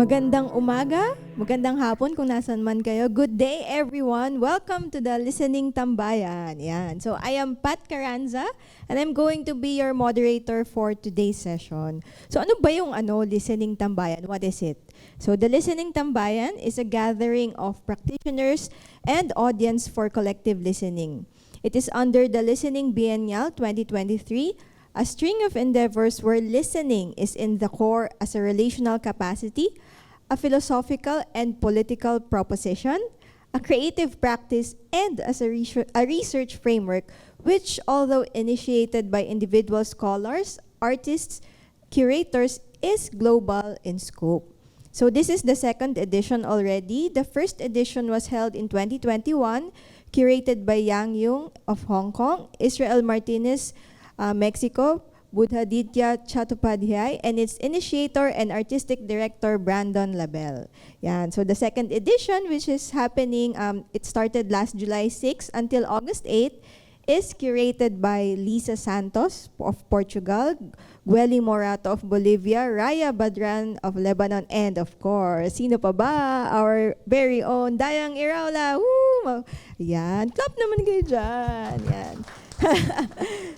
Magandang umaga, magandang hapon kung nasan man kayo. Good day everyone. Welcome to the Listening Tambayan. Yan. So I am Pat Carranza and I'm going to be your moderator for today's session. So ano ba yung Listening Tambayan? What is it? So the Listening Tambayan is a gathering of practitioners and audience for collective listening. It is under the Listening Biennial 2023, a string of endeavors where listening is in the core as a relational capacity, a philosophical and political proposition, a creative practice, and as a research framework, which, although initiated by individual scholars, artists, curators, is global in scope. So this is the second edition already. The first edition was held in 2021, curated by Yang Yung of Hong Kong, Israel Martinez, Mexico, Buddhaditya Chattopadhyay, and its initiator and artistic director, Brandon Labelle. Yan. So the second edition, which is happening, it started last July 6 until August 8, is curated by Lisa Santos of Portugal, Gueli Morato of Bolivia, Raya Badran of Lebanon, and of course, sino pa ba? Our very own Dayang Iraula. Woo! Yan. Clap naman kayo dyan. Yan.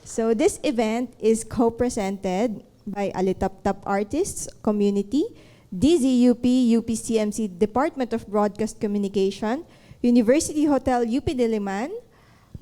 So this event is co-presented by Alitaptap Artists Community, DZUP, UPCMC Department of Broadcast Communication, University Hotel UP Diliman,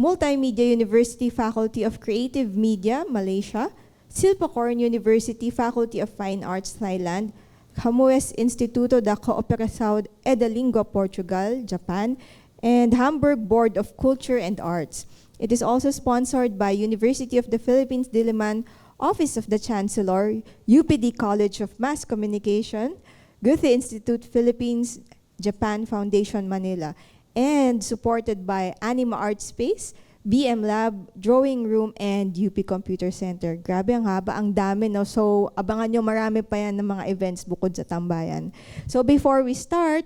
Multimedia University Faculty of Creative Media, Malaysia, Silpakorn University Faculty of Fine Arts, Thailand, Camoes Instituto da Cooperação e da Lingua, Portugal, Japan, and Hamburg Board of Culture and Arts. It is also sponsored by University of the Philippines Diliman, Office of the Chancellor, UPD College of Mass Communication, Goethe Institute Philippines, Japan Foundation Manila, and supported by Anima Art Space, BM Lab, Drawing Room, and UP Computer Center. Grabe ang haba, ang dami, no? So abangan nyo, marami pa yan ng mga events bukod sa Tambayan. So before we start,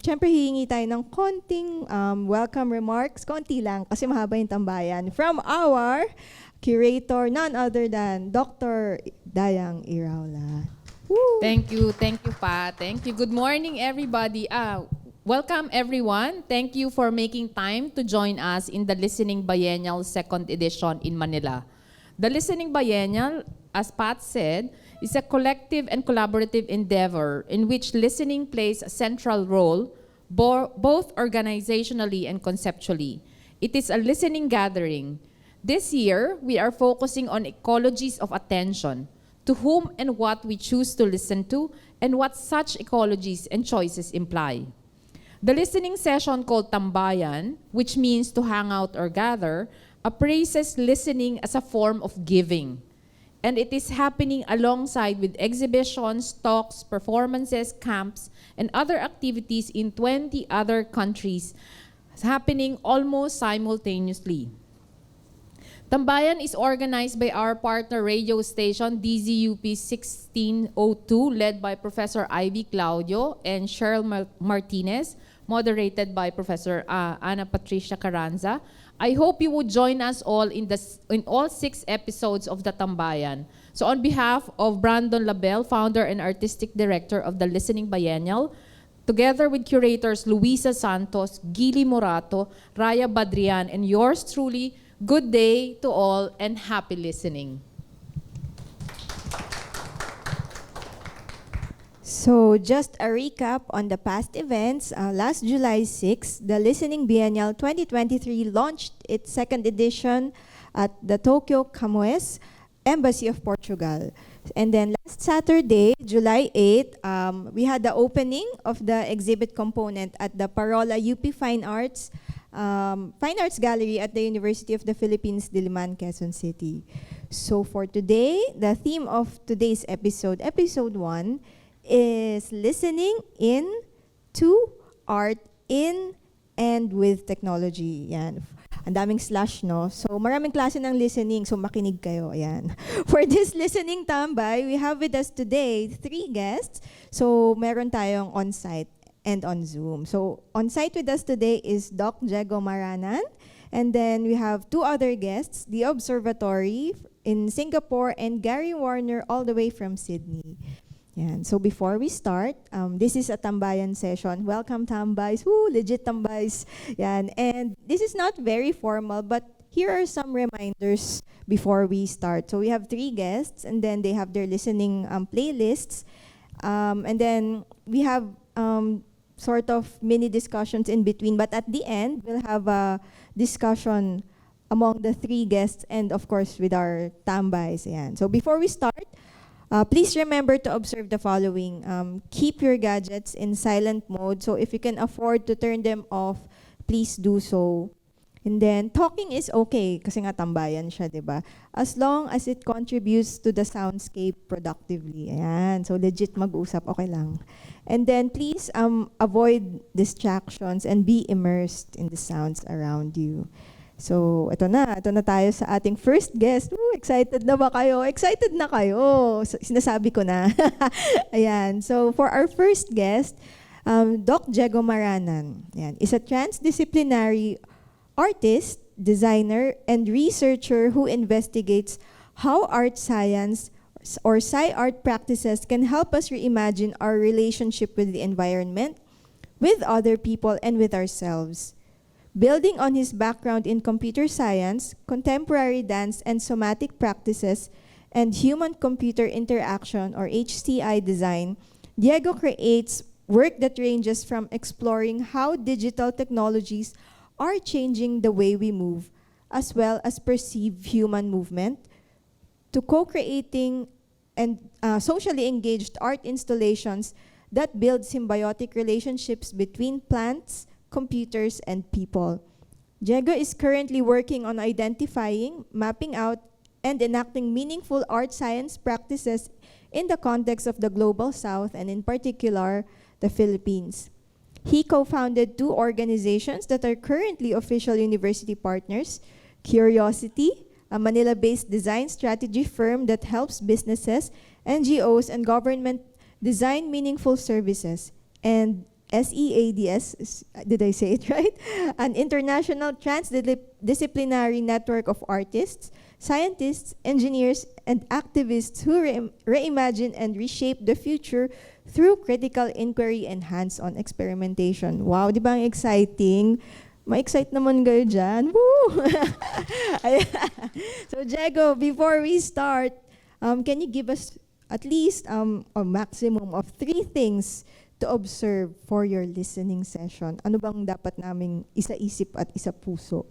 syempre hihingi tayo ng konting welcome remarks, konti lang kasi mahaba yung Tambayan, from our curator, none other than Dr. Dayang Iraula. Woo! Thank you, Pa. Thank you. Good morning, everybody. Welcome, everyone. Thank you for making time to join us in the Listening Biennial 2nd edition in Manila. The Listening Biennial, as Pat said, is a collective and collaborative endeavor in which listening plays a central role, both organizationally and conceptually. It is a listening gathering. This year, we are focusing on ecologies of attention, to whom and what we choose to listen to, and what such ecologies and choices imply. The listening session called Tambayan, which means to hang out or gather, appraises listening as a form of giving. And it is happening alongside with exhibitions, talks, performances, camps, and other activities in 20 other countries, happening almost simultaneously. Tambayan is organized by our partner radio station, DZUP 1602, led by Professor Ivy Claudio and Cheryl Martinez, moderated by Professor Ana Patricia Carranza. I hope you would join us all in all 6 episodes of the Tambayan. So on behalf of Brandon Labelle, founder and artistic director of the Listening Biennial, together with curators Luisa Santos, Gili Morato, Raya Badrian, and yours truly, good day to all and happy listening. So just a recap on the past events. Last July 6, the Listening Biennial 2023 launched its 2nd edition at the Tokyo Camoes Embassy of Portugal. And then last Saturday, July 8, we had the opening of the exhibit component at the PAROLA UP Fine Arts Gallery at the University of the Philippines, Diliman, Quezon City. So for today, the theme of today's episode, episode 1, is listening in to art in and with technology. Yan. Ang daming slash, no? So maraming klase ng listening, so makinig kayo. Ayan. For this listening tambay, we have with us today 3 guests. So meron tayong on-site and on Zoom. So on-site with us today is Doc Diego Maranan, and then we have 2 other guests, the Observatory in Singapore and Gary Warner all the way from Sydney. Yan. So before we start, this is a tambayan session. Welcome tambays. Woo, legit tambays. Yan. And this is not very formal, but here are some reminders before we start. So we have 3 guests, and then they have their listening playlists. And then we have sort of mini discussions in between. But at the end, we'll have a discussion among the 3 guests and, of course, with our tambays. Yan. So before we start, please remember to observe the following. Keep your gadgets in silent mode. So if you can afford to turn them off, please do so. And then, talking is okay kasi nga tambayan siya, di ba? As long as it contributes to the soundscape productively. Ayan. So legit mag-usap, okay lang. And then, please avoid distractions and be immersed in the sounds around you. So, ito na tayo sa ating first guest. Ooh, excited na ba kayo? Excited na kayo. Sinasabi ko na. Ayan. So, for our first guest, Doc Diego Maranan. Ayan, is a transdisciplinary artist, designer, and researcher who investigates how art science or sci-art practices can help us reimagine our relationship with the environment, with other people, and with ourselves. Building on his background in computer science, contemporary dance and somatic practices, and human-computer interaction or HCI design, Diego creates work that ranges from exploring how digital technologies are changing the way we move, as well as perceive human movement, to co-creating and socially engaged art installations that build symbiotic relationships between plants, computers, and people. Diego is currently working on identifying, mapping out, and enacting meaningful art science practices in the context of the Global South and in particular, the Philippines. He co-founded 2 organizations that are currently official university partners, Curiosity, a Manila-based design strategy firm that helps businesses, NGOs, and government design meaningful services, and SEADS, did I say it right? An international transdisciplinary network of artists, scientists, engineers, and activists who reimagine and reshape the future through critical inquiry and hands-on experimentation. Wow, di ba ang exciting? Ma-excite naman kayo dyan. Woo! So, Diego, before we start, can you give us at least a maximum of 3 things to observe for your listening session? Ano bang dapat naming isa-isip at isa-puso?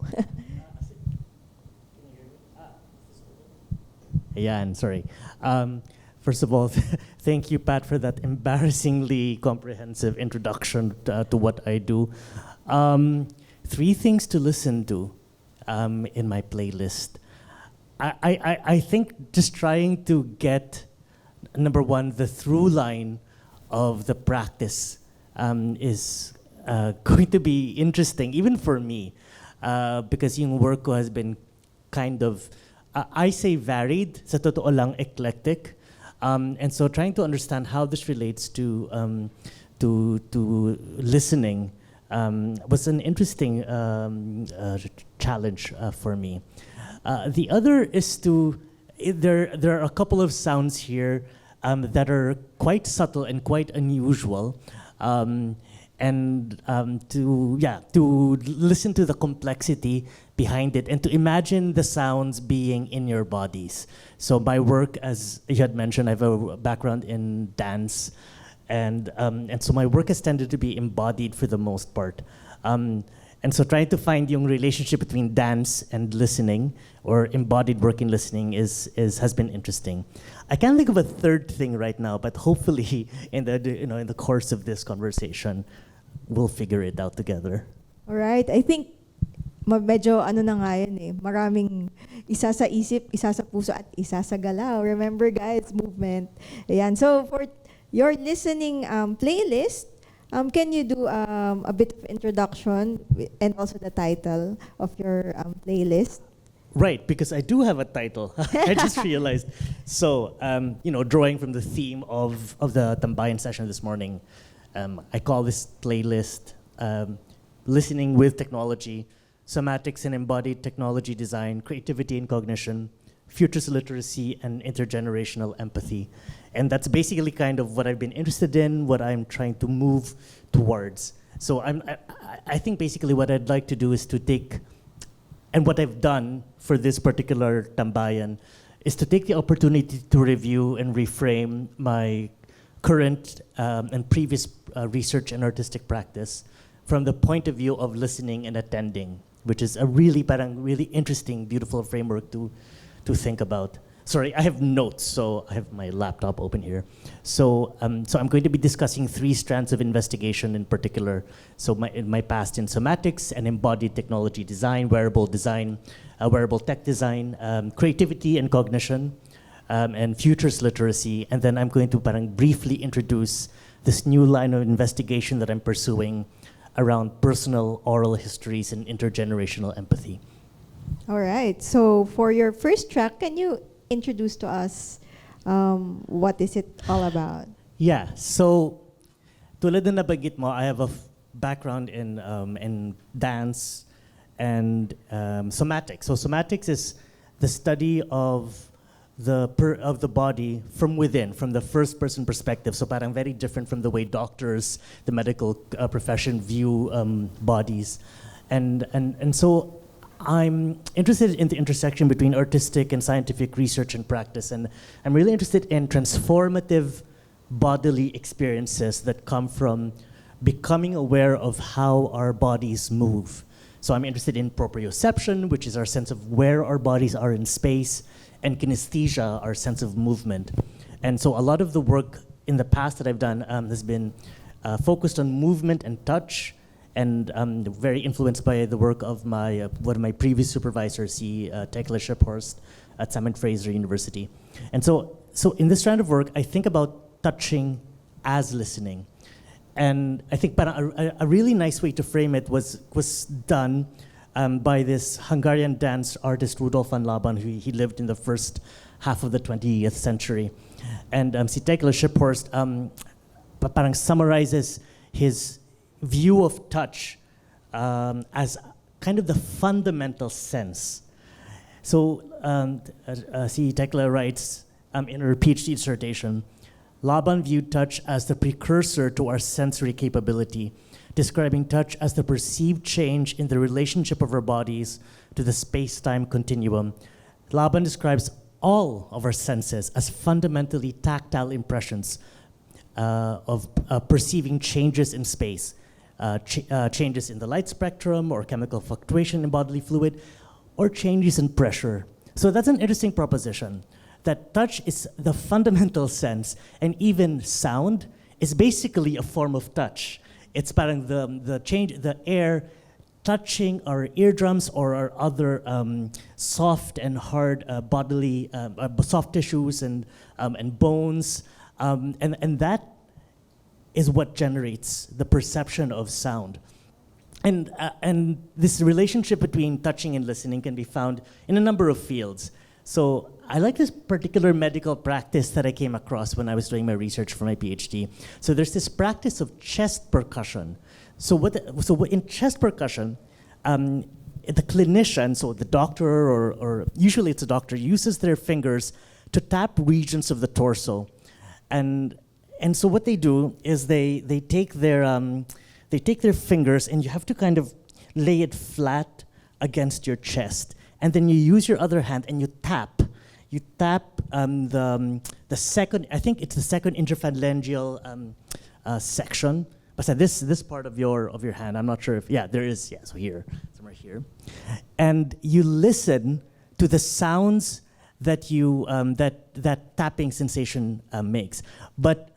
Ayan, sorry. First of all, thank you, Pat, for that embarrassingly comprehensive introduction to what I do. 3 things to listen to in my playlist. I think just trying to get, number 1, the through line of the practice is going to be interesting, even for me, because yung work ko has been kind of, I say varied, sa totoo lang eclectic, and so trying to understand how this relates to listening was an interesting challenge for me. The other is there are a couple of sounds here that are quite subtle and quite unusual, and to listen to the complexity behind it and to imagine the sounds being in your bodies. So my work, as you had mentioned, I have a background in dance, and so my work has tended to be embodied for the most part. And so trying to find yung relationship between dance and listening, or embodied work in listening, has been interesting. I can't think of a third thing right now, but hopefully in the course of this conversation, we'll figure it out together. All right. I think medyo ano na nga yan eh. Maraming isa sa isip, isa sa puso, at isa sa galaw. Remember guys, movement. Ayan. So for your listening playlist, can you do a bit of introduction and also the title of your playlist? Right, because I do have a title. I just realized. So, drawing from the theme of the Tambayan session this morning, I call this playlist Listening with Technology, Somatics and Embodied Technology Design, Creativity and Cognition, futures literacy, and intergenerational empathy. And that's basically kind of what I've been interested in, what I'm trying to move towards. So I think basically what I'd like to do is to take, and what I've done for this particular Tambayan, is to take the opportunity to review and reframe my current and previous research and artistic practice from the point of view of listening and attending, which is a really interesting, beautiful framework to think about. Sorry, I have notes, so I have my laptop open here. So I'm going to be discussing 3 strands of investigation in particular. So my past in somatics and embodied technology design, wearable tech design, creativity and cognition, and futures literacy. And then I'm going to briefly introduce this new line of investigation that I'm pursuing around personal oral histories and intergenerational empathy. All right. So for your first track, can you introduce to us what is it all about? Yeah. So tulad na nabanggit mo, I have a background in dance and somatics. So somatics is the study of the body from within, from the first person perspective. So parang very different from the way doctors, the medical profession view bodies. And so I'm interested in the intersection between artistic and scientific research and practice. And I'm really interested in transformative bodily experiences that come from becoming aware of how our bodies move. So I'm interested in proprioception, which is our sense of where our bodies are in space, and kinesthesia, our sense of movement. And so a lot of the work in the past that I've done has been focused on movement and touch, and very influenced by the work of one of my previous supervisors, Tekla Shiphorst at Simon Fraser University. And so in this strand of work, I think about touching as listening. And I think a really nice way to frame it was done by this Hungarian dance artist, Rudolf van Laban, who he lived in the first half of the 20th century. And si Tekla Shiphorst parang summarizes his view of touch as kind of the fundamental sense. So si Tekla writes in her PhD dissertation, Laban viewed touch as the precursor to our sensory capability, describing touch as the perceived change in the relationship of our bodies to the space-time continuum. Laban describes all of our senses as fundamentally tactile impressions of perceiving changes in space, changes in the light spectrum or chemical fluctuation in bodily fluid, or changes in pressure. So that's an interesting proposition, that touch is the fundamental sense, and even sound is basically a form of touch. It's parang the air touching our eardrums or our other soft and hard bodily, soft tissues and bones, and that is what generates the perception of sound. And this relationship between touching and listening can be found in a number of fields. So I like this particular medical practice that I came across when I was doing my research for my PhD. So there's this practice of chest percussion. So in chest percussion, the clinician, so the doctor or usually it's a doctor, uses their fingers to tap regions of the torso. And so what they do is they take their fingers, and you have to kind of lay it flat against your chest. And then you use your other hand and you tap. You tap the second, I think it's the second interphalangeal section. But this part of your hand, I'm not sure if, there is, so here, somewhere here. And you listen to the sounds that that tapping sensation makes. But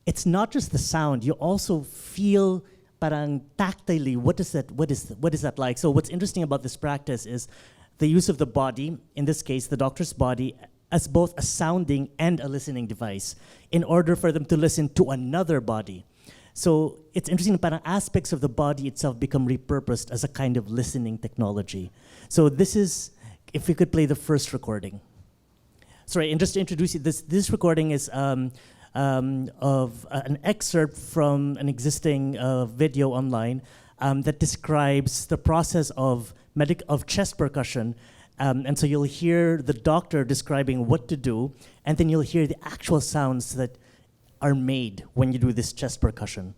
it's not just the sound, you also feel parang tactilely, what is that like? So what's interesting about this practice is the use of the body, in this case, the doctor's body, as both a sounding and a listening device, in order for them to listen to another body. So it's interesting that aspects of the body itself become repurposed as a kind of listening technology. So this is, if we could play the first recording. Sorry, and just to introduce you, this recording is of an excerpt from an existing video online that describes the process of chest percussion And so you'll hear the doctor describing what to do, and then you'll hear the actual sounds that are made when you do this chest percussion.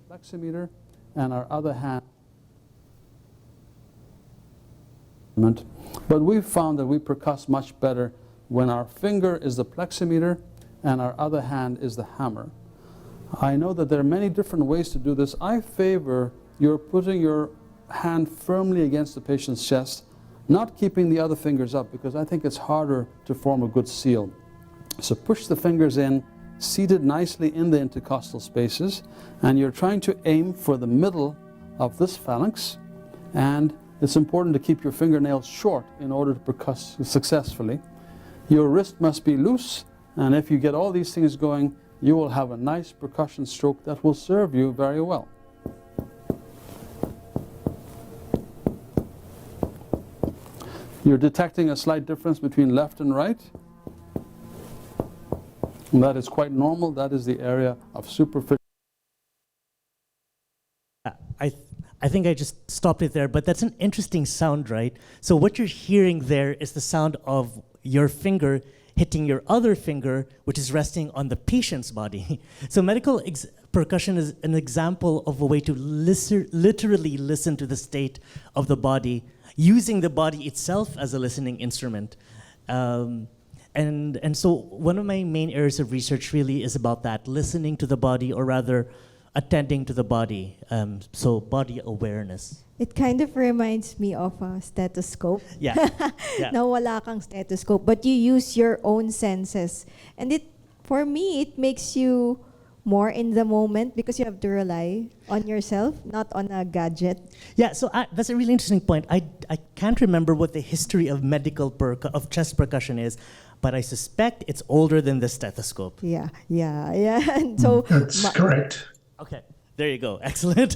Fleximeter, and our other hand. But we've found that we percuss much better when our finger is the pleximeter and our other hand is the hammer. I know that there are many different ways to do this. I favor you're putting your hand firmly against the patient's chest, not keeping the other fingers up, because I think it's harder to form a good seal. So push the fingers in, seated nicely in the intercostal spaces, and you're trying to aim for the middle of this phalanx, and it's important to keep your fingernails short in order to percuss successfully. Your wrist must be loose, and if you get all these things going, you will have a nice percussion stroke that will serve you very well. You're detecting a slight difference between left and right. And that is quite normal. That is the area of superficial. I think I just stopped it there, but that's an interesting sound, right? So what you're hearing there is the sound of your finger hitting your other finger, which is resting on the patient's body. So medical percussion is an example of a way to literally listen to the state of the body, using the body itself as a listening instrument. And so one of my main areas of research really is about that, listening to the body, or rather attending to the body, so body awareness. It kind of reminds me of a stethoscope. Yeah. Yeah. Na wala kang stethoscope, but you use your own senses. And for me, it makes you more in the moment because you have to rely on yourself, not on a gadget. Yeah, so that's a really interesting point. I can't remember what the history of of chest percussion is, but I suspect it's older than the stethoscope. Yeah. And so That's correct. Okay, there you go. Excellent.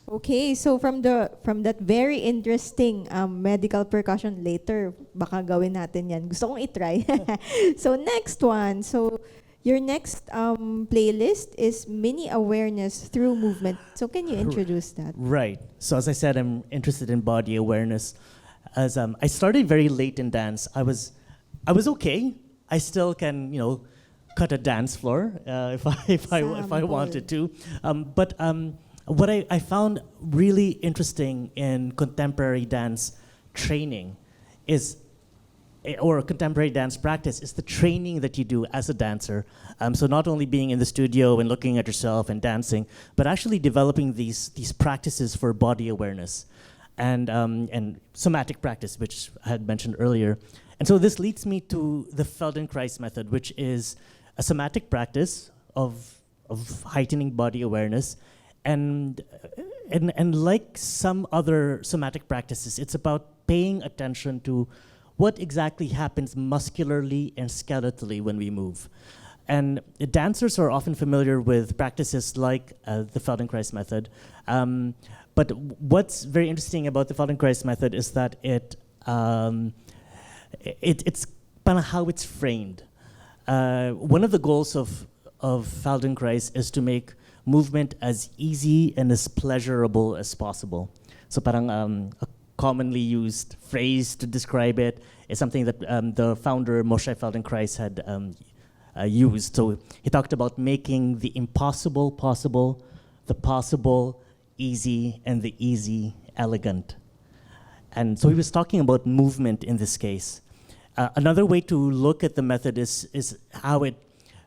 Okay, so from that very interesting medical percussion later, baka gawin natin yan. Gusto kong itry. So next one. So your next playlist is Mini Awareness Through Movement. So can you introduce that? Right. So as I said, I'm interested in body awareness. As I started very late in dance, I was okay. I still can, cut a dance floor if I wanted to. But what I found really interesting in contemporary dance training or contemporary dance practice is the training that you do as a dancer. So not only being in the studio and looking at yourself and dancing, but actually developing these practices for body awareness and somatic practice, which I had mentioned earlier. And so this leads me to the Feldenkrais method, which is a somatic practice of heightening body awareness. And like some other somatic practices, it's about paying attention to what exactly happens muscularly and skeletally when we move. And dancers are often familiar with practices like the Feldenkrais method. But what's very interesting about the Feldenkrais method is that it's kind of how it's framed. One of the goals of Feldenkrais is to make movement as easy and as pleasurable as possible. So parang a commonly used phrase to describe it is something that the founder Moshe Feldenkrais had used. So he talked about making the impossible possible, the possible easy, and the easy elegant. And so he was talking about movement in this case. Another way to look at the method is how it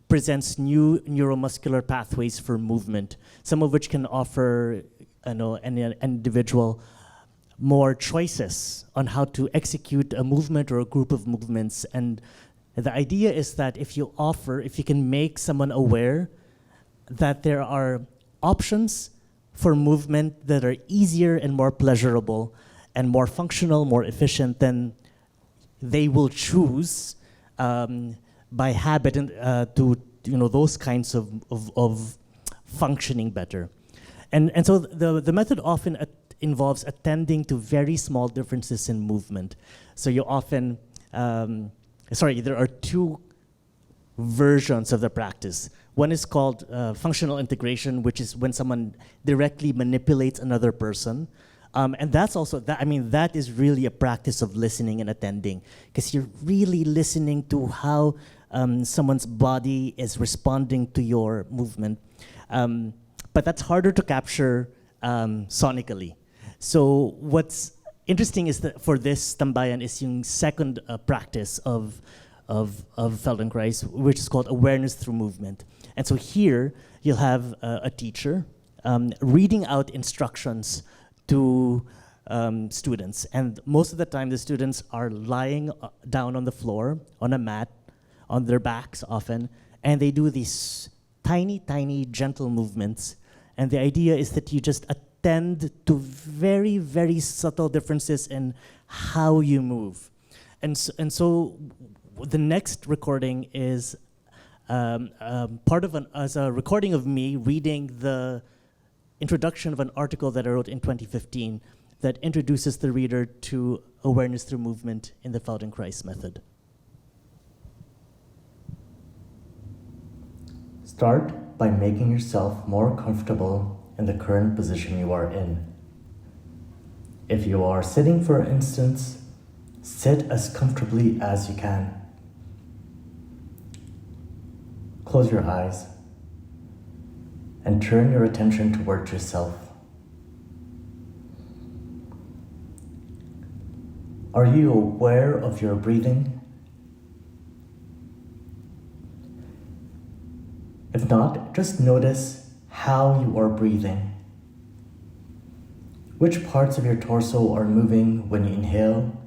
presents new neuromuscular pathways for movement, some of which can offer an individual more choices on how to execute a movement or a group of movements. And the idea is that if you can make someone aware that there are options for movement that are easier and more pleasurable and more functional, more efficient, then they will choose by habit to those kinds of functioning better. And so the method often involves attending to very small differences in movement. So you often, there are two versions of the practice. One is called functional integration, which is when someone directly manipulates another person. And that's also, that is really a practice of listening and attending, because you're really listening to how someone's body is responding to your movement. But that's harder to capture sonically. So what's interesting is that for this tambayan is yung second practice of Feldenkrais, which is called awareness through movement. And so here you'll have a teacher reading out instructions to students. And most of the time the students are lying down on the floor, on a mat, on their backs often, and they do these tiny, tiny, gentle movements. And the idea is that you just attend to very, very subtle differences in how you move. And so the next recording is part of a recording of me reading the introduction of an article that I wrote in 2015 that introduces the reader to awareness through movement in the Feldenkrais method. Start by making yourself more comfortable in the current position you are in. If you are sitting, for instance, sit as comfortably as you can. Close your eyes and turn your attention towards yourself. Are you aware of your breathing? If not, just notice how you are breathing. Which parts of your torso are moving when you inhale,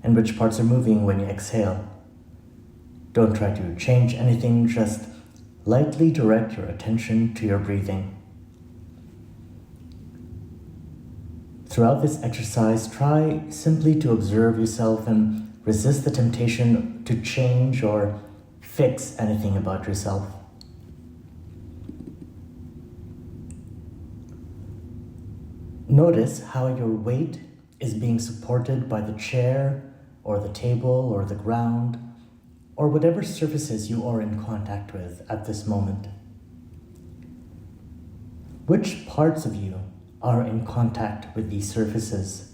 and which parts are moving when you exhale. Don't try to change anything, just lightly direct your attention to your breathing. Throughout this exercise, try simply to observe yourself and resist the temptation to change or fix anything about yourself. Notice how your weight is being supported by the chair or the table or the ground or whatever surfaces you are in contact with at this moment. Which parts of you are in contact with these surfaces?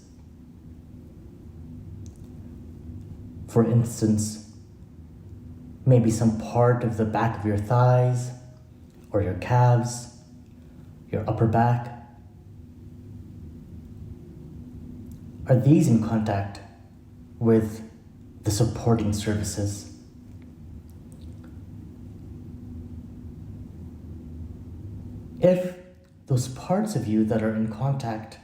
For instance, maybe some part of the back of your thighs or your calves, your upper back. Are these in contact with the supporting surfaces? If those parts of you that are in contact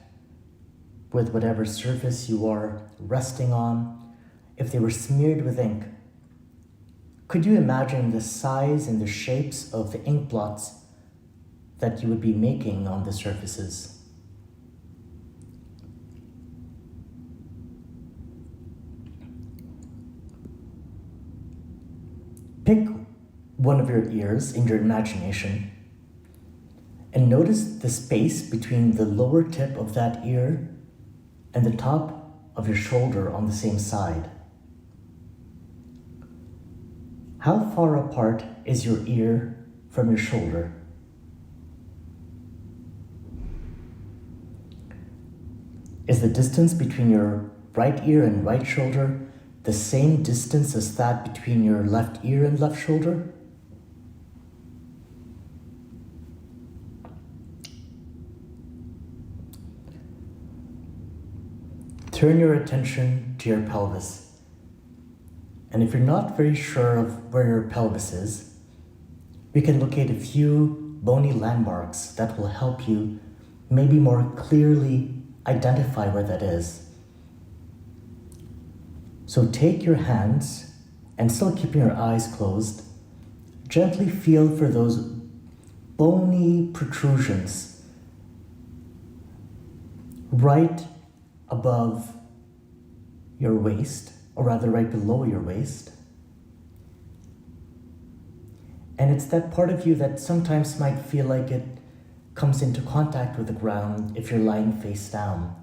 with whatever surface you are resting on, if they were smeared with ink, could you imagine the size and the shapes of the ink blots that you would be making on the surfaces? Pick one of your ears in your imagination and notice the space between the lower tip of that ear and the top of your shoulder on the same side. How far apart is your ear from your shoulder? Is the distance between your right ear and right shoulder the same distance as that between your left ear and left shoulder? Turn your attention to your pelvis. And if you're not very sure of where your pelvis is, we can locate a few bony landmarks that will help you maybe more clearly identify where that is. So take your hands, and still keeping your eyes closed, gently feel for those bony protrusions right above your waist, or rather right below your waist. And it's that part of you that sometimes might feel like it comes into contact with the ground if you're lying face down.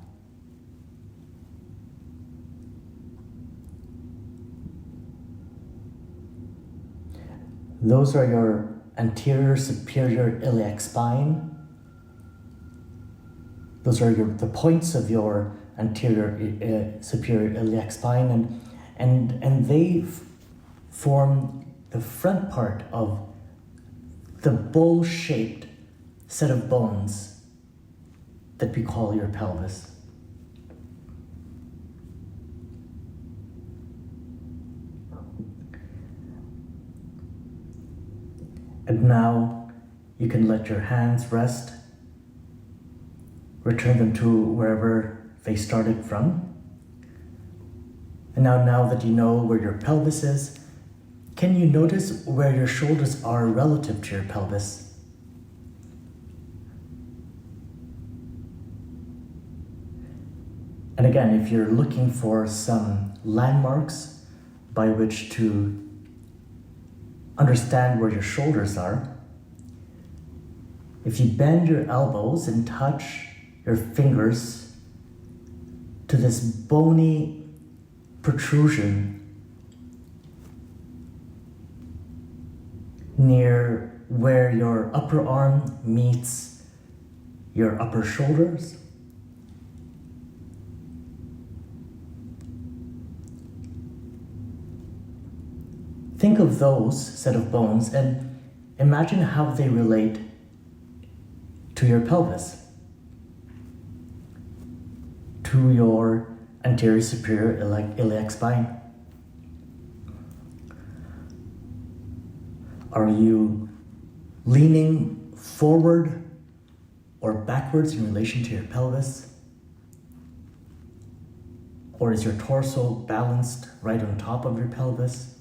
Those are your anterior superior iliac spine. Those are the points of your anterior superior iliac spine, and they form the front part of the bowl-shaped set of bones that we call your pelvis. And now you can let your hands rest, return them to wherever they started from. And now that you know where your pelvis is, can you notice where your shoulders are relative to your pelvis? And again, if you're looking for some landmarks by which to understand where your shoulders are, if you bend your elbows and touch your fingers to this bony protrusion near where your upper arm meets your upper shoulders, think of those set of bones and imagine how they relate to your pelvis, to your anterior superior iliac spine. Are you leaning forward or backwards in relation to your pelvis? Or is your torso balanced right on top of your pelvis?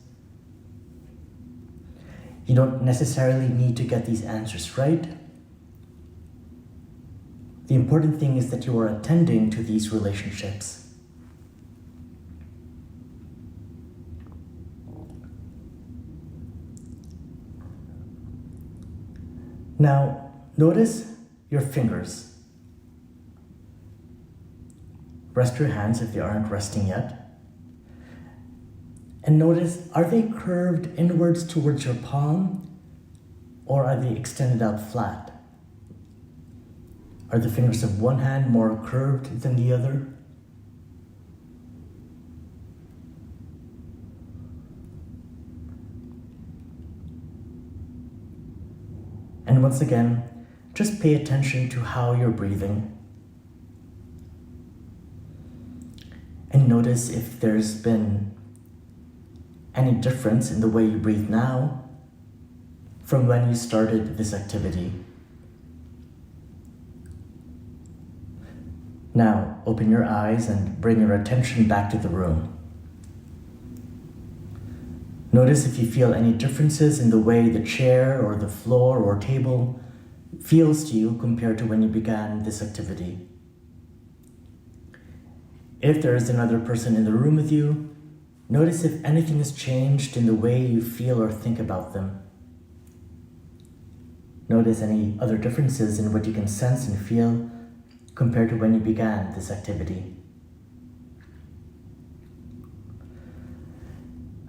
You don't necessarily need to get these answers right. The important thing is that you are attending to these relationships. Now, notice your fingers. Rest your hands if they aren't resting yet. And notice, are they curved inwards towards your palm, or are they extended out flat? Are the fingers of one hand more curved than the other? And once again, just pay attention to how you're breathing. And notice if there's been any difference in the way you breathe now from when you started this activity. Now, open your eyes and bring your attention back to the room. Notice if you feel any differences in the way the chair or the floor or table feels to you compared to when you began this activity. If there is another person in the room with you, notice if anything has changed in the way you feel or think about them. Notice any other differences in what you can sense and feel compared to when you began this activity.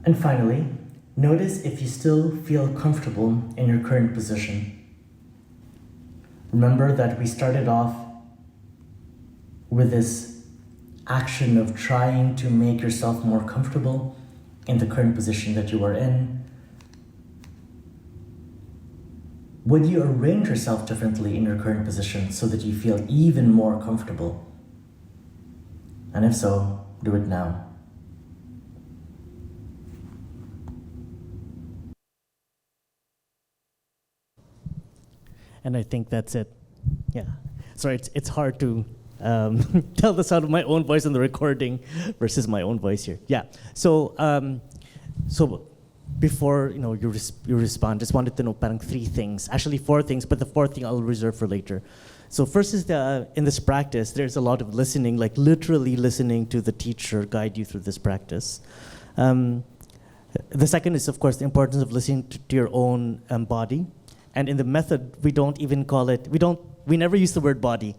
And finally, notice if you still feel comfortable in your current position. Remember that we started off with this action of trying to make yourself more comfortable in the current position that you are in. Would you arrange yourself differently in your current position so that you feel even more comfortable? And if so, do it now. And I think that's it. Yeah. Sorry, it's hard to tell the sound of my own voice in the recording versus my own voice here. Yeah. So before you respond, just wanted to know parang 3 things, actually 4 things, but the 4th thing I'll reserve for later. So first is in this practice, there's a lot of listening, like literally listening to the teacher guide you through this practice. The second is, of course, the importance of listening to your own body. And in the method, we don't even call it, we never use the word body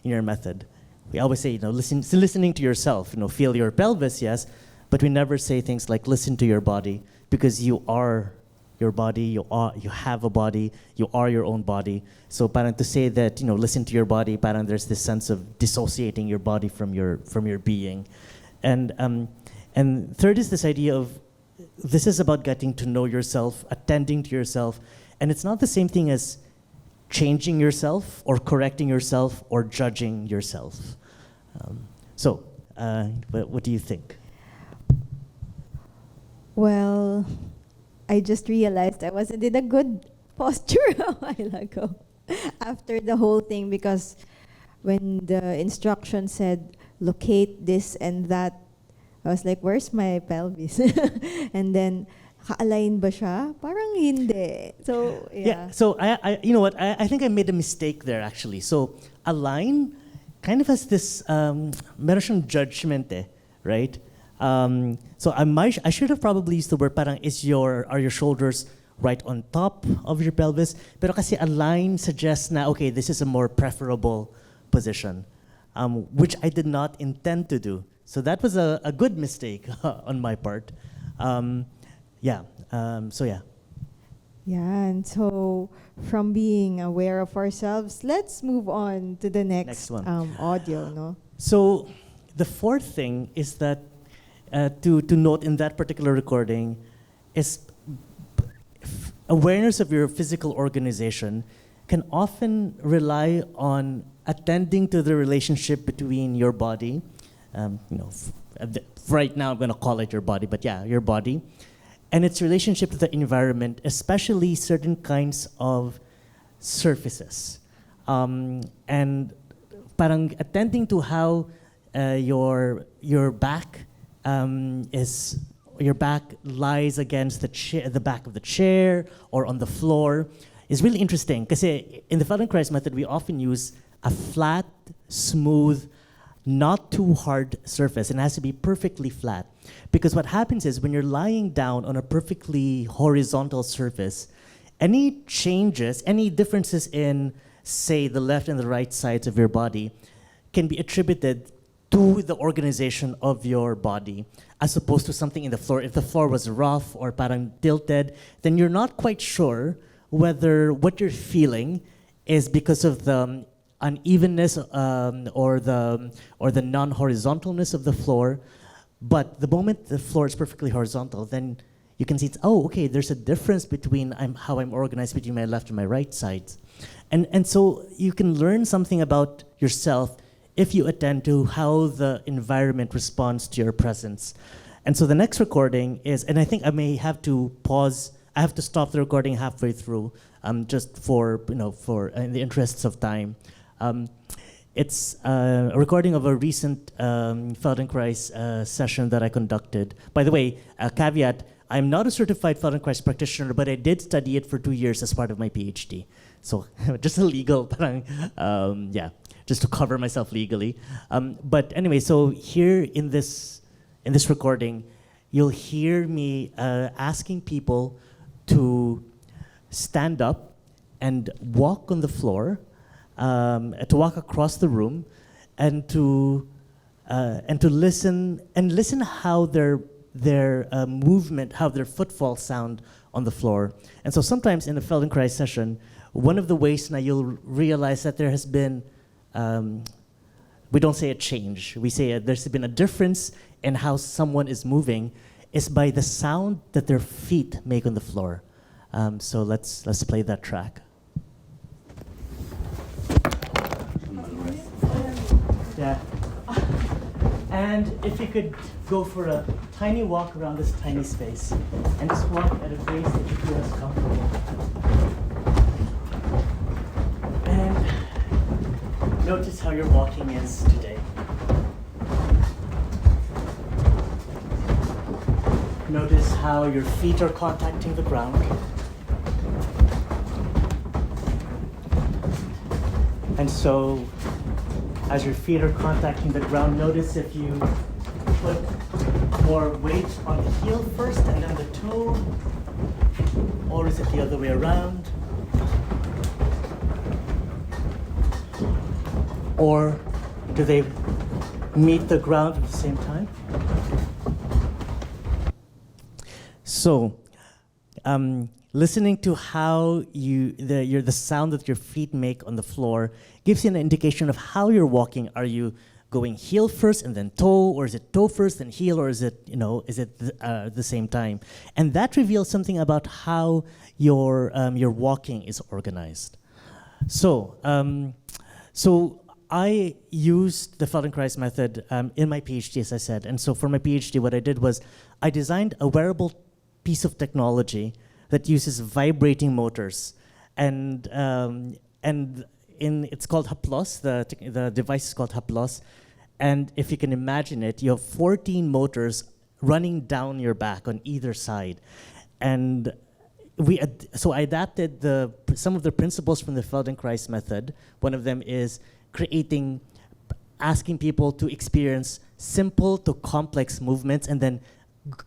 in your method. We always say, listening to yourself, feel your pelvis, yes, but we never say things like listen to your body, because you are your body, you have a body, you are your own body. So parang to say that, listen to your body, parang there's this sense of dissociating your body from your being. And third is this idea of, this is about getting to know yourself, attending to yourself, and it's not the same thing as changing yourself or correcting yourself or judging yourself. What do you think? Well, I just realized I wasn't in a good posture a while ago after the whole thing, because when the instruction said locate this and that, I was like, where's my pelvis? And then, ka-align ba siya? Parang hindi. So, yeah. So I you know what? I think I made a mistake there actually. So align kind of has this meron siyang judgment, right? So I should have probably used the word parang are your shoulders right on top of your pelvis? Pero kasi align suggests na okay, this is a more preferable position, which I did not intend to do. So that was a good mistake on my part. Yeah. Yeah, and so from being aware of ourselves, let's move on to the next one. Audio, no? So the fourth thing is that to note in that particular recording is awareness of your physical organization can often rely on attending to the relationship between your body, right now I'm going to call it your body, but yeah, your body, and its relationship to the environment, especially certain kinds of surfaces. And parang attending to how your back your back lies against the back of the chair or on the floor is really interesting. Because in the Feldenkrais method, we often use a flat, smooth, not too hard surface, and it has to be perfectly flat. Because what happens is when you're lying down on a perfectly horizontal surface, any changes, any differences in, say, the left and the right sides of your body can be attributed to the organization of your body, as opposed to something in the floor. If the floor was rough or parang tilted, then you're not quite sure whether what you're feeling is because of the unevenness or the non-horizontalness of the floor. But the moment the floor is perfectly horizontal, then you can see, okay, there's a difference between how I'm organized between my left and my right sides. And so you can learn something about yourself if you attend to how the environment responds to your presence. And so the next recording is, and I think I may have to pause, I have to stop the recording halfway through, just for in the interests of time. It's a recording of a recent Feldenkrais session that I conducted. By the way, a caveat, I'm not a certified Feldenkrais practitioner, but I did study it for 2 years as part of my PhD. So just a legal, just to cover myself legally. But anyway, so here in this recording, you'll hear me asking people to stand up and walk on the floor, to walk across the room, and to listen how their movement, how their footfall sound on the floor. And so sometimes in a Feldenkrais session, one of the ways now you'll realize that there has been, we don't say a change, we say there's been a difference in how someone is moving, is by the sound that their feet make on the floor. So let's play that track. Yeah. And if you could go for a tiny walk around this tiny space and just walk at a pace that you feel is comfortable. And notice how your walking is today. Notice how your feet are contacting the ground. And so, as your feet are contacting the ground, notice if you put more weight on the heel first and then the toe, or is it the other way around? Or do they meet the ground at the same time? So, listening to how the sound that your feet make on the floor gives you an indication of how you're walking. Are you going heel first and then toe, or is it toe first and heel, or is it the same time? And that reveals something about how your walking is organized. So I used the Feldenkrais method in my PhD, as I said. And so for my PhD, what I did was I designed a wearable piece of technology that uses vibrating motors, and it's called HAPLOS. The device is called HAPLOS, and if you can imagine it, you have 14 motors running down your back on either side, and so I adapted some of the principles from the Feldenkrais method. One of them is asking people to experience simple to complex movements, and then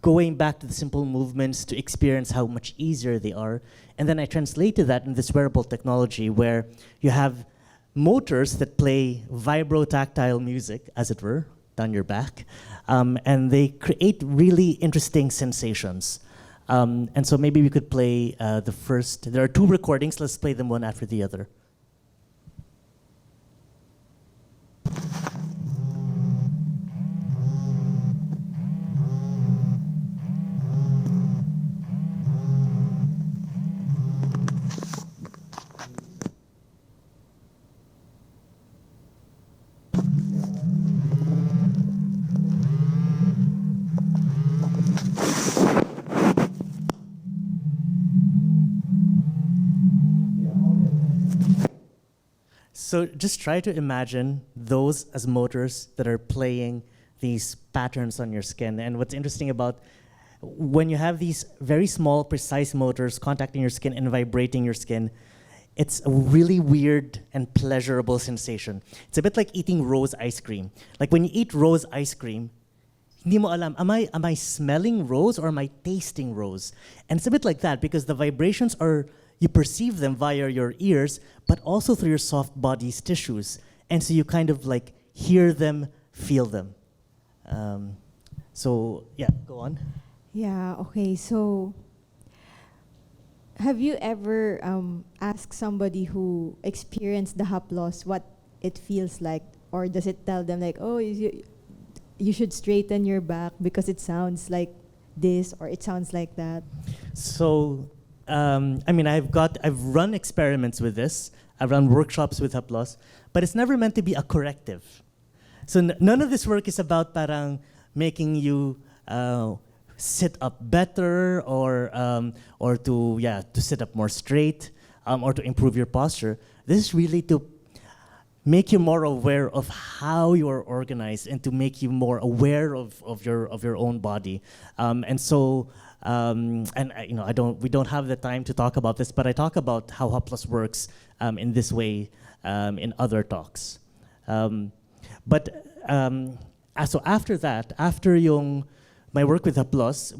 going back to the simple movements to experience how much easier they are. And then I translated that in this wearable technology where you have motors that play vibrotactile music, as it were, down your back, and they create really interesting sensations. And so maybe we could play there are 2 recordings, let's play them one after the other. So just try to imagine those as motors that are playing these patterns on your skin. And what's interesting about when you have these very small, precise motors contacting your skin and vibrating your skin, it's a really weird and pleasurable sensation. It's a bit like eating rose ice cream. Like when you eat rose ice cream, hindi mo alam, am I smelling rose or am I tasting rose? And it's a bit like that because the vibrations you perceive them via your ears, but also through your soft body's tissues. And so you kind of like hear them, feel them. So yeah, go on. Yeah, okay. So have you ever asked somebody who experienced the HAPLOS what it feels like? Or does it tell them like, oh, you should straighten your back because it sounds like this or it sounds like that? So, I've run experiments with this. I've run workshops with HAPLOS, but it's never meant to be a corrective. So none of this work is about parang making you sit up better or to sit up more straight or to improve your posture. This is really to make you more aware of how you are organized and to make you more aware of your own body. We don't have the time to talk about this, but I talk about how HAPLOS works in this way in other talks. So after that, after my work with HAPLOS,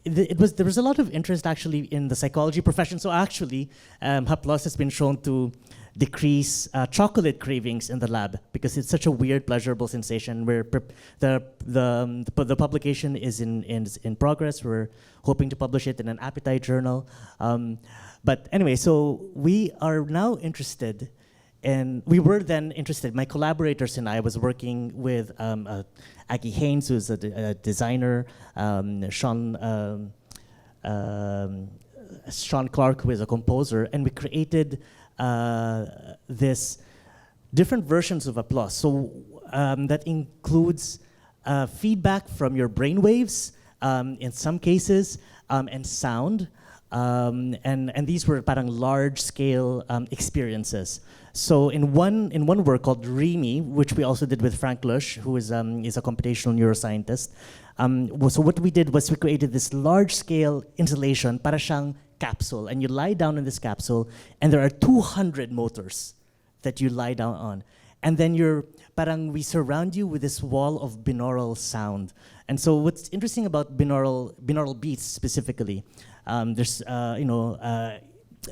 there was a lot of interest actually in the psychology profession. So actually, HAPLOS has been shown to decrease chocolate cravings in the lab because it's such a weird, pleasurable sensation. Where the publication is in progress. We're hoping to publish it in an appetite journal. But anyway, so we are now interested. And we were then interested, my collaborators and I was working with Aggie Haynes, who's a designer, Sean Clark, who is a composer, and we created this different versions of HAPLOS. So that includes feedback from your brain waves, in some cases, and sound. And these were parang large-scale experiences. So in one work called REMI, which we also did with Frank Lush, who is a computational neuroscientist. So what we did was we created this large-scale installation, para siyang capsule, and you lie down in this capsule, and there are 200 motors that you lie down on, and then we surround you with this wall of binaural sound. And so what's interesting about binaural beats specifically,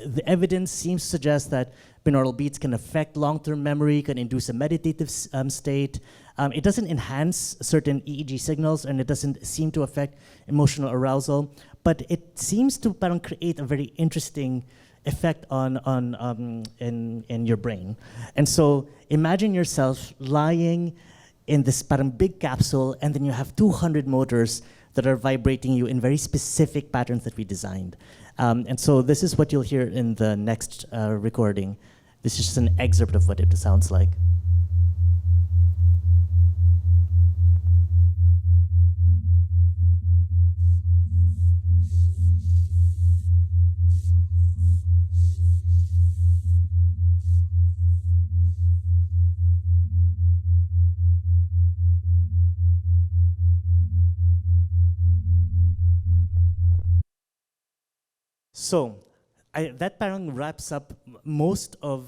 the evidence seems to suggest that binaural beats can affect long-term memory, can induce a meditative state. It doesn't enhance certain EEG signals, and it doesn't seem to affect emotional arousal. but it seems to parang create a very interesting effect in your brain. And so imagine yourself lying in this parang big capsule, and then you have 200 motors that are vibrating you in very specific patterns that we designed. And so this is what you'll hear in the next recording. This is just an excerpt of what it sounds like. So, that parang wraps up most of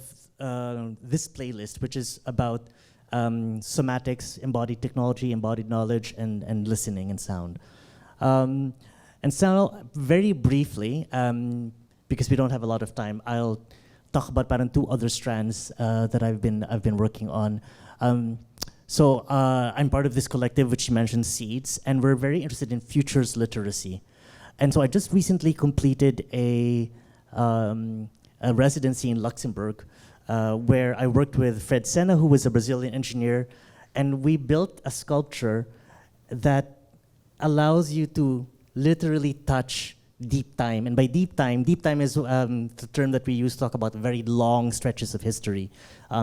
this playlist, which is about somatics, embodied technology, embodied knowledge, and listening and sound. And so, very briefly, because we don't have a lot of time, I'll talk about parang two other strands that I've been working on. So I'm part of this collective which you mentioned, Seeds, and we're very interested in futures literacy. And so I just recently completed a residency in Luxembourg where I worked with Fred Sena, who was a Brazilian engineer, and we built a sculpture that allows you to literally touch deep time. And by deep time is the term that we use to talk about very long stretches of history,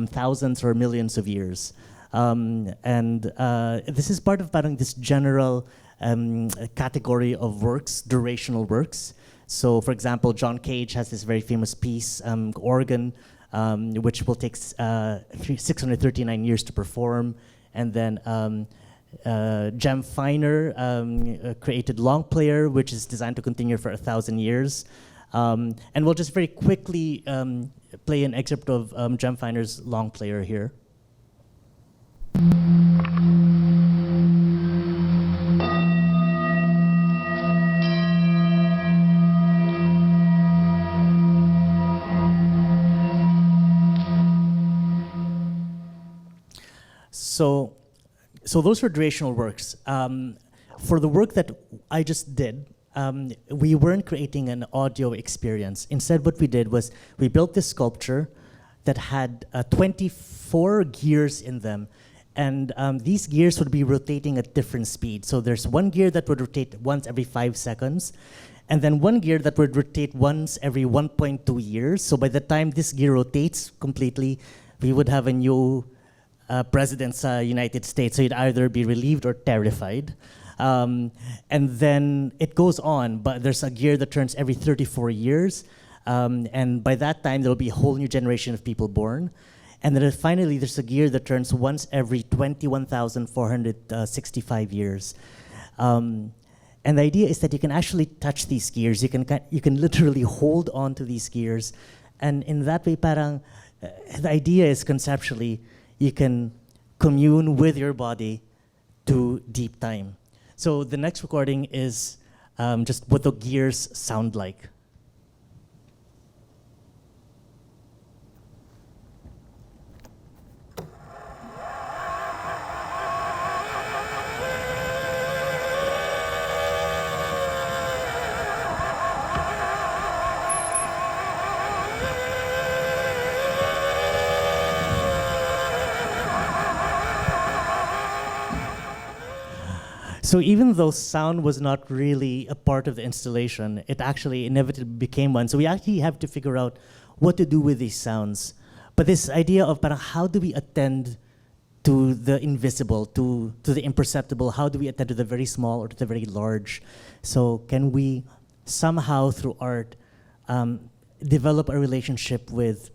thousands or millions of years. This is part of this general category of works, durational works. So, for example, John Cage has this very famous piece, Organ, which will take 639 years to perform. And then Jem Finer created Long Player, which is designed to continue for 1,000 years. And we'll just very quickly play an excerpt of Jem Finer's Long Player here. So those were durational works. For the work that I just did, we weren't creating an audio experience. Instead, what we did was we built this sculpture that had 24 gears in them. And these gears would be rotating at different speeds. So there's one gear that would rotate once every 5 seconds, and then one gear that would rotate once every 1.2 years. So by the time this gear rotates completely, we would have a new president's United States. So you'd either be relieved or terrified. And then it goes on, but there's a gear that turns every 34 years. And by that time, there'll be a whole new generation of people born. And then finally, there's a gear that turns once every 21,465 years. And the idea is that you can actually touch these gears. You can literally hold on to these gears. And in that way, parang, the idea is conceptually, you can commune with your body to deep time. So the next recording is just what the gears sound like. So even though sound was not really a part of the installation, it actually inevitably became one. So we actually have to figure out what to do with these sounds. But this idea of how do we attend to the invisible, to the imperceptible, how do we attend to the very small or to the very large? So can we somehow through art develop a relationship with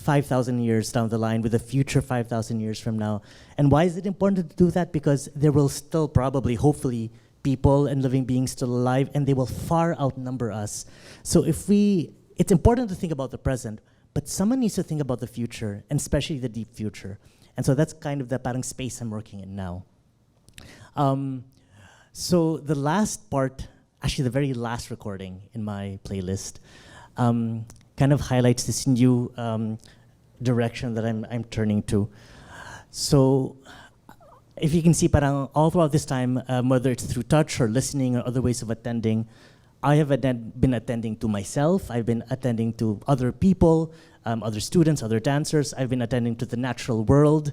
5,000 years down the line, with the future 5,000 years from now? And why is it important to do that? Because there will still probably, hopefully, people and living beings still alive, and they will far outnumber us. So it's important to think about the present, but someone needs to think about the future, and especially the deep future. And so that's kind of the parang space I'm working in now. So the last part, actually the very last recording in my playlist, kind of highlights this new direction that I'm turning to. So if you can see, parang all throughout this time, whether it's through touch or listening or other ways of attending, I have been attending to myself. I've been attending to other people, other students, other dancers. I've been attending to the natural world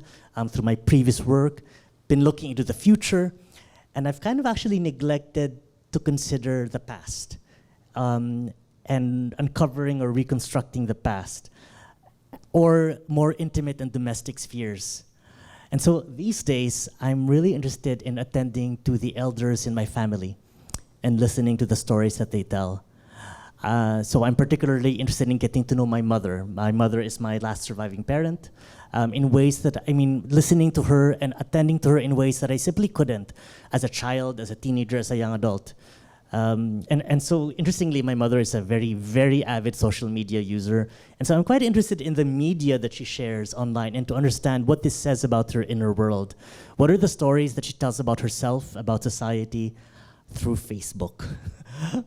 through my previous work, been looking into the future, and I've kind of actually neglected to consider the past and uncovering or reconstructing the past, or more intimate and domestic spheres. And so these days, I'm really interested in attending to the elders in my family and listening to the stories that they tell. So I'm particularly interested in getting to know my mother. My mother is my last surviving parent, in ways that, listening to her and attending to her in ways that I simply couldn't as a child, as a teenager, as a young adult. And so interestingly, my mother is a very, very avid social media user. And so I'm quite interested in the media that she shares online and to understand what this says about her inner world. What are the stories that she tells about herself, about society, through Facebook?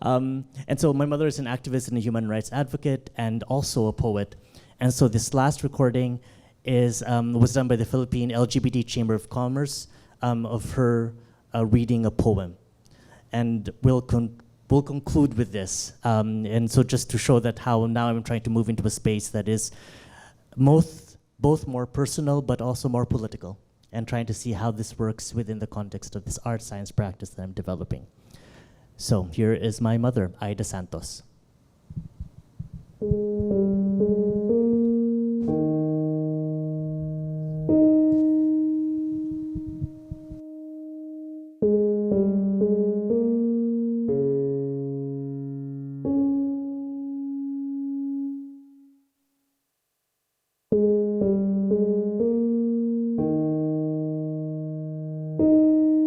And so my mother is an activist and a human rights advocate and also a poet. And so this last recording was done by the Philippine LGBT Chamber of Commerce of her reading a poem. And we'll conclude with this. And so just to show that how now I'm trying to move into a space that is both more personal but also more political, and trying to see how this works within the context of this art science practice that I'm developing. So here is my mother, Aida Santos.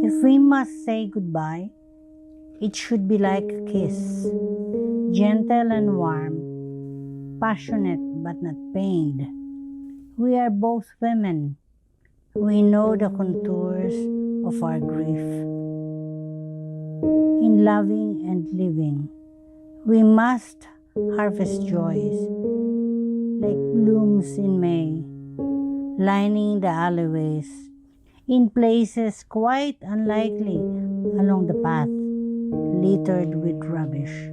If we must say goodbye, it should be like a kiss, gentle and warm, passionate but not pained. We are both women. We know the contours of our grief. In loving and living, we must harvest joys like blooms in May, lining the alleyways, in places quite unlikely along the path, littered with rubbish.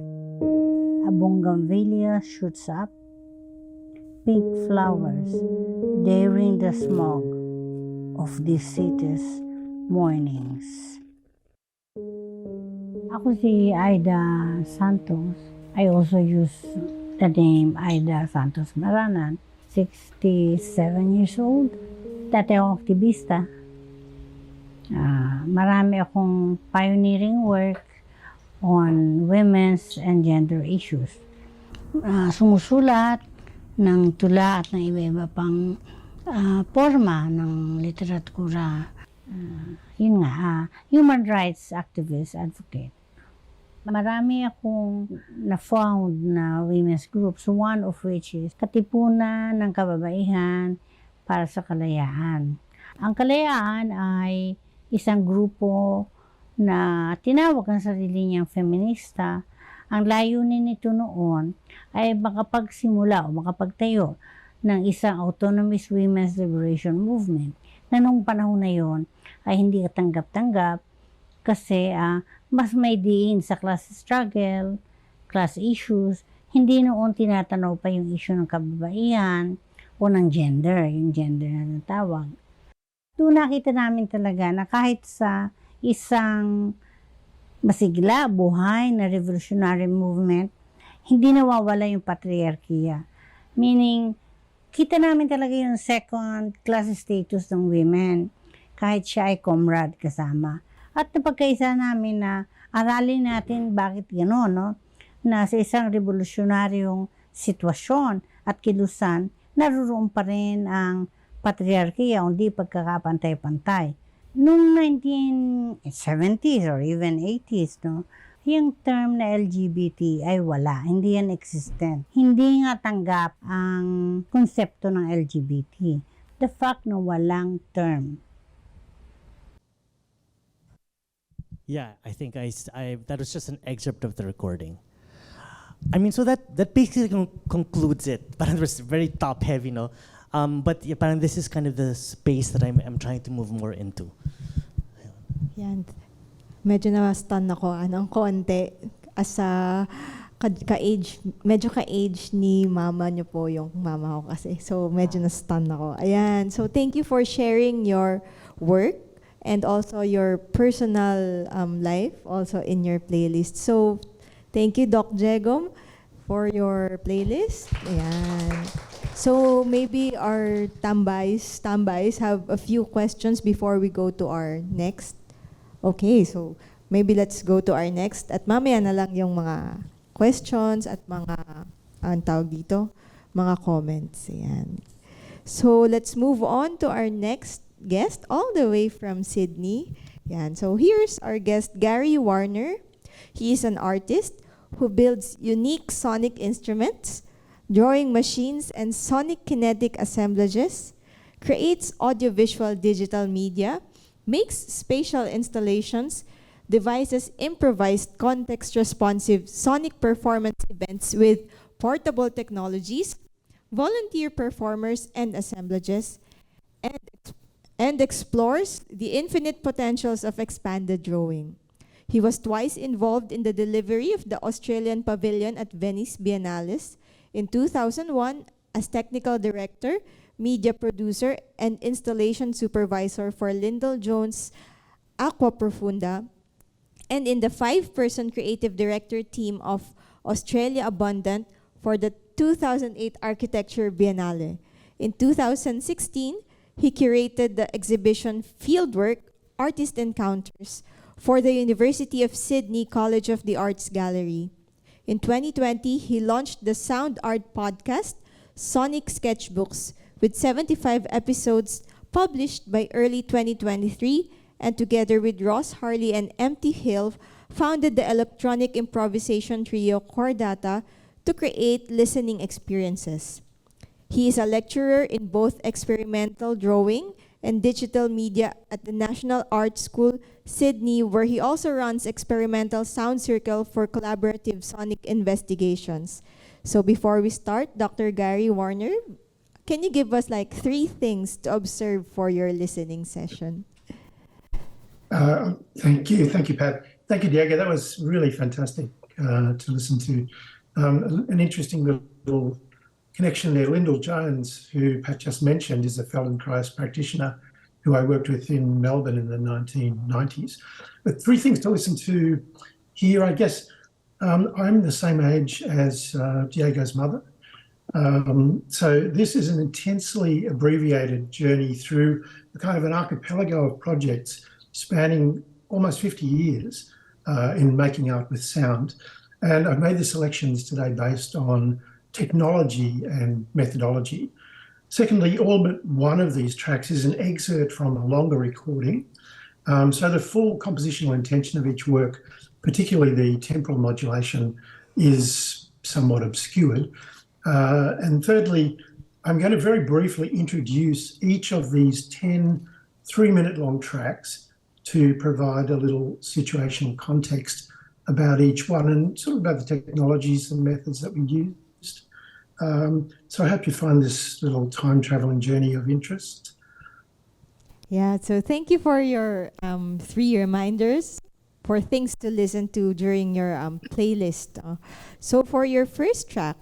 A bougainvillea shoots up, pink flowers daring the smog of this city's mornings. Ako si Aida Santos. I also use the name Aida Santos Maranan, 67 years old. Dati akong aktivista. Marami akong pioneering work on women's and gender issues. Sumusulat ng tula at ng iba-iba pang forma ng literatura. Yun nga, human rights activist, advocate. Marami akong na-found na women's groups, one of which is Katipunan ng Kababaihan para sa Kalayaan. Ang Kalayaan ay isang grupo na tinawag ang sarili niyang feminista. Ang layunin nito noon ay makapagsimula o makapagtayo ng isang autonomous women's liberation movement na noong panahon na yon ay hindi katanggap-tanggap kasi mas may diin sa class struggle, class issues, hindi noon tinatanaw pa yung issue ng kababaihan o ng gender, yung gender na natawag. Doon nakita namin talaga na kahit sa isang masigla, buhay na revolutionary movement, hindi nawawala yung patriarkiya. Meaning, kita namin talaga yung second class status ng women, kahit siya ay comrade kasama. At napagkaisa namin na aralin natin bakit gano'n, no? Na sa isang revolutionaryong sitwasyon at kilusan, naroon pa rin ang patriarkiya o hindi pagkakapantay-pantay. Noong 1970s or even 80s, no, yung term na LGBT ay wala, hindi yan existent. Hindi nga tanggap ang konsepto ng LGBT. The fact na walang term. Yeah, I think that was just an excerpt of the recording. So that basically concludes it. Parang it was very top-heavy, no? But yeah, parang this is kind of the space that I'm trying to move more into. Yan. Medyo na-stun ako ng konti as a medyo ka-age ni mama niyo po yung mama ko kasi. So, medyo na-stun ako. Ayan. So, thank you for sharing your work and also your personal life also in your playlist. So, thank you, Doc Jegom, for your playlist. Ayan. So, maybe our tambays have a few questions before we go to our next. Okay, so maybe let's go to our next. At mamaya na lang yung mga questions at mga, ang tawag dito, mga comments. Ayan. So let's move on to our next guest all the way from Sydney. Ayan. So here's our guest, Gary Warner. He is an artist who builds unique sonic instruments, drawing machines and sonic kinetic assemblages, creates audiovisual digital media, makes spatial installations, devises improvised context-responsive sonic performance events with portable technologies, volunteer performers and assemblages, and explores the infinite potentials of expanded drawing. He was twice involved in the delivery of the Australian Pavilion at Venice Biennales in 2001 as technical director, media producer, and installation supervisor for Lyndall Jones' Aqua Profunda, and in the 5-person creative director team of Australia Abundant for the 2008 Architecture Biennale. In 2016, he curated the exhibition Fieldwork Artist Encounters for the University of Sydney College of the Arts Gallery. In 2020, he launched the sound art podcast, Sonic Sketchbooks, with 75 episodes published by early 2023, and together with Ross Harley and Empty Hill, founded the electronic improvisation trio Chordata to create listening experiences. He is a lecturer in both experimental drawing and digital media at the National Art School, Sydney, where he also runs experimental sound circle for collaborative sonic investigations. So before we start, Dr. Gary Warner, can you give us like 3 things to observe for your listening session? Thank you, Pat. Thank you, Diego. That was really fantastic to listen to. An interesting little connection there. Lyndall Jones, who Pat just mentioned, is a Feldenkrais practitioner who I worked with in Melbourne in the 1990s. But 3 things to listen to here, I guess. I'm the same age as Diego's mother. So this is an intensely abbreviated journey through a kind of an archipelago of projects spanning almost 50 years in making art with sound. And I've made the selections today based on technology and methodology. Secondly, all but one of these tracks is an excerpt from a longer recording. So the full compositional intention of each work, particularly the temporal modulation, is somewhat obscured. And thirdly, I'm going to very briefly introduce each of these 10 3-minute long tracks to provide a little situational context about each one and sort of about the technologies and methods that we used. So I hope you find this little time-traveling journey of interest. Yeah, so thank you for your 3 reminders for things to listen to during your playlist. So for your first track,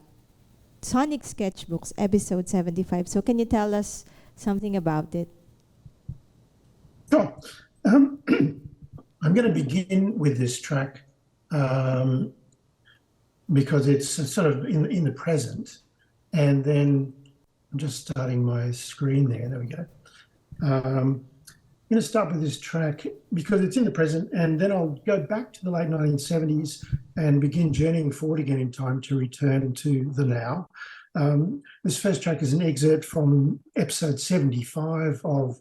Sonic Sketchbooks, episode 75. So can you tell us something about it? Sure. I'm going to begin with this track because it's sort of in the present. And then I'm just starting my screen there. There we go. I'm going to start with this track because it's in the present, and then I'll go back to the late 1970s and begin journeying forward again in time to return to the now. This first track is an excerpt from episode 75 of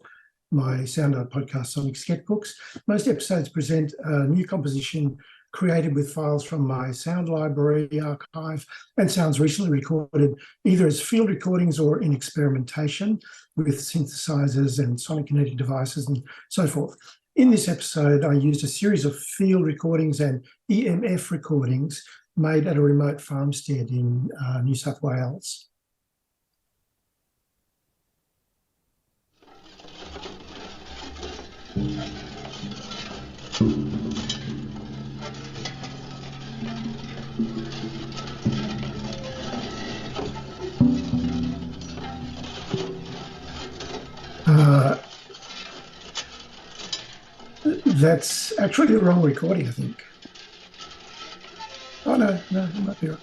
my sound art podcast, Sonic Sketchbooks. Most episodes present a new composition created with files from my sound library archive and sounds recently recorded either as field recordings or in experimentation with synthesizers and sonic kinetic devices and so forth. In this episode, I used a series of field recordings and EMF recordings made at a remote farmstead in New South Wales. That's actually the wrong recording, I think. Oh, no, it might be right.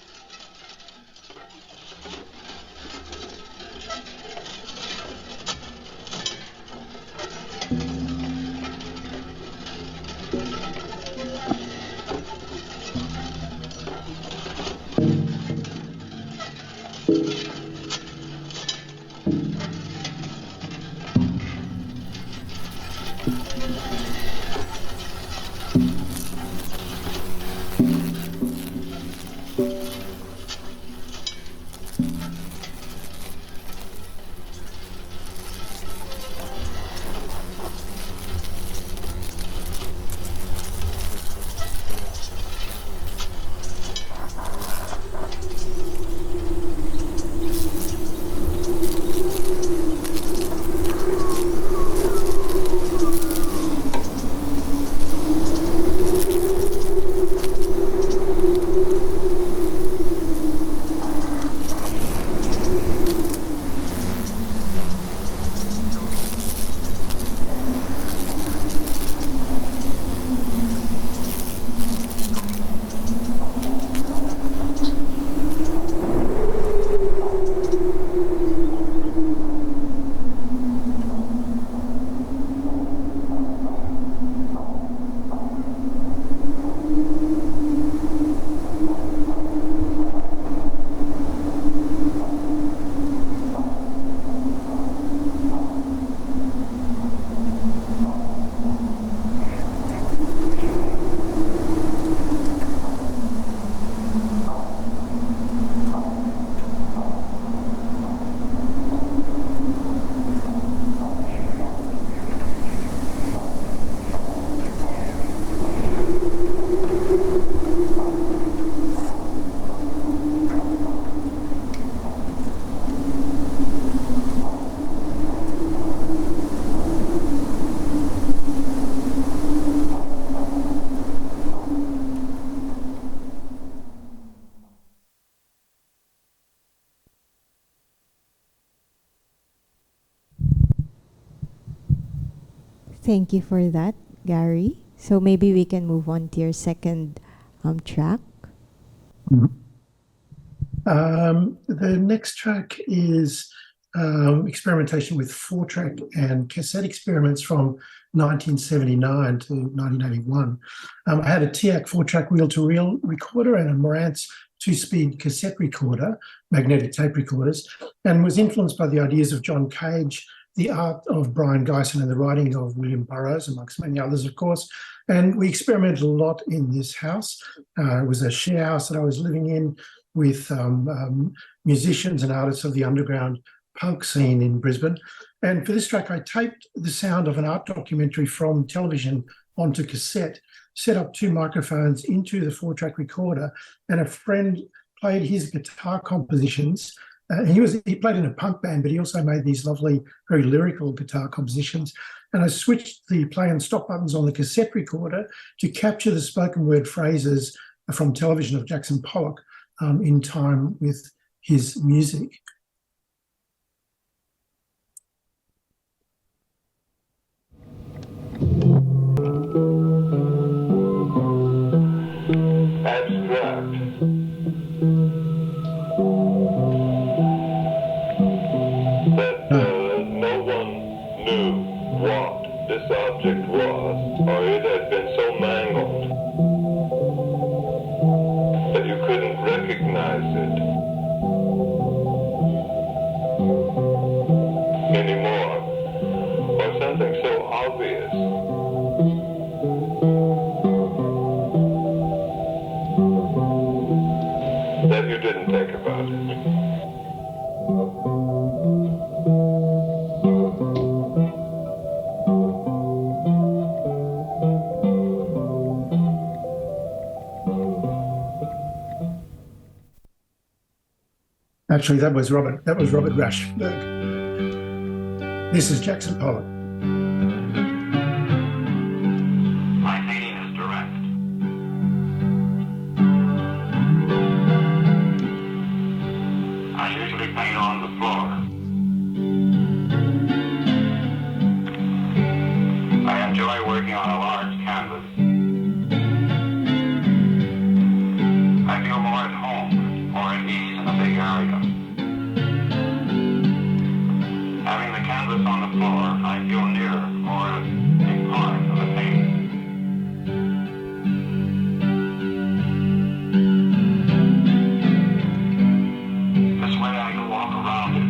Thank you for that, Gary. So maybe we can move on to your second track. The next track is experimentation with 4-track and cassette experiments from 1979 to 1981. I had a TIAC 4-track reel-to-reel recorder and a Marantz 2-speed cassette recorder, magnetic tape recorders, and was influenced by the ideas of John Cage, the art of Brian Geisen, and the writing of William Burroughs, amongst many others, of course. And we experimented a lot in this house. It was a share house that I was living in with musicians and artists of the underground punk scene in Brisbane. And for this track, I taped the sound of an art documentary from television onto cassette, set up 2 microphones into the 4-track recorder, and a friend played his guitar compositions. He played in a punk band, but he also made these lovely, very lyrical guitar compositions. And I switched the play and stop buttons on the cassette recorder to capture the spoken word phrases from television of Jackson Pollock in time with his music. Abstract. No one knew what this object was, or it had been so mangled that you couldn't recognize it anymore, or something so obvious that you didn't think about it. Actually, that was Robert Rashberg. This is Jackson Pollock. My name I usually paint on the floor. I enjoy working on a large canvas. I feel more at home, more at ease in a big area. Having the canvas on the floor, I feel nearer, more a part of the painting. This way I can walk around it,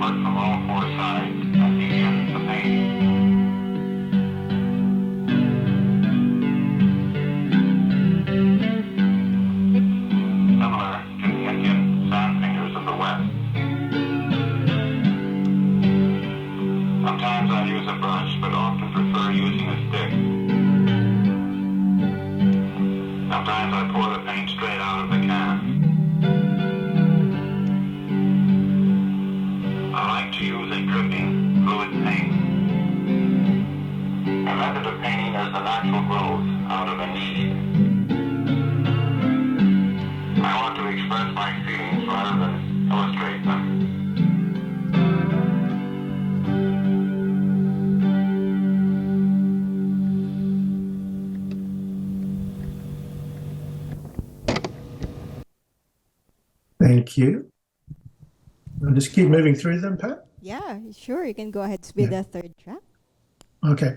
work from all four sides, and begin the painting. Similar to the Indian sand fingers of the West. Sometimes I use a brush, but often prefer using a stick. Sometimes I pour the paint straight out of the can. I like to use a dripping, fluid paint. A method of painting is the natural growth out of a need. I want to express my feelings rather than illustrate them. Thank you. I'll just keep moving through them, Pat. Yeah, sure. You can go ahead with the third track. Okay.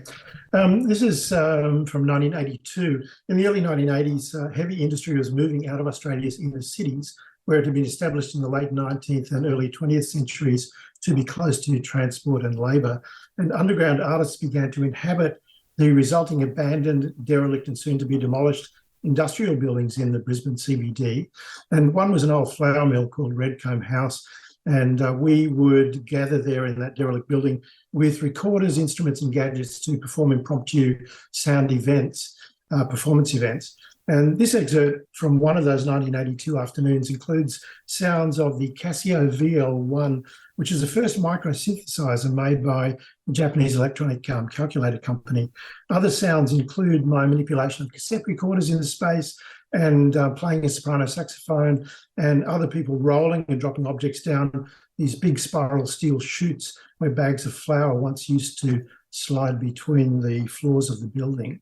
This is from 1982. In the early 1980s, heavy industry was moving out of Australia's inner cities, where it had been established in the late 19th and early 20th centuries to be close to transport and labour. And underground artists began to inhabit the resulting abandoned, derelict and soon to be demolished industrial buildings in the Brisbane CBD. And one was an old flour mill called Redcomb House. And we would gather there in that derelict building with recorders, instruments and gadgets to perform impromptu sound events, performance events. And this excerpt from one of those 1982 afternoons includes sounds of the Casio VL1, which is the first microsynthesizer made by the Japanese electronic calculator company. Other sounds include my manipulation of cassette recorders in the space and playing a soprano saxophone and other people rolling and dropping objects down these big spiral steel chutes where bags of flour once used to slide between the floors of the building.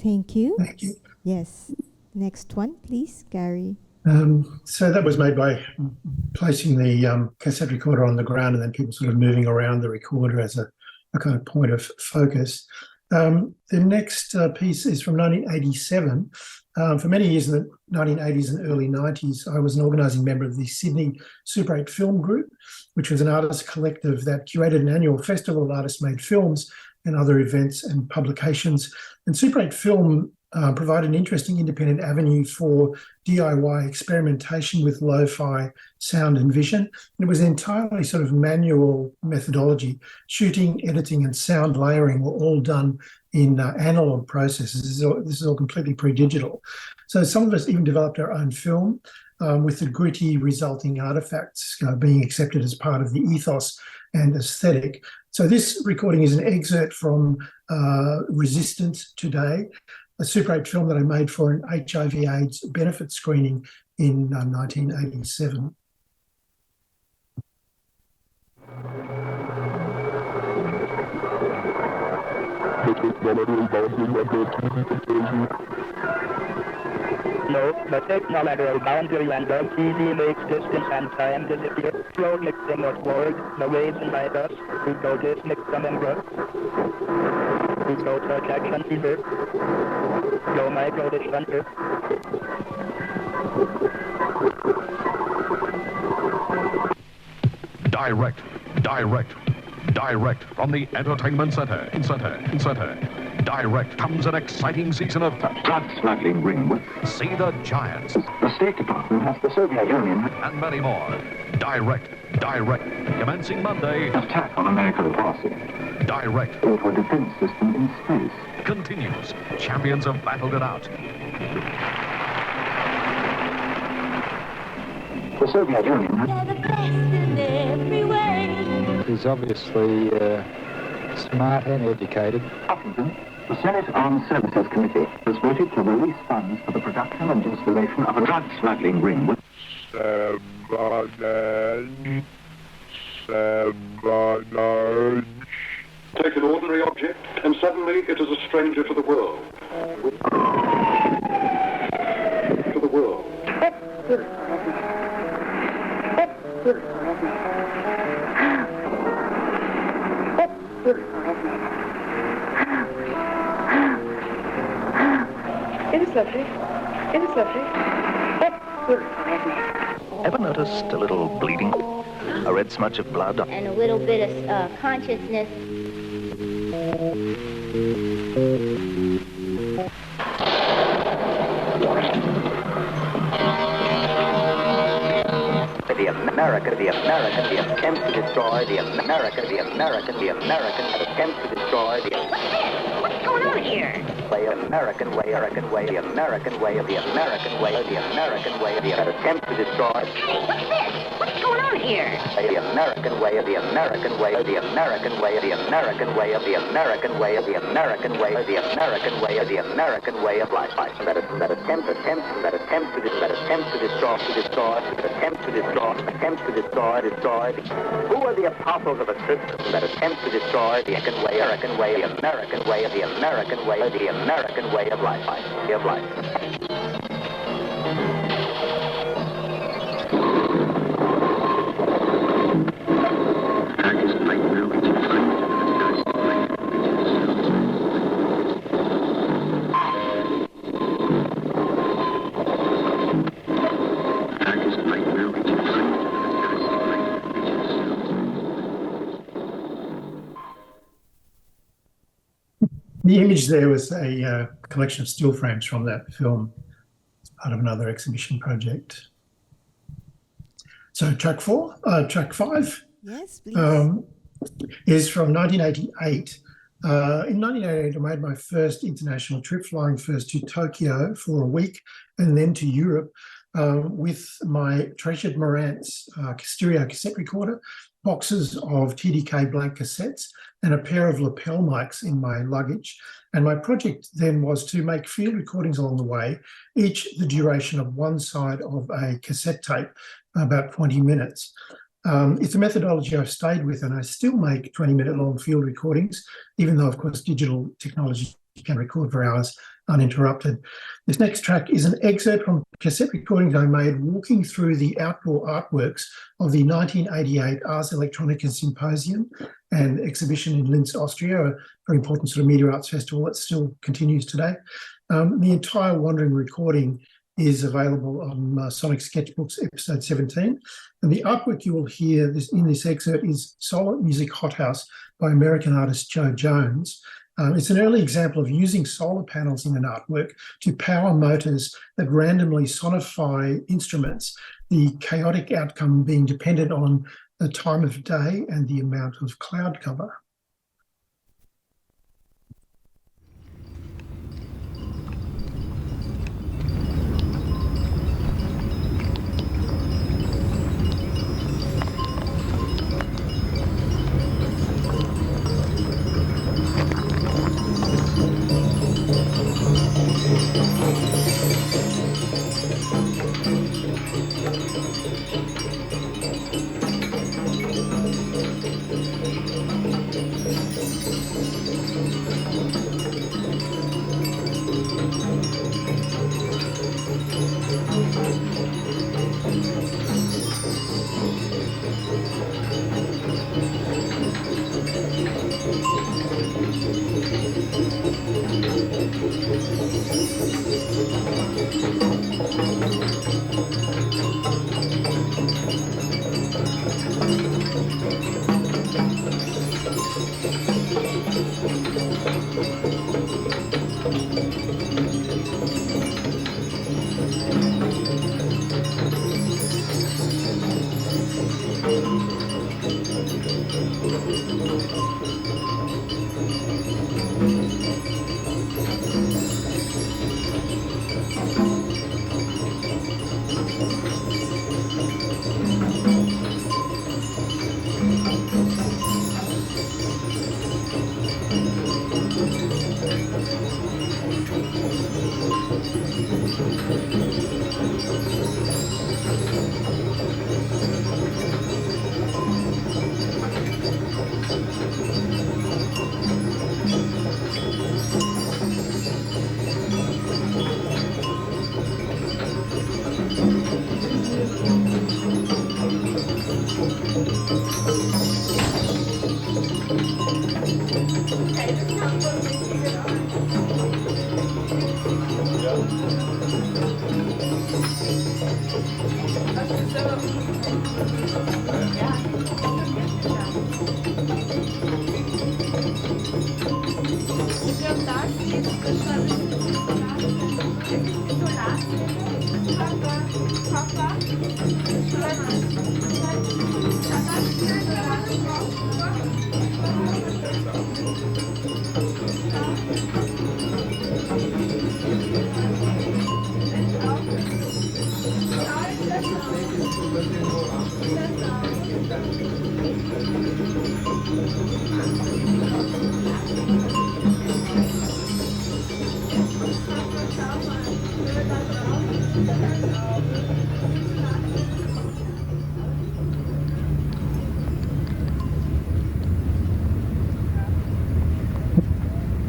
Thank you. Thank you. Yes. Next one, please, Gary. So that was made by placing the cassette recorder on the ground and then people sort of moving around the recorder as a kind of point of focus. The next piece is from 1987. For many years in the 1980s and early 90s, I was an organising member of the Sydney Super 8 Film Group, which was an artist collective that curated an annual festival of artist-made films and other events and publications. And Super 8 Film provided an interesting independent avenue for DIY experimentation with lo-fi sound and vision. And it was an entirely sort of manual methodology. Shooting, editing and sound layering were all done in analog processes. This is all completely pre-digital. So some of us even developed our own film with the gritty resulting artifacts being accepted as part of the ethos and aesthetic. So this recording is an excerpt from Resistance Today, a Super 8 film that I made for an HIV/AIDS benefit screening in 1987. No, the technological boundary and the TV makes distance and time disappear. Slow mixing word, the waves invite us to notice mix remember. To go to attraction fever. Go micro dispenser. Direct from the entertainment center. Direct comes an exciting season of drug smuggling ring. See the Giants. The State Department has the Soviet Union. And many more. Direct. Commencing Monday. Attack on American policy. Direct. Auto defense system in space. Continues. Champions have battled it out. The Soviet Union. They're the best in every way. He's obviously smart and educated. Washington, the Senate Armed Services Committee has voted to release funds for the production and installation of a drug smuggling ring. Take an ordinary object, and suddenly it is a stranger to the world. To the world. It is lovely. It is lovely. Ever noticed a little bleeding? A red smudge of blood? And a little bit of consciousness. The attempt to destroy the American attempt to destroy the... What's going on here? The American way, the American way, the American way, the attempt to destroy... Hey, what's this? What's going on here? The American way, the American way, the American way, the American way of the American way of the American way of the American way of the American way of life. That attempt to destroy. Who are the apostles of a system that attempts to destroy the American way, the American way of the American way of life. The image there was a collection of still frames from that film as part of another exhibition project. So track 5. Yes, please. Is from 1988. In 1988, I made my first international trip, flying first to Tokyo for a week and then to Europe with my treasured Marantz stereo cassette recorder, boxes of TDK blank cassettes, and a pair of lapel mics in my luggage. And my project then was to make field recordings along the way, each the duration of one side of a cassette tape, about 20 minutes. It's a methodology I've stayed with, and I still make 20-minute long field recordings, even though, of course, digital technology can record for hours uninterrupted. This next track is an excerpt from cassette recordings I made walking through the outdoor artworks of the 1988 Ars Electronica Symposium and exhibition in Linz, Austria, a very important sort of media arts festival that still continues today. The entire wandering recording is available on Sonic Sketchbooks episode 17. And the artwork you will hear in this excerpt is Solar Music Hothouse by American artist Joe Jones. It's an early example of using solar panels in an artwork to power motors that randomly sonify instruments, the chaotic outcome being dependent on the time of day and the amount of cloud cover.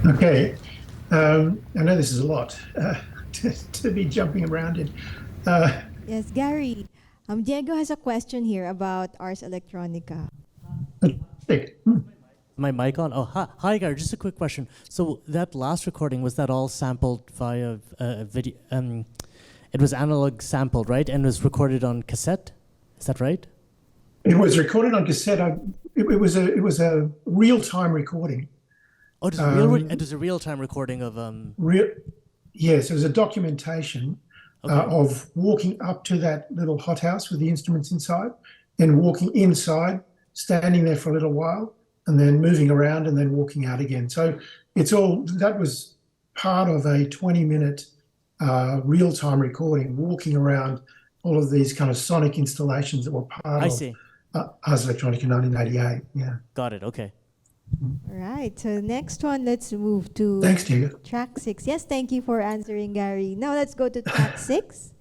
Okay, I know this is a lot to be jumping around in. Yes, Gary. Diego has a question here about Ars Electronica. My mic on? Oh, hi, Gary. Just a quick question. So that last recording, was that all sampled via video? It was analog sampled, right? And was recorded on cassette? Is that right? It was recorded on cassette. It was a real-time recording. Oh, it was a real-time recording of... Yes, it was a documentation of walking up to that little hothouse with the instruments inside, then walking inside, standing there for a little while, and then moving around and then walking out again. So that was part of a 20-minute real-time recording, walking around all of these kind of sonic installations that were part of Ars Electronica 1988. Yeah. Got it, okay. All right, so next one, let's move to Thanks, Diego. track 6. Yes, thank you for answering, Gary. Now let's go to track 6.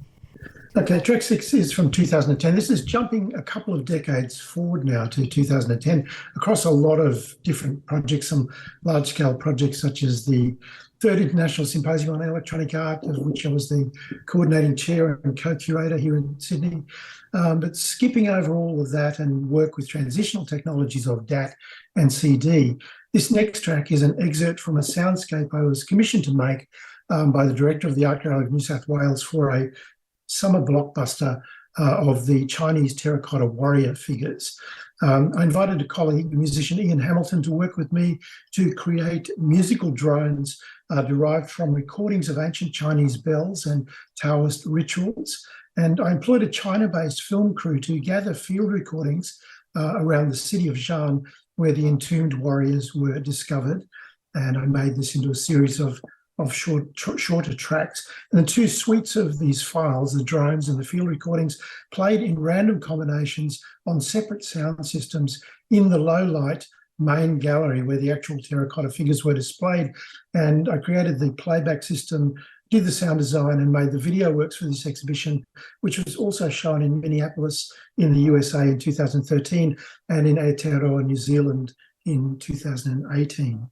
Okay, track 6 is from 2010. This is jumping a couple of decades forward now to 2010 across a lot of different projects, some large-scale projects such as the Third International Symposium on Electronic Art, of which I was the coordinating chair and co-curator here in Sydney. But skipping over all of that and work with transitional technologies of DAT and CD, this next track is an excerpt from a soundscape I was commissioned to make by the director of the Art Gallery of New South Wales for a summer blockbuster of the Chinese terracotta warrior figures. I invited a colleague, the musician Ian Hamilton, to work with me to create musical drones derived from recordings of ancient Chinese bells and Taoist rituals. And I employed a China-based film crew to gather field recordings around the city of Xi'an, where the entombed warriors were discovered. And I made this into a series of shorter tracks. And the two suites of these files, the drones and the field recordings, played in random combinations on separate sound systems in the low light main gallery where the actual terracotta figures were displayed. And I created the playback system, did the sound design, and made the video works for this exhibition, which was also shown in Minneapolis in the USA in 2013 and in Aotearoa, New Zealand in 2018.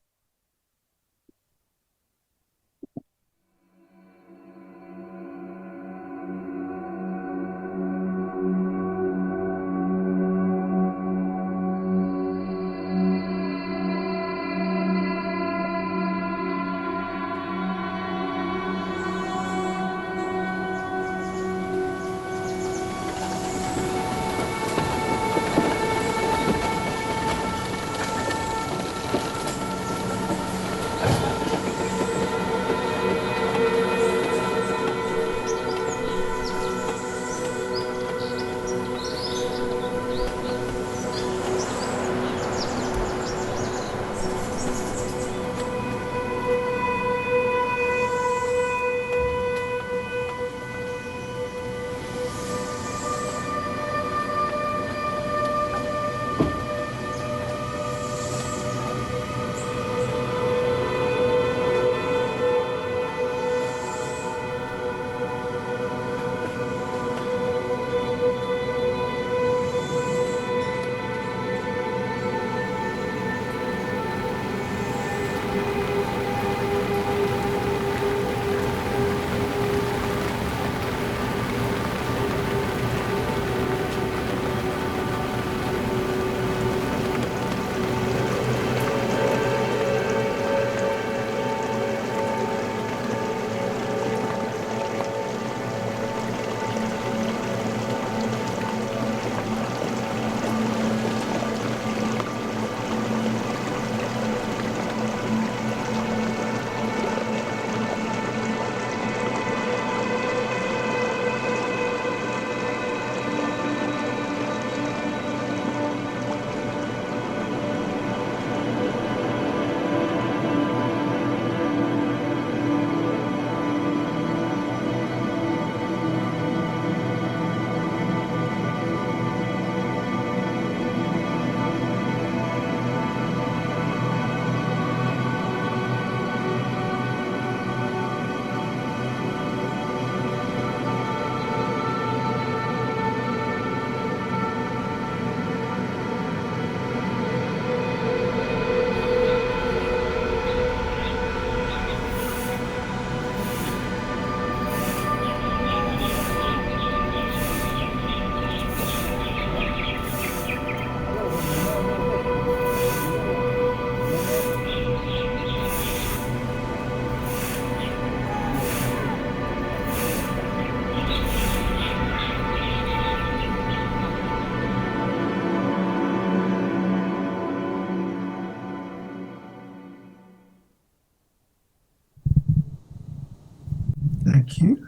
Thank you.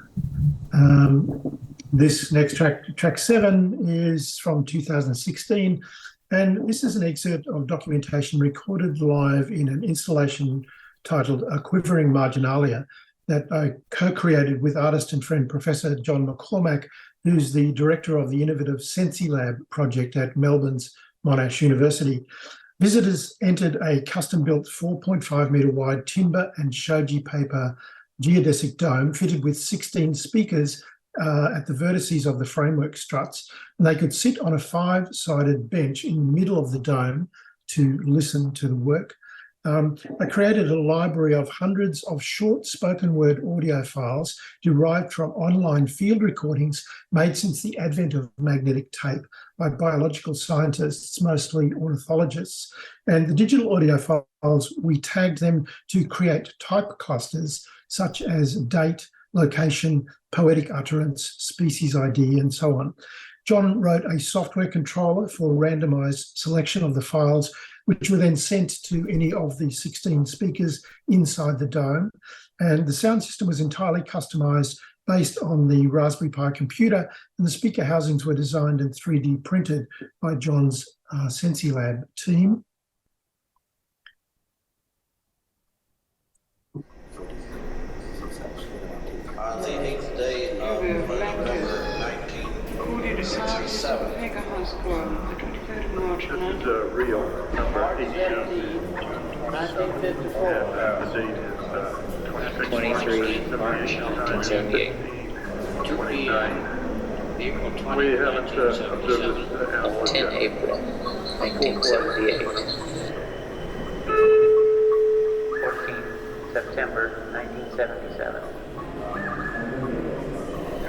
This next track, track 7, is from 2016, and this is an excerpt of documentation recorded live in an installation titled A Quivering Marginalia that I co-created with artist and friend Professor John McCormack, who's the director of the innovative SensiLab project at Melbourne's Monash University. Visitors entered a custom-built 4.5 metre wide timber and shoji paper geodesic dome fitted with 16 speakers at the vertices of the framework struts, and they could sit on a 5-sided bench in the middle of the dome to listen to the work. I created a library of hundreds of short spoken word audio files derived from online field recordings made since the advent of magnetic tape by biological scientists, mostly ornithologists. And the digital audio files, we tagged them to create type clusters such as date, location, poetic utterance, species ID, and so on. John wrote a software controller for randomized selection of the files, which were then sent to any of the 16 speakers inside the dome. And the sound system was entirely customized based on the Raspberry Pi computer, and the speaker housings were designed and 3D printed by John's SensiLab team. The 8th day of November 1967. The 23rd of March, This is Rio, number 18. 1954. The date is 23 March 1978. 2 p.m. April 20, we haven't observed 1977. this 10 April 1978. 14 September 1977.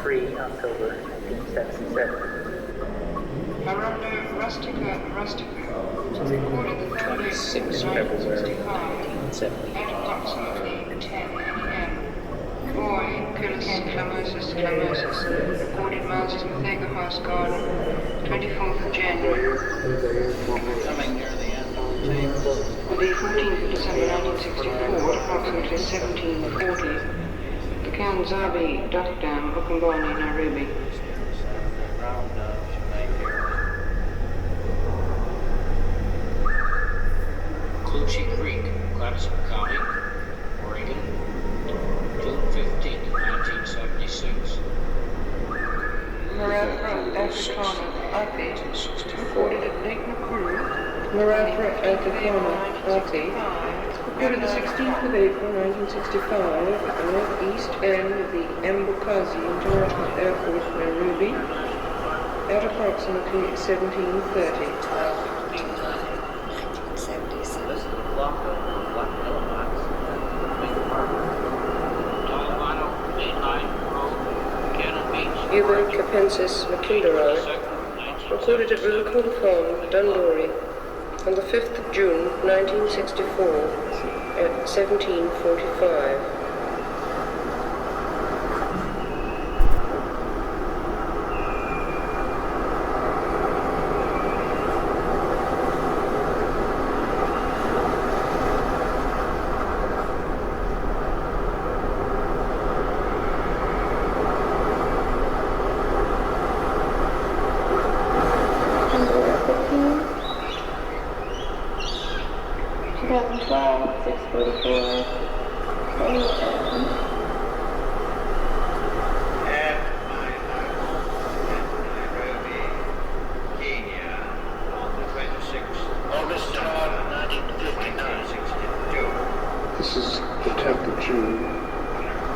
3 October 1977. Miranda Rustica was recorded the 26 February 1970. at approximately 10 a.m. Boy, Camoes, recorded Miles to Thega House Garden, 24th of January. Coming near the end of the tape. The 14th of December 1964, at approximately 1740, the Kanzabi Duck Dam, Ukambani, Nairobi. Clutchie Creek, Cooperação County, Oregon, June 15, 1976. Maratha Africana, Ati, recorded at Lake Nakuru. Maratha Africana, Ati, recorded the 16th of April 1965 at the northeast end of the Embukazi International Airport, Nairobi, at approximately 17:30. Evo Capensis Mackindera, recorded at Rivercombe Farm, Dundori, on the 5th of June 1964 at 17:45. This is the 10th of June,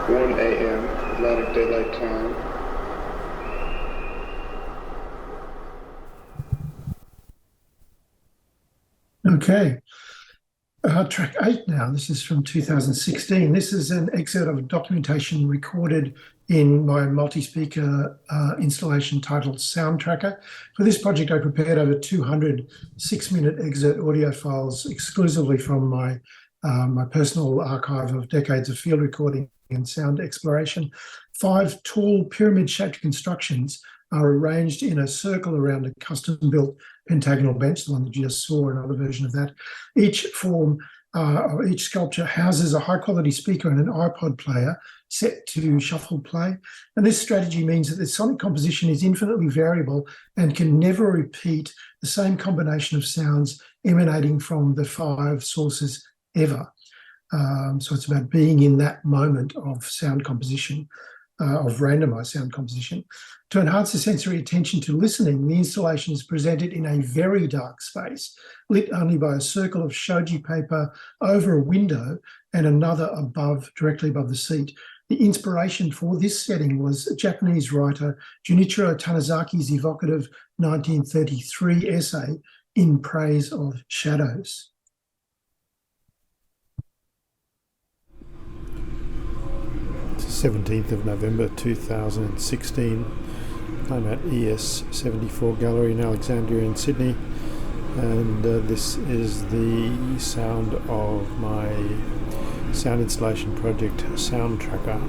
1 a.m. Atlantic Daylight Time. Okay. Track 8 now. This is from 2016. This is an excerpt of documentation recorded in my multi-speaker installation titled Sound Tracker. For this project, I prepared over 200 6-minute excerpt audio files exclusively from my personal archive of decades of field recording and sound exploration. 5 tall pyramid-shaped constructions are arranged in a circle around a custom-built pentagonal bench, the one that you just saw, another version of that. Each form or each sculpture houses a high-quality speaker and an iPod player set to shuffle play. And this strategy means that the sonic composition is infinitely variable and can never repeat the same combination of sounds emanating from the 5 sources ever. So it's about being in that moment of sound composition. of randomized sound composition. To enhance the sensory attention to listening, the installation is presented in a very dark space, lit only by a circle of shoji paper over a window and another directly above the seat. The inspiration for this setting was Japanese writer Junichiro Tanazaki's evocative 1933 essay In Praise of Shadows. 17th of November 2016. I'm at ES 74 Gallery in Alexandria in Sydney, and this is the sound of my sound installation project, Sound Tracker.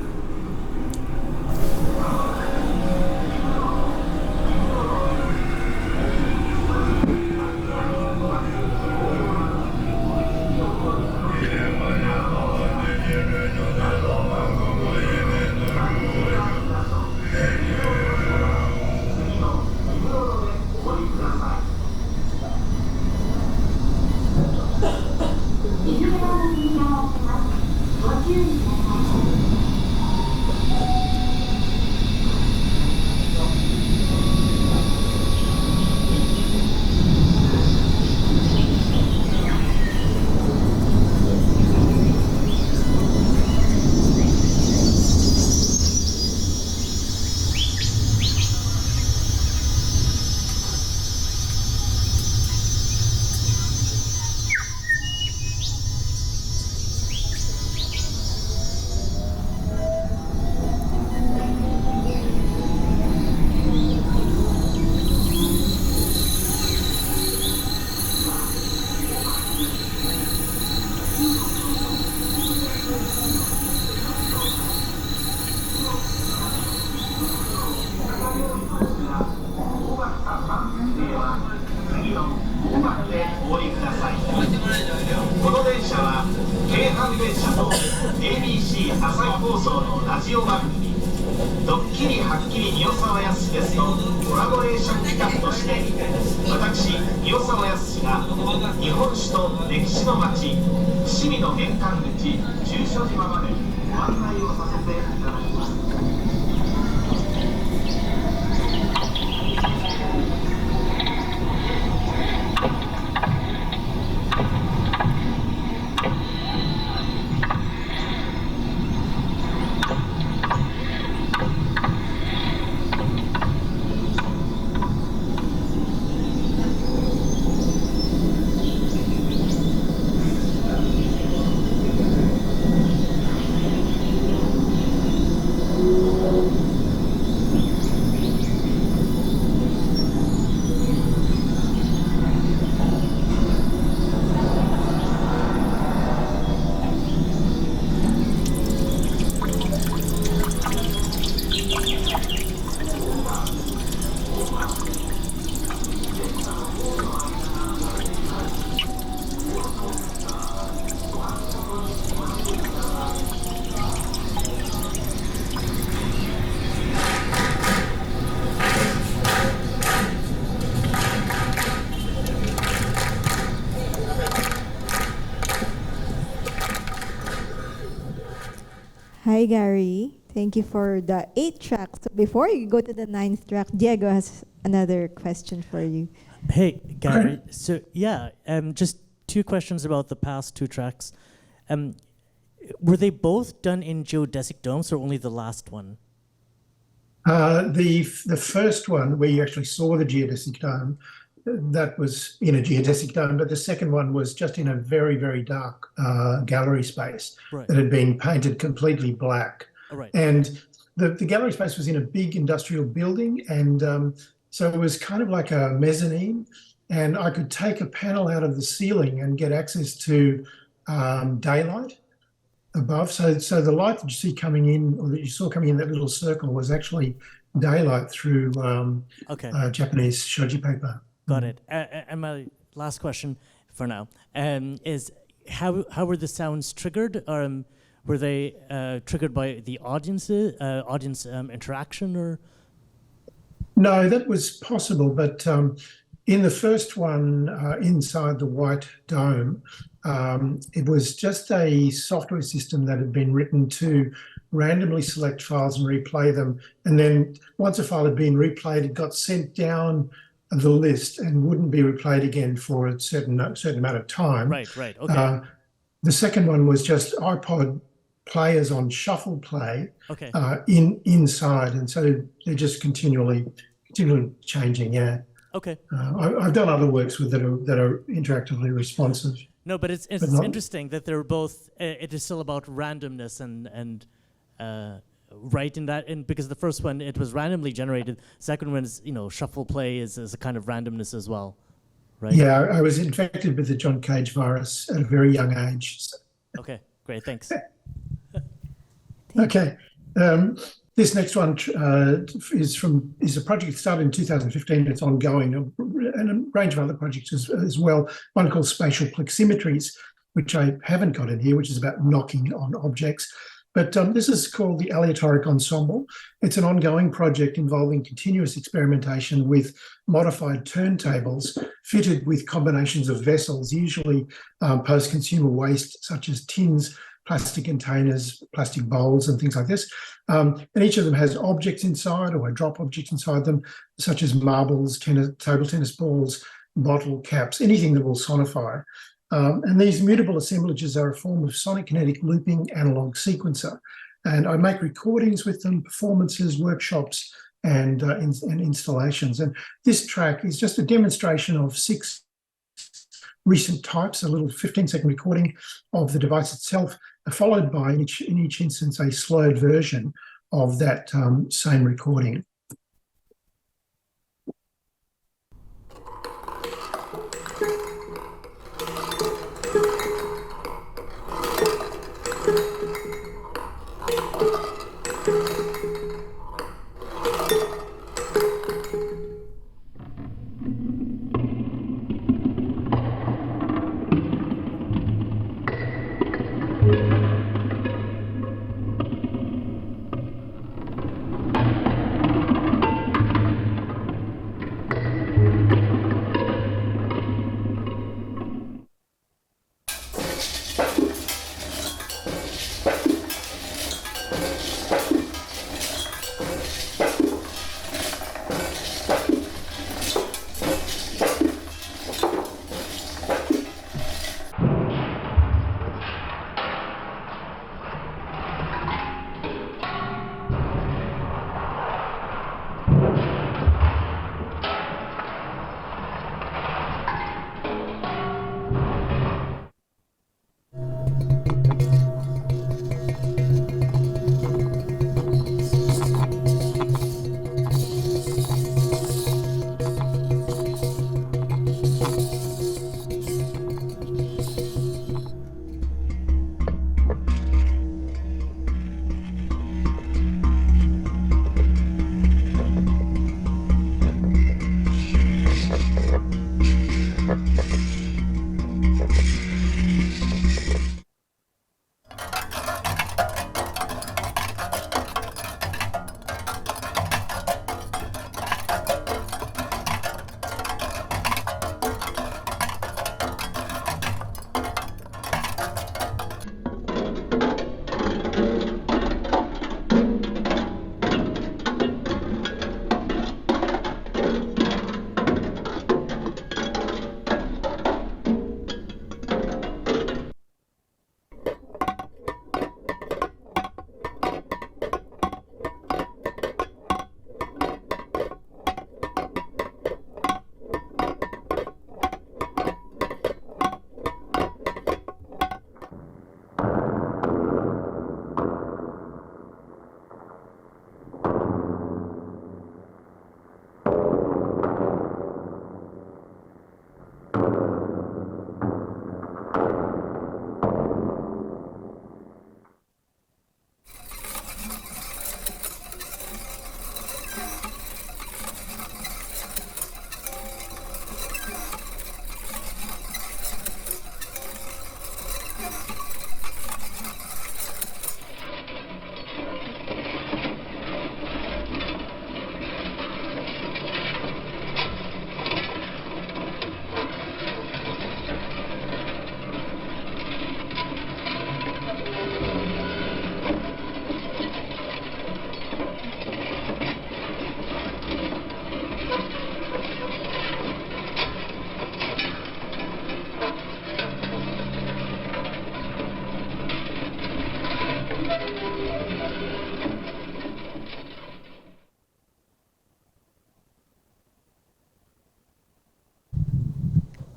ABC 朝日放送のラジオ番組「ドッキリはっきり宮沢康です」のコラボレーション企画として、私宮沢康が日本史と歴史の街伏見の玄関口中所島までご案内をさせていただきます。Hi, Gary. Thank you for the 8 tracks. So before you go to the 9th track, Diego has another question for you. Hey, Gary. So, yeah, just 2 questions about the past 2 tracks. Were they both done in geodesic domes or only the last one? The first one, where you actually saw the geodesic dome, that was in a geodesic dome, but the second one was just in a very, very dark gallery space that had been painted completely black. And the gallery space was in a big industrial building, and so it was kind of like a mezzanine, and I could take a panel out of the ceiling and get access to daylight above. So the light that you see coming in, or that you saw coming in that little circle, was actually daylight through Japanese shoji paper. Got it. And my last question for now is how were the sounds triggered? Were they triggered by the audience interaction, or? No, that was possible, but in the first one, inside the white dome, it was just a software system that had been written to randomly select files and replay them. And then once a file had been replayed, it got sent down the list and wouldn't be replayed again for a certain amount of time. Right, okay. The second one was just iPod players on shuffle play Okay. inside, and so they're just continually changing. Yeah. Okay. I've done other works with that are interactively responsive. No, but it's interesting that they're both. It is still about randomness and right in that, and because the first one it was randomly generated. Second one is shuffle play is a kind of randomness as well, right? Yeah, I was infected with the John Cage virus at a very young age. So. Okay, great, thanks. Okay, this next one is a project that started in 2015. It's ongoing, and a range of other projects as well. One called Spatial Pleximetries, which I haven't got in here, which is about knocking on objects. But this is called the Aleatoric Ensemble. It's an ongoing project involving continuous experimentation with modified turntables fitted with combinations of vessels, usually post-consumer waste such as tins, plastic containers, plastic bowls and things like this. And each of them has objects inside, or drop objects inside them, such as marbles, table tennis balls, bottle caps, anything that will sonify. And these mutable assemblages are a form of sonic kinetic looping analog sequencer. And I make recordings with them, performances, workshops, and installations. And this track is just a demonstration of 6 recent types, a little 15-second recording of the device itself, followed by, in each instance, a slowed version of that same recording.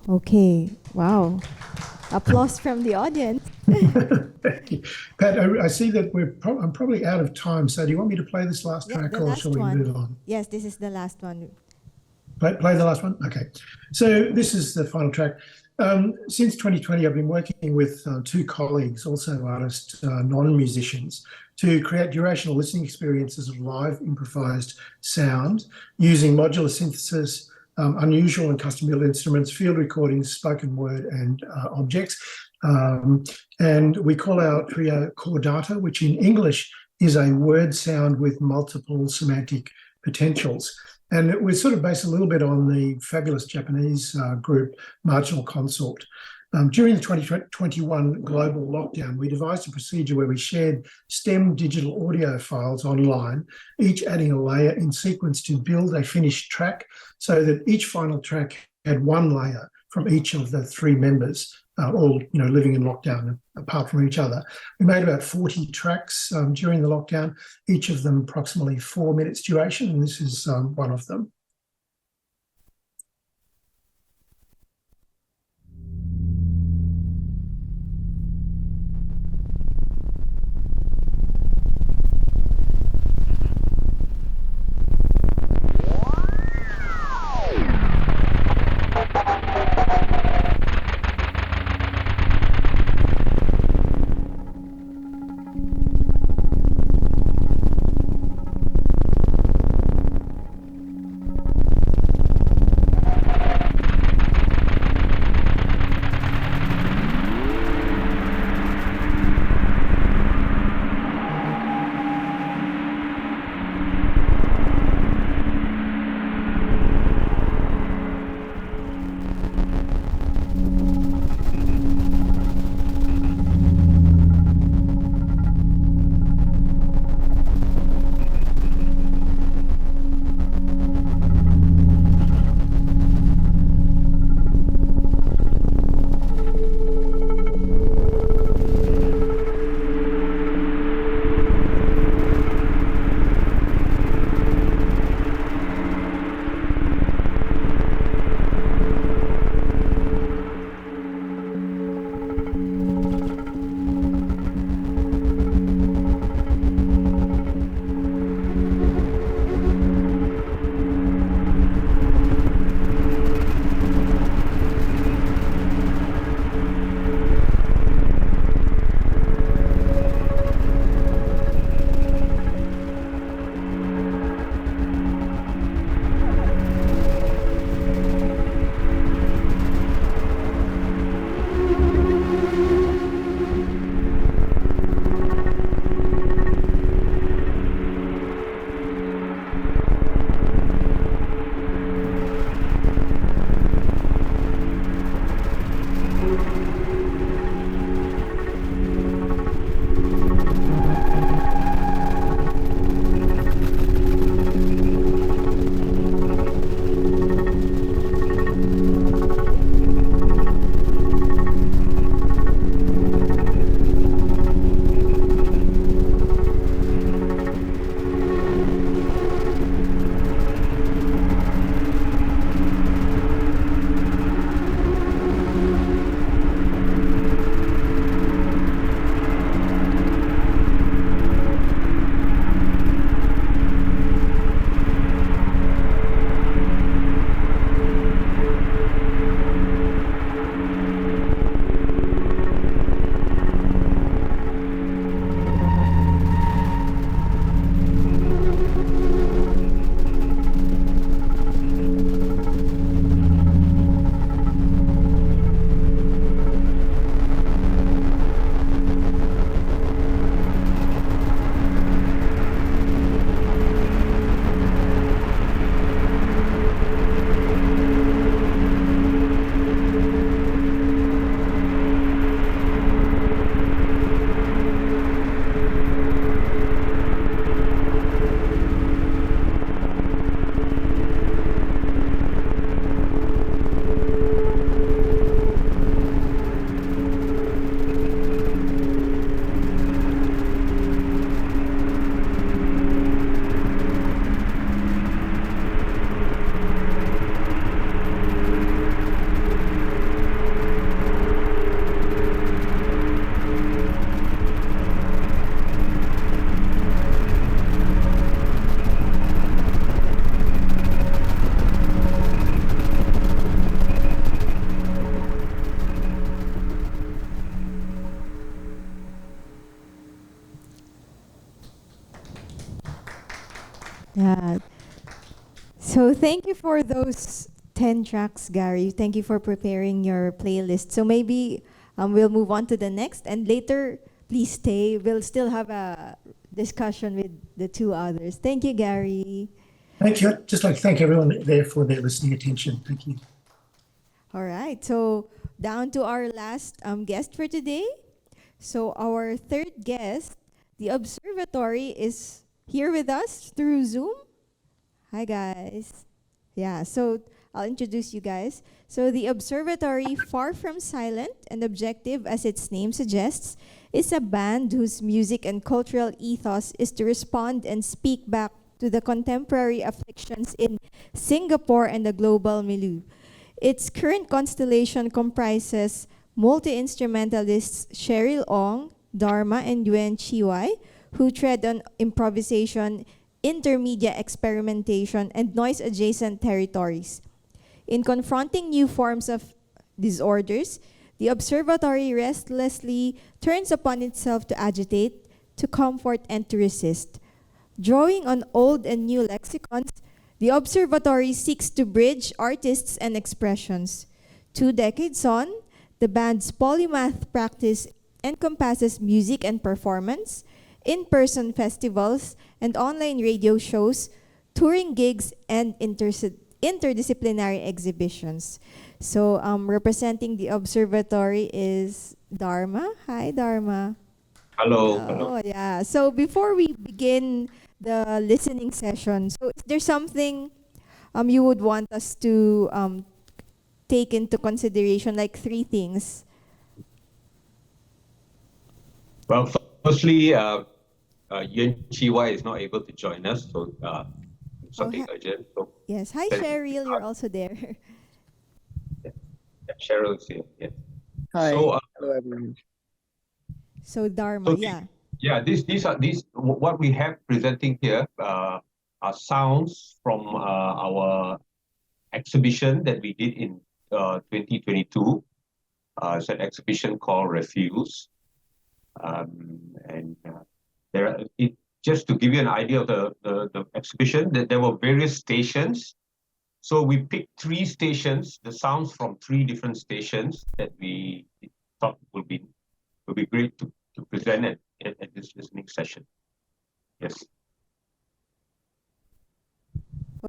Okay, wow. Applause from the audience. Thank you. Pat, I see that I'm probably out of time, so do you want me to play this last Yeah, track the or last shall we one. move on? Yes, this is the last one. Play the last one? Okay. So this is the final track. Since 2020, I've been working with two colleagues, also artists, non-musicians, to create durational listening experiences of live improvised sound using modular synthesis, unusual and custom-built instruments, field recordings, spoken word and objects. And we call our trio chordata, which in English is a word sound with multiple semantic potentials. And it was sort of based a little bit on the fabulous Japanese group, Marginal Consort. During the 2021 global lockdown, we devised a procedure where we shared STEM digital audio files online, each adding a layer in sequence to build a finished track so that each final track had one layer from each of the three members, all living in lockdown apart from each other. We made about 40 tracks during the lockdown, each of them approximately 4 minutes duration, and this is one of them. Yeah. So thank you for those 10 tracks, Gary. Thank you for preparing your playlist. So maybe we'll move on to the next, and later, please stay. We'll still have a discussion with the two others. Thank you, Gary. Thank you. I'd just like to thank everyone there for their listening attention. Thank you. All right, so down to our last guest for today. So our third guest, the Observatory, is here with us through Zoom. Hi, guys. Yeah, so I'll introduce you guys. So the Observatory, far from silent and objective as its name suggests, is a band whose music and cultural ethos is to respond and speak back to the contemporary afflictions in Singapore and the global milieu. Its current constellation comprises multi-instrumentalists Cheryl Ong, Dharma, and Yuen Chiwai, who tread on improvisation, intermedia experimentation, and noise-adjacent territories. In confronting new forms of disorders, the Observatory restlessly turns upon itself to agitate, to comfort, and to resist. Drawing on old and new lexicons, the Observatory seeks to bridge artists and expressions. 2 decades on, the band's polymath practice encompasses music and performance, in-person festivals and online radio shows, touring gigs, and interdisciplinary exhibitions. So representing the Observatory is Dharma. Hi, Dharma. Hello. Oh, yeah. So before we begin the listening session, so is there something you would want us to take into consideration, like 3 things? Well, firstly, Yuen Chiwai is not able to join us, so something urgent. So Yes. Hi, Cheryl. You're also there. Cheryl is here. Yes. Hi. So, Hello, everyone. So Dharma, So yeah. yeah, these what we have presenting here are sounds from our exhibition that we did in 2022. It's an exhibition called Refuse, and just to give you an idea of the exhibition, that there were various stations. So we picked 3 stations, the sounds from 3 different stations that we thought would be great to present at this listening session. Yes.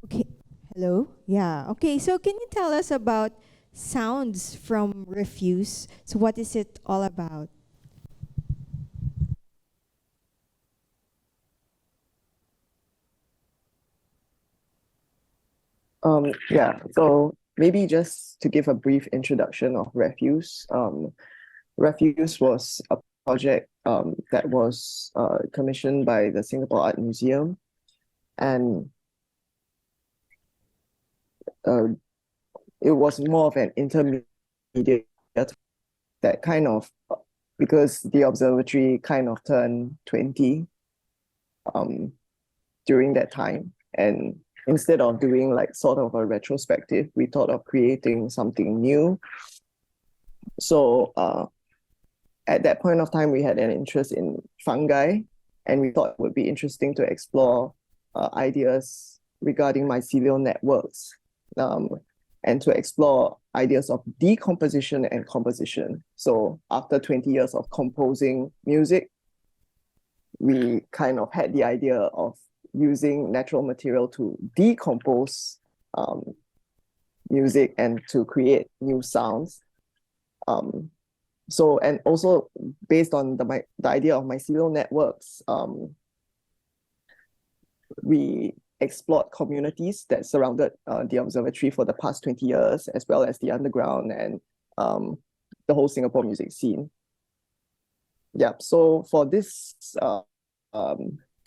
Okay. Hello? Yeah. Okay, so can you tell us about sounds from Refuse? So what is it all about? Yeah, so maybe just to give a brief introduction of Refuse. Refuse was a project that was commissioned by the Singapore Art Museum, and it was more of an intermediate that kind of, because the observatory kind of turned 20 during that time, and instead of doing like sort of a retrospective, we thought of creating something new. So at that point of time, we had an interest in fungi, and we thought it would be interesting to explore ideas regarding mycelial networks, and to explore ideas of decomposition and composition. So after 20 years of composing music, we kind of had the idea of using natural material to decompose music and to create new sounds. So, and also based on the idea of mycelial networks, we explored communities that surrounded the observatory for the past 20 years, as well as the underground and the whole Singapore music scene. Yeah, so for this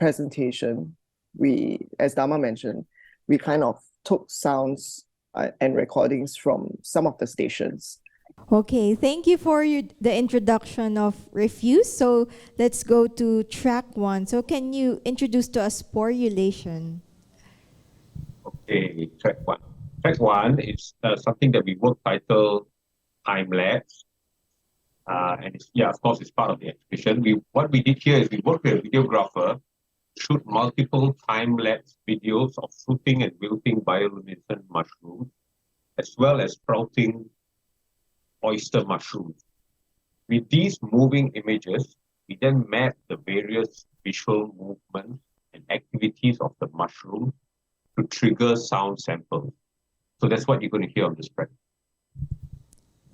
presentation, we, as Dharma mentioned, we kind of took sounds and recordings from some of the stations. Okay, thank you for the introduction of Refuse. So let's go to track 1. So can you introduce to us Sporulation? Okay, track 1. Track 1 is something that we work titled Time Lapse. And it's, yeah, of course, it's part of the exhibition. What we did here is we worked with a videographer shoot multiple time-lapse videos of fruiting and wilting bioluminescent mushrooms, as well as sprouting oyster mushrooms. With these moving images, we then map the various visual movements and activities of the mushroom to trigger sound samples. So that's what you're going to hear on this track.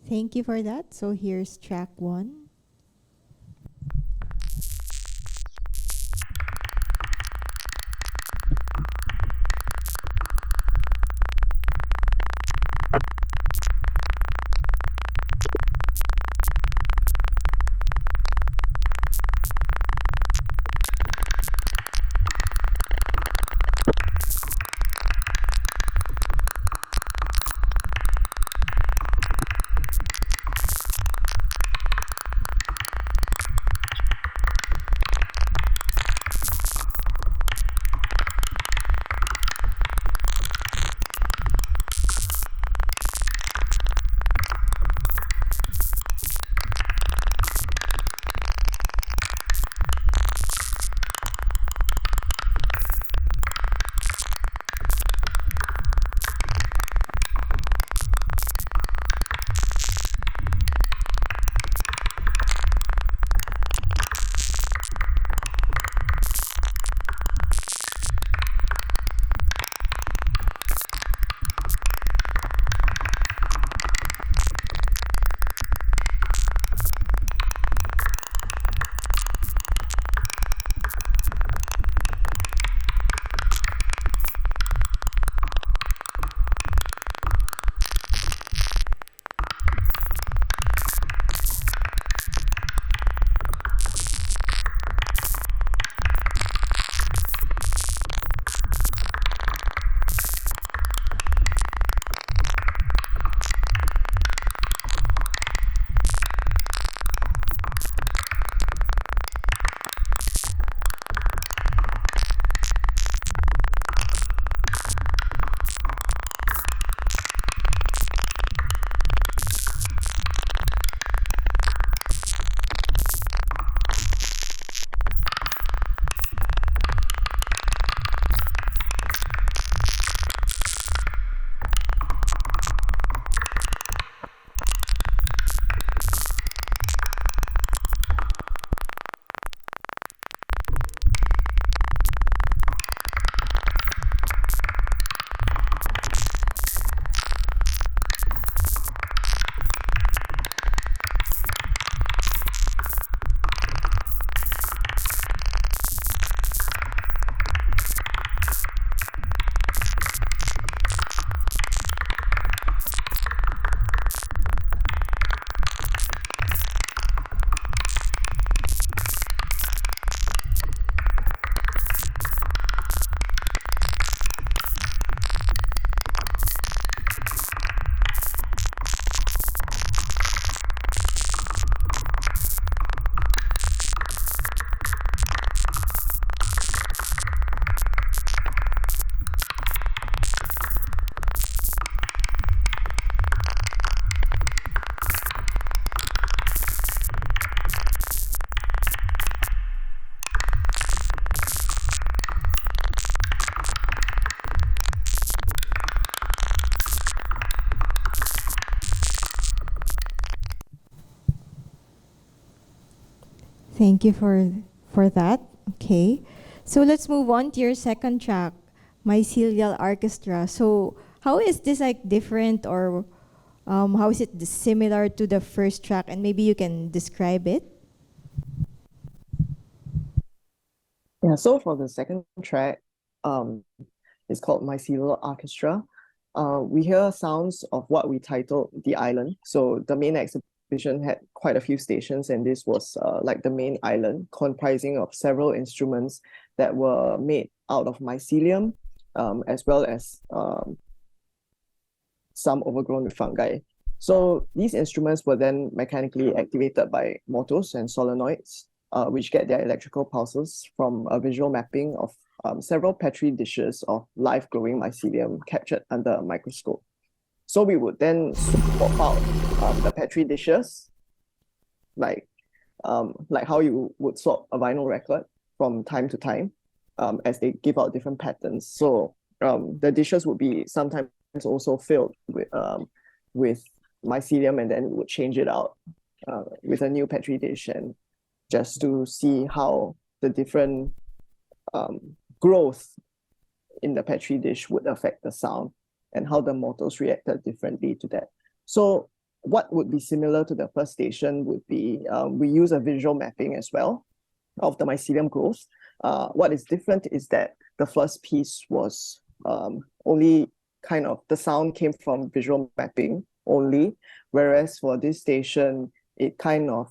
Thank you for that. So here's track 1. Thank you for that. Okay. So let's move on to your second track, Mycelial Orchestra. So how is this like different, or how is it similar to the first track? And maybe you can describe it. Yeah, so for the second track, it's called Mycelial Orchestra. We hear sounds of what we titled The Island. So the main exhibition had quite a few stations, and this was like the main island, comprising of several instruments that were made out of mycelium, as well as some overgrown with fungi. So these instruments were then mechanically activated by motors and solenoids, which get their electrical pulses from a visual mapping of several Petri dishes of live growing mycelium captured under a microscope. So we would then swap out the Petri dishes, like how you would swap a vinyl record from time to time. as they give out different patterns. So the dishes would be sometimes also filled with mycelium, and then we would change it out with a new petri dish, and just to see how the different growth in the petri dish would affect the sound and how the motors reacted differently to that. So what would be similar to the first station would be we use a visual mapping as well of the mycelium growth. What is different is that the first piece was only kind of, the sound came from visual mapping only, whereas for this station, it kind of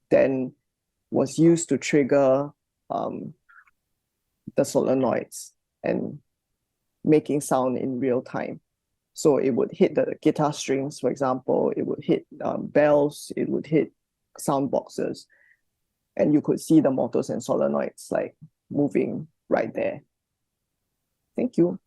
then was used to trigger the solenoids and making sound in real time. So it would hit the guitar strings, for example, it would hit bells, it would hit sound boxes, and you could see the motors and solenoids like moving right there. Thank you.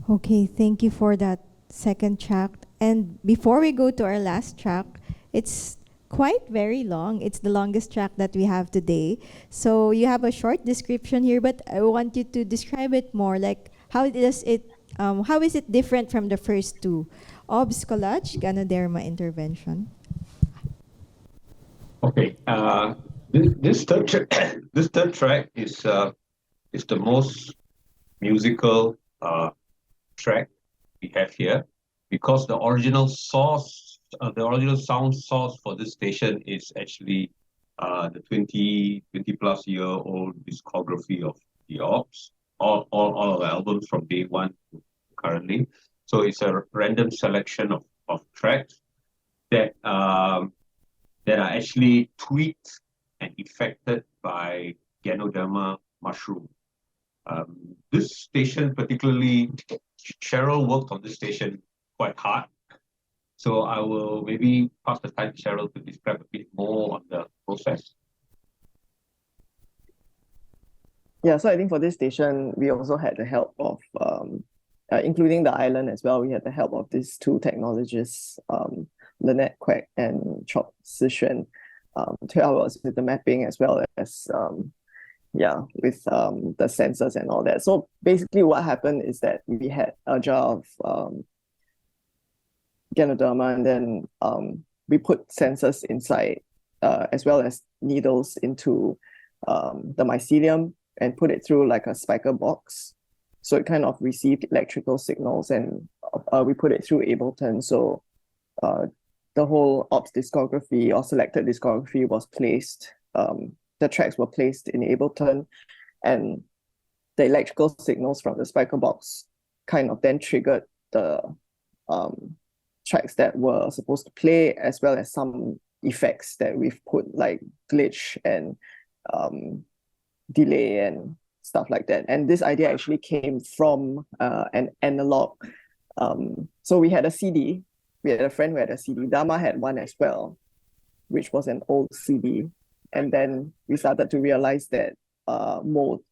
Okay, thank you for that second track. And before we go to our last track, it's quite very long. It's the longest track that we have today. So you have a short description here, but I want you to describe it more. Like how is it different from the first two? Obs collage, Ganoderma intervention. Okay. This third track is the most musical track we have here, because the original sound source for this station is actually the 20 plus year old discography of the Ops, all of the albums from day one to currently. So it's a random selection of tracks that are actually tweaked and affected by Ganoderma mushroom. This station particularly, Cheryl worked on this station quite hard. So I will maybe pass the time to Cheryl to describe a bit more on the process. Yeah, so I think for this station, we also had the help of, including the island as well, we had the help of these two technologists, Lynette Quek and Chok Sishuan, to help us with the mapping as well as with the sensors and all that. So basically what happened is that we had a jar of Ganoderma, and then we put sensors inside as well as needles into the mycelium and put it through like a spiker box. So it kind of received electrical signals, and we put it through Ableton. So the whole Ops discography or selected discography was placed, the tracks were placed in Ableton, and the electrical signals from the spiker box kind of then triggered the tracks that were supposed to play, as well as some effects that we've put, like glitch and delay and stuff like that. And this idea actually came from an analog. So we had a CD. We had a friend who had a CD. Dharma had one as well, which was an old CD. And then we started to realize that mold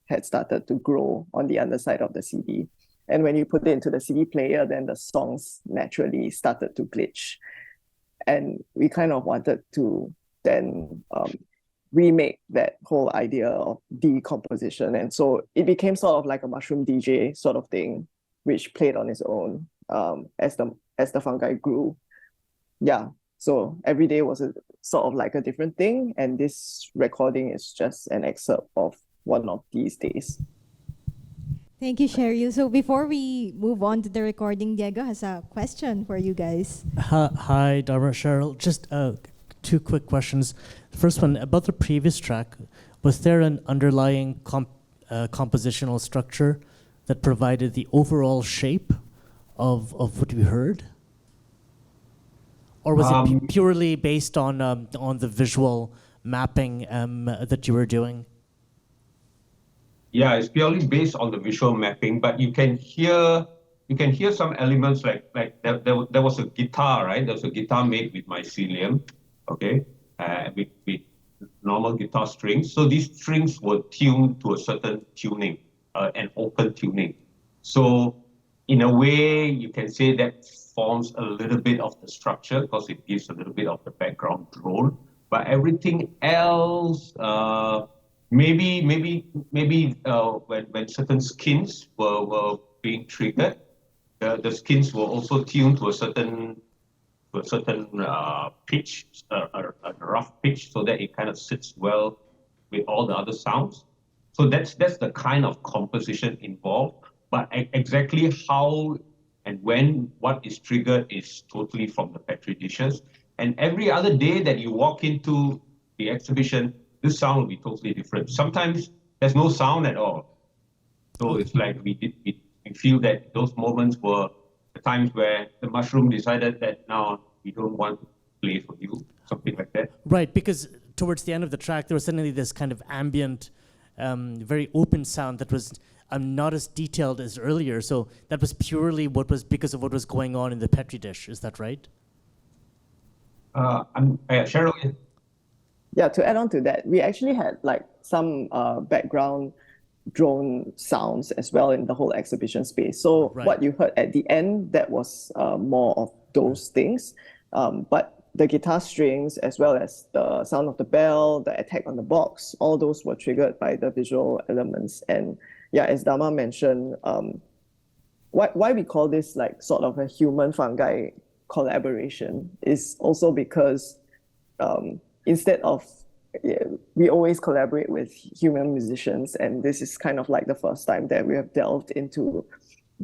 had started to grow on the underside of the CD. And when you put it into the CD player, then the songs naturally started to glitch. And we kind of wanted to then remake that whole idea of decomposition. And so it became sort of like a mushroom DJ sort of thing, which played on its own as the fungi grew. Yeah, so every day was a sort of like a different thing. And this recording is just an excerpt of one of these days. Thank you, Cheryl. So before we move on to the recording, Diego has a question for you guys. Hi, Dharma, Cheryl. Just two quick questions. The first one, about the previous track, was there an underlying compositional structure that provided the overall shape of what we heard? Or was it purely based on the visual mapping that you were doing? Yeah, it's purely based on the visual mapping, but you can hear some elements like there was a guitar, right? There was a guitar made with mycelium, okay, with normal guitar strings. So these strings were tuned to a certain tuning, an open tuning. So in a way, you can say that forms a little bit of the structure because it gives a little bit of the background role. But everything else, maybe when certain skins were being triggered, the skins were also tuned to a certain pitch, a rough pitch, so that it kind of sits well with all the other sounds. So that's the kind of composition involved. But exactly how and when what is triggered is totally from the Petri dishes. And every other day that you walk into the exhibition, this sound will be totally different. Sometimes there's no sound at all. So it's like we feel that those moments were the times where the mushroom decided that now we don't want to play for you, something like that. Right, because towards the end of the track, there was suddenly this kind of ambient, very open sound that was not as detailed as earlier. So that was purely because of what was going on in the Petri dish. Is that right? Cheryl? Yeah, to add on to that, we actually had like some background drone sounds as well in the whole exhibition space. So what you heard at the end, that was more of those things. But the guitar strings, as well as the sound of the bell, the attack on the box, all those were triggered by the visual elements. And yeah, as Dharma mentioned, why we call this like sort of a human fungi collaboration is also because instead of, we always collaborate with human musicians, and this is kind of like the first time that we have delved into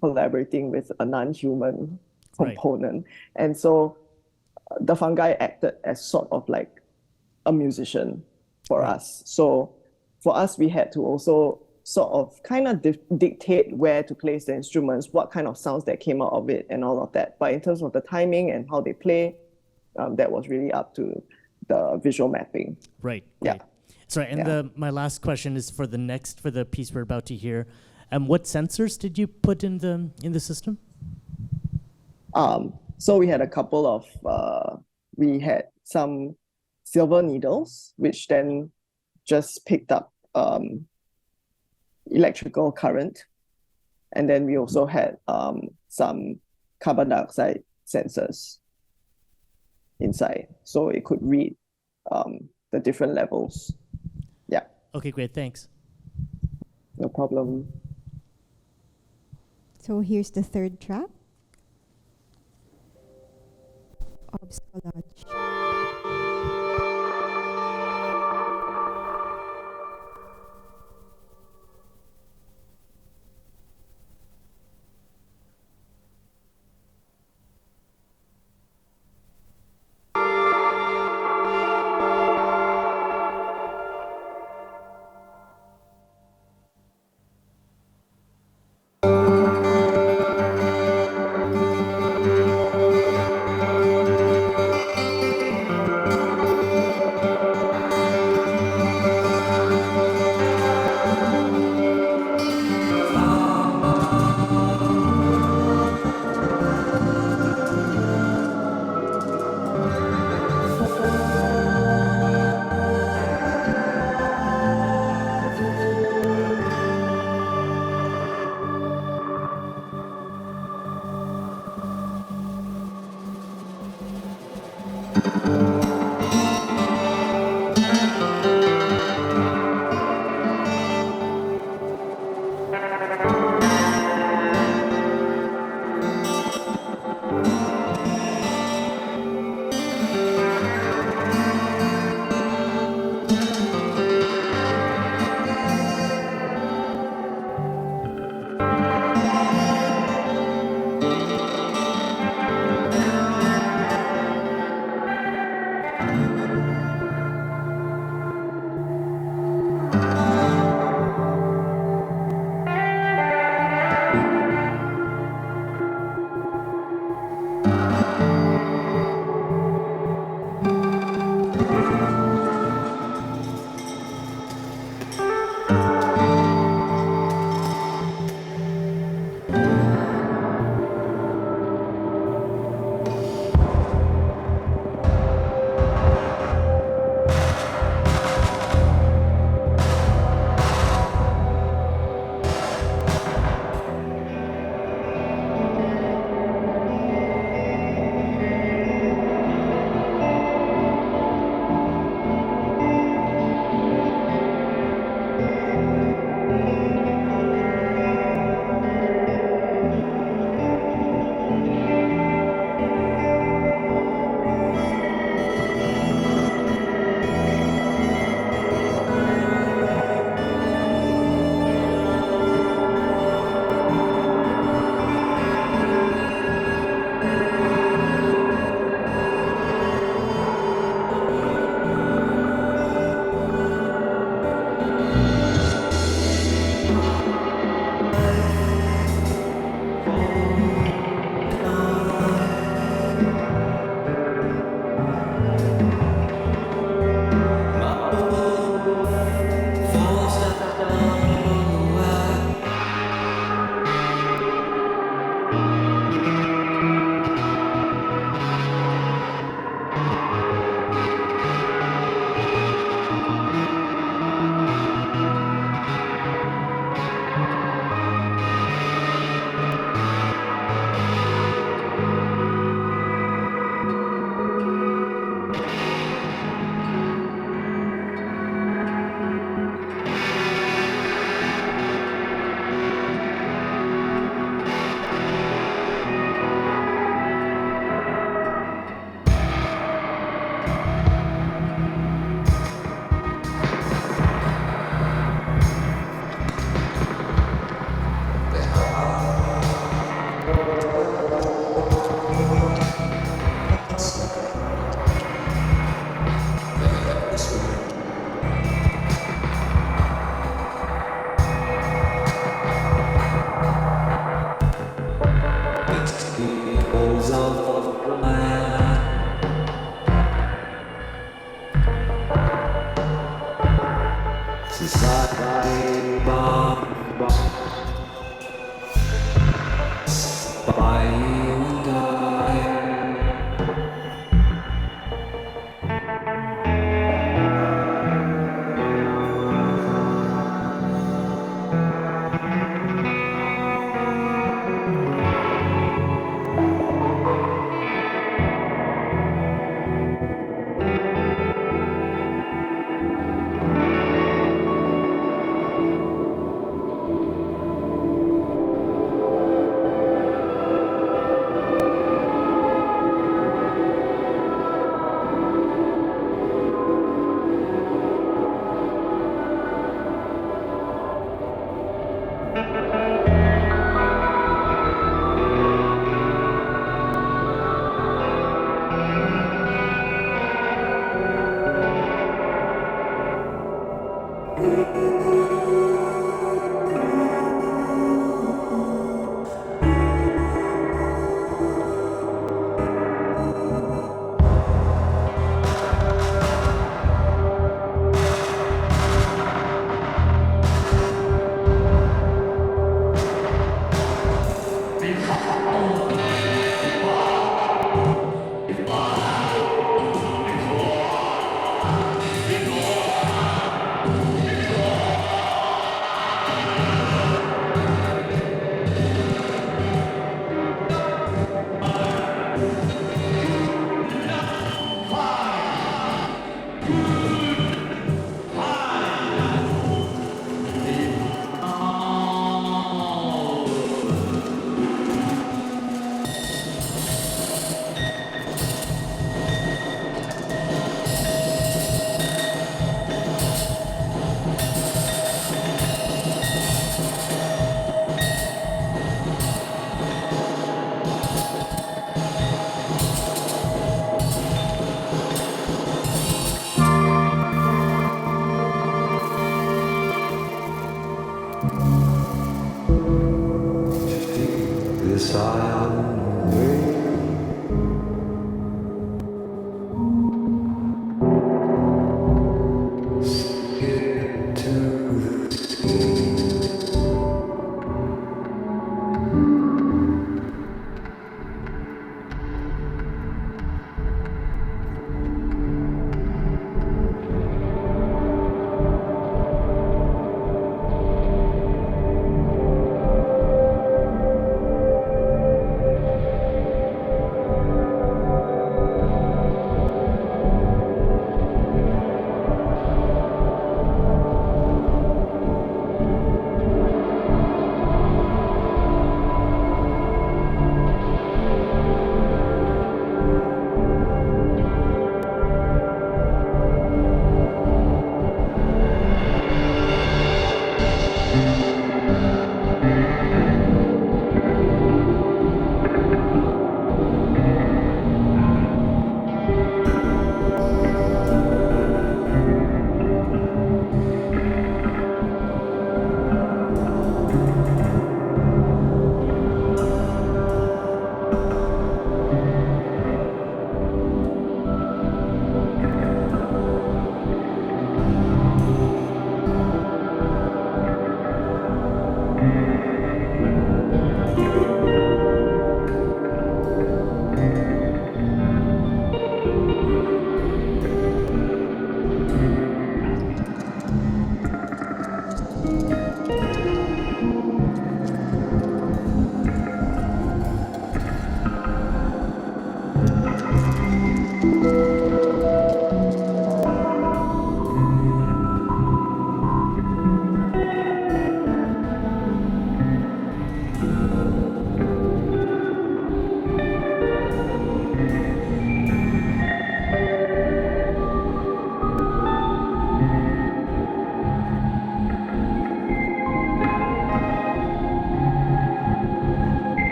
collaborating with a non-human component. And so the fungi acted as sort of like a musician for us. So for us, we had to also sort of kind of dictate where to place the instruments, what kind of sounds that came out of it and all of that. But in terms of the timing and how they play, that was really up to the visual mapping. Right. Yeah. Sorry, and my last question is for the piece we're about to hear. What sensors did you put in the system? So we had a couple of, we had some silver needles, which then just picked up electrical current. And then we also had some carbon dioxide sensors inside, so it could read the different levels. Yeah. Okay, great, thanks. No problem. So here's the third track. Observatory.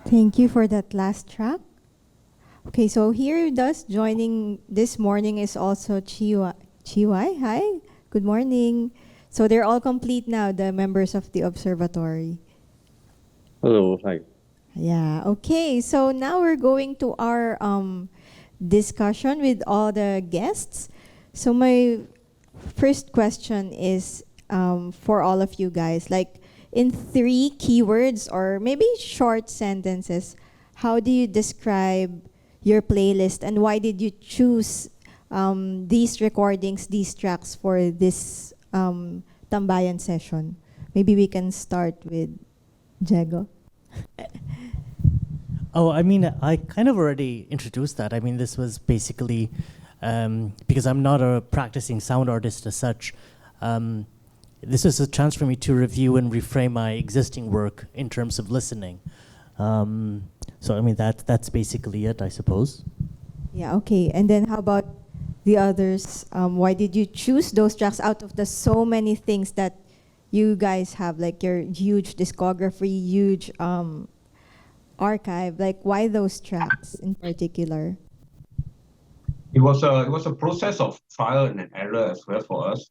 Thank you for that last track. Okay, so here with us joining this morning is also Chiwai. Chiwai, hi, good morning. So they're all complete now, the members of the Observatory. Hello, hi. Yeah, okay, so now we're going to our discussion with all the guests. So my first question is for all of you guys, like in 3 keywords or maybe short sentences, how do you describe your playlist and why did you choose these recordings, these tracks for this Tambayan session? Maybe we can start with Diego. Oh, I mean, I kind of already introduced that. I mean, this was basically, because I'm not a practicing sound artist as such, this is a chance for me to review and reframe my existing work in terms of listening. So, I mean, that's basically it, I suppose. Yeah, okay. And then how about the others? Why did you choose those tracks out of the so many things that you guys have, like your huge discography, huge archive? Like, why those tracks in particular? It was a process of trial and error as well for us.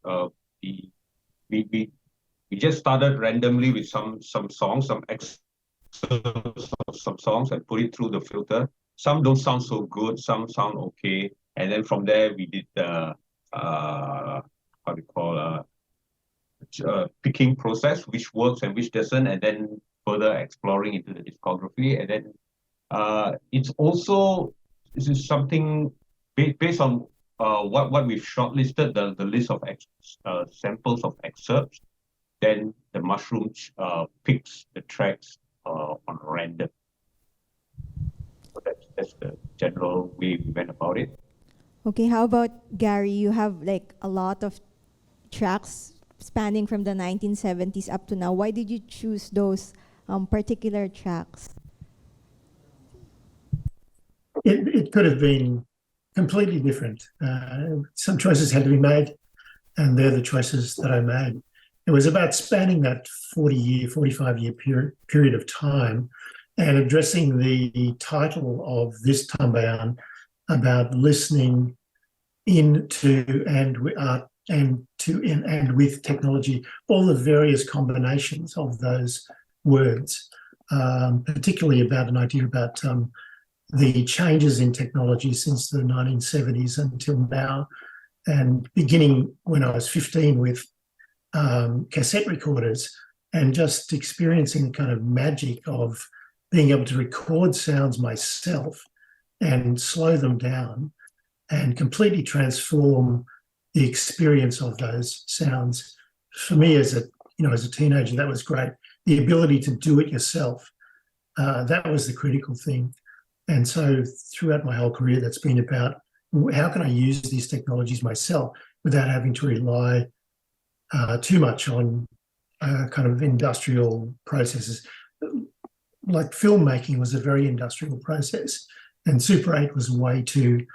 We just started randomly with some songs, some excerpts of some songs, and put it through the filter. Some don't sound so good, some sound okay, and then from there we did the picking process, which works and which doesn't, and then further exploring into the discography. And then this is something based on what we've shortlisted, the list of samples of excerpts. Then the mushroom picks the tracks on random. So that's the general way we went about it. Okay, how about Gary? You have like a lot of tracks spanning from the 1970s up to now. Why did you choose those particular tracks? It could have been completely different. Some choices had to be made, and they're the choices that I made. It was about spanning that 45-year period of time and addressing the title of this Tambayan about listening into and with technology, all the various combinations of those words, particularly about an idea about the changes in technology since the 1970s until now, and beginning when I was 15 with cassette recorders and just experiencing the kind of magic of being able to record sounds myself and slow them down and completely transform the experience of those sounds. For me as a teenager, that was great. The ability to do it yourself, that was the critical thing. And so throughout my whole career, that's been about how can I use these technologies myself without having to rely too much on kind of industrial processes. Like filmmaking was a very industrial process, and Super 8 was a way to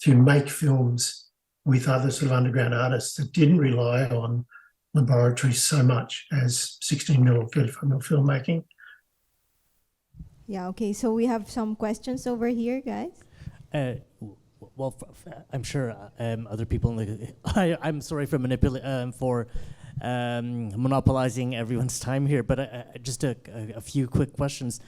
make films with other sort of underground artists that didn't rely on laboratories so much as 16mm or 35mm filmmaking. Yeah, okay, so we have some questions over here, guys. Well, I'm sure other people. I'm sorry for monopolizing everyone's time here, but just a few quick questions.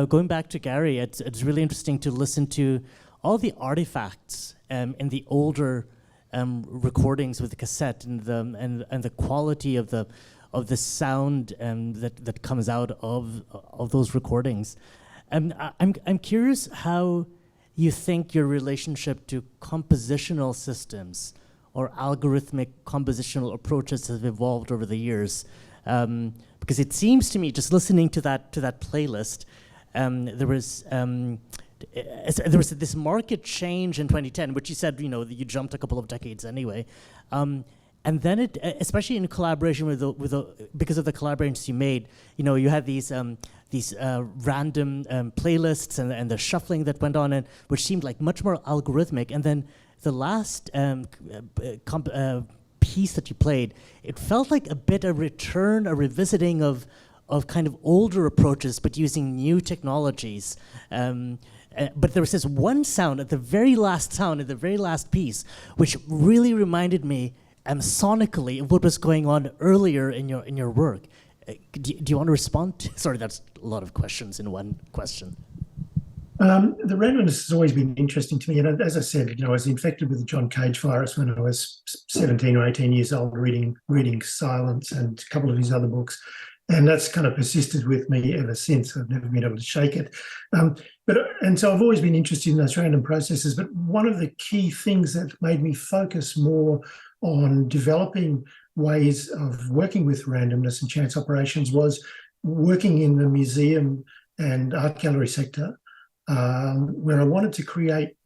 Going back to Gary, it's really interesting to listen to all the artifacts in the older recordings with the cassette and the quality of the sound that comes out of those recordings. I'm curious how you think your relationship to compositional systems or algorithmic compositional approaches have evolved over the years, because it seems to me, just listening to that playlist, there was this market change in 2010, which you said you jumped a couple of decades anyway, and then it, especially in collaboration because of the collaborations you made, you had these random playlists and the shuffling that went on, and which seemed like much more algorithmic. And then the last piece that you played, it felt like a bit a revisiting of kind of older approaches, but using new technologies. But there was this one sound at the very last piece, which really reminded me sonically of what was going on earlier in your work. Do you want to respond? Sorry, that's a lot of questions in one question. The randomness has always been interesting to me, and as I said, I was infected with the John Cage virus when I was 17 or 18 years old, reading Silence and a couple of his other books, and that's kind of persisted with me ever since. I've never been able to shake it, and so I've always been interested in those random processes. But one of the key things that made me focus more on developing ways of working with randomness and chance operations was working in the museum and art gallery sector, where I wanted to create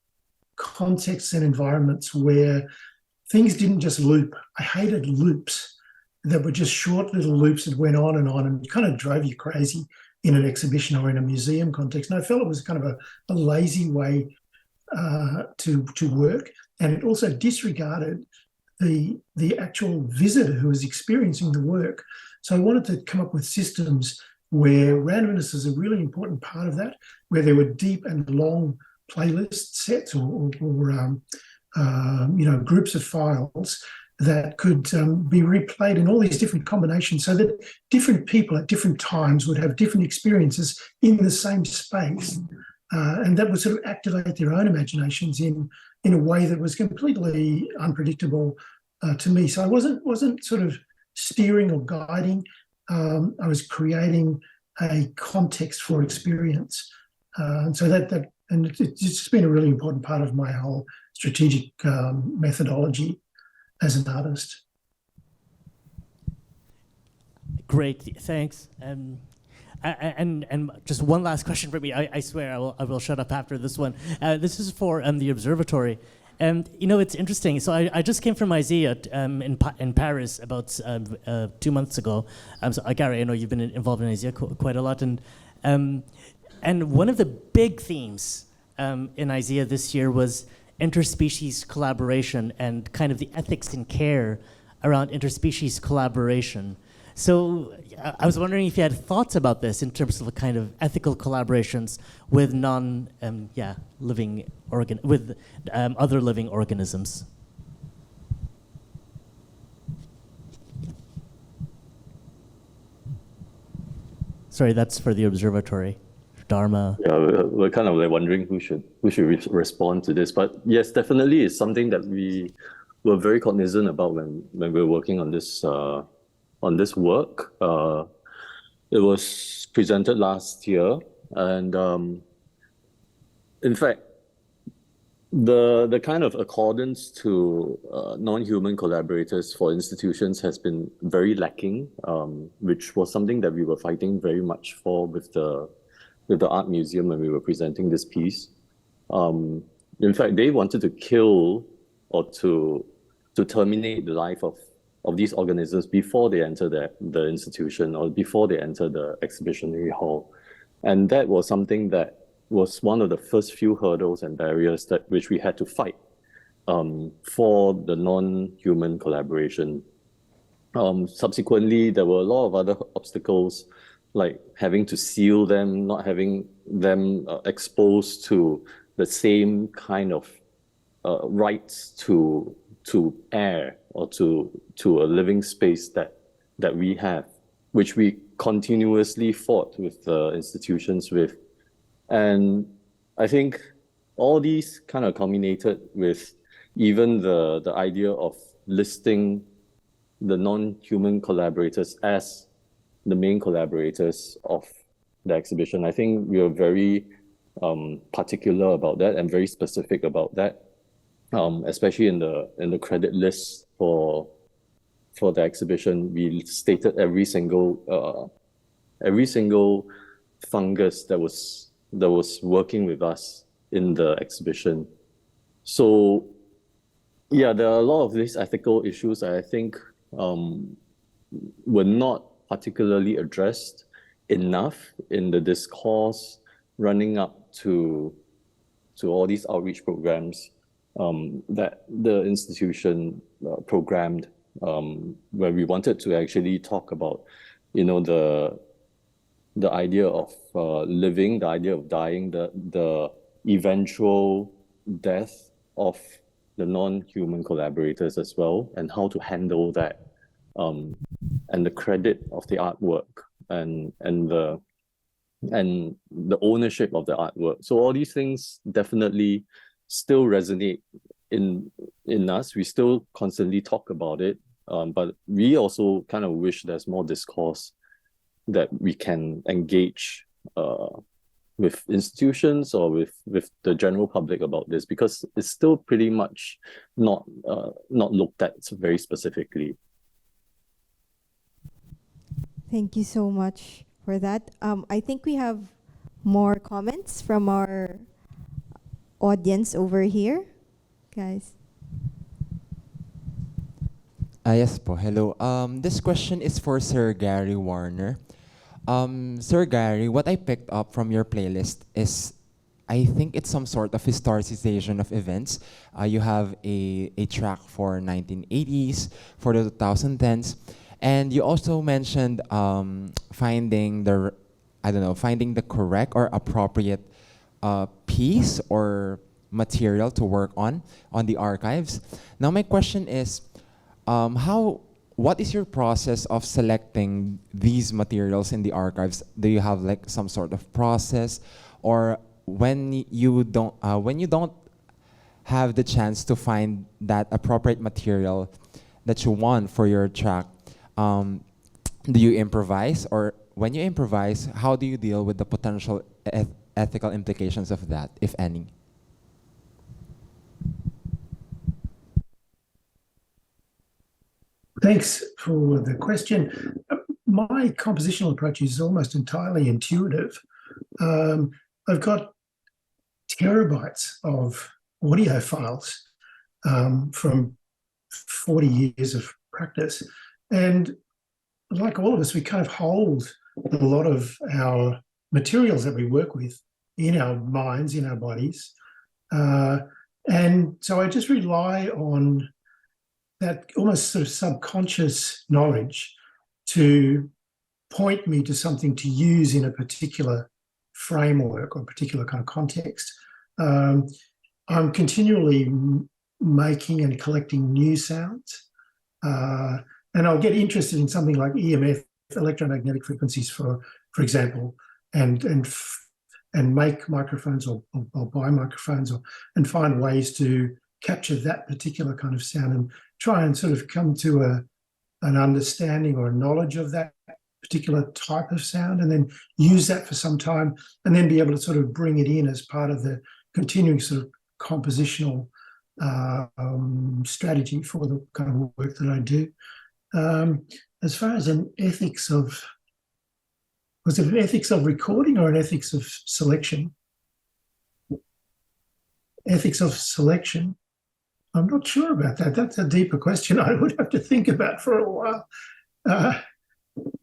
contexts and environments where things didn't just loop. I hated loops that were just short little loops that went on and kind of drove you crazy in an exhibition or in a museum context. And I felt it was kind of a lazy way to work, and it also disregarded the actual visitor who was experiencing the work. So I wanted to come up with systems where randomness is a really important part of that, where there were deep and long playlist sets or groups of files that could be replayed in all these different combinations, so that different people at different times would have different experiences in the same space, and that would sort of activate their own imaginations in a way that was completely unpredictable to me. So I wasn't sort of steering or guiding. I was creating a context for experience, and so and it's just been a really important part of my whole strategic methodology as an artist. Great, thanks. And just one last question for me. I swear I will shut up after this one. This is for the Observatory. And it's interesting. So I just came from IZEA in Paris about 2 months ago. So Gary, I know you've been involved in IZEA quite a lot, and one of the big themes in IZEA this year was interspecies collaboration and kind of the ethics and care around interspecies collaboration. So I was wondering if you had thoughts about this in terms of the kind of ethical collaborations with other living organisms. Sorry, that's for the Observatory. Dharma. Yeah, we're kind of wondering who should respond to this. But yes, definitely it's something that we were very cognizant about when we were working on this work. It was presented last year, and in fact, the kind of accordance to non-human collaborators for institutions has been very lacking, which was something that we were fighting very much for with the art museum when we were presenting this piece. In fact, they wanted to kill or to terminate the life of these organisms before they enter the institution or before they enter the exhibitionary hall. And that was something that was one of the first few hurdles and barriers which we had to fight for the non-human collaboration. Subsequently, there were a lot of other obstacles, like having to seal them, not having them exposed to the same kind of rights to air or to a living space that we have, which we continuously fought with the institutions with. And I think all these kind of culminated with even the idea of listing the non-human collaborators as the main collaborators of the exhibition. I think we are very particular about that and very specific about that, especially in the credit list for the exhibition. We stated every single fungus that was working with us in the exhibition. So yeah, there are a lot of these ethical issues that I think were not particularly addressed enough in the discourse running up to all these outreach programs that the institution programmed, where we wanted to actually talk about, the the idea of living, the idea of dying, the eventual death of the non-human collaborators as well, and how to handle that, and the credit of the artwork and the ownership of the artwork. So all these things definitely still resonate in us. We still constantly talk about it, but we also kind of wish there's more discourse that we can engage with institutions or with the general public about this, because it's still pretty much not looked at very specifically. Thank you so much for that. I think we have more comments from our audience over here, guys. Yes po, hello. This question is for Sir Gary Warner. Sir Gary, what I picked up from your playlist is, I think it's some sort of historicization of events. You have a track for 1980s, for the 2010s, and you also mentioned finding the correct or appropriate piece or material to work on the archives. Now my question is, what is your process of selecting these materials in the archives? Do you have like some sort of process, or when you don't have the chance to find that appropriate material that you want for your track, do you improvise? Or when you improvise, how do you deal with the potential ethical implications of that, if any? Thanks for the question. My compositional approach is almost entirely intuitive. I've got terabytes of audio files from 40 years of practice. And like all of us, we kind of hold a lot of our materials that we work with in our minds, in our bodies. And so I just rely on that almost sort of subconscious knowledge to point me to something to use in a particular framework or particular kind of context. I'm continually making and collecting new sounds. And I'll get interested in something like EMF, electromagnetic frequencies, for example, and make microphones or buy microphones and find ways to capture that particular kind of sound and try and sort of come to an understanding or a knowledge of that particular type of sound, and then use that for some time, and then be able to sort of bring it in as part of the continuing sort of compositional strategy for the kind of work that I do. As far as an ethics of, was it an ethics of recording or an ethics of selection? Ethics of selection. I'm not sure about that. That's a deeper question I would have to think about for a while.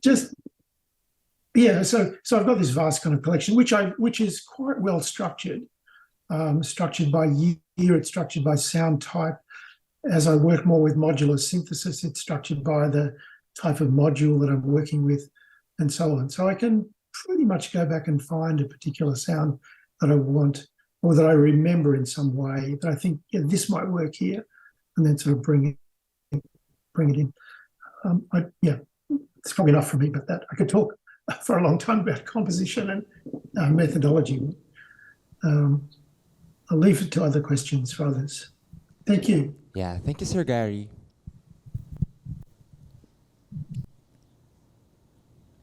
So I've got this vast kind of collection, which is quite well structured, structured by year, it's structured by sound type. As I work more with modular synthesis, it's structured by the type of module that I'm working with, and so on. So I can pretty much go back and find a particular sound that I want, or that I remember in some way that I think, yeah, this might work here, and then sort of bring it in. It's probably enough for me, but that I could talk for a long time about composition and methodology. I'll leave it to other questions for others. Thank you. Yeah, thank you, Sir Gary.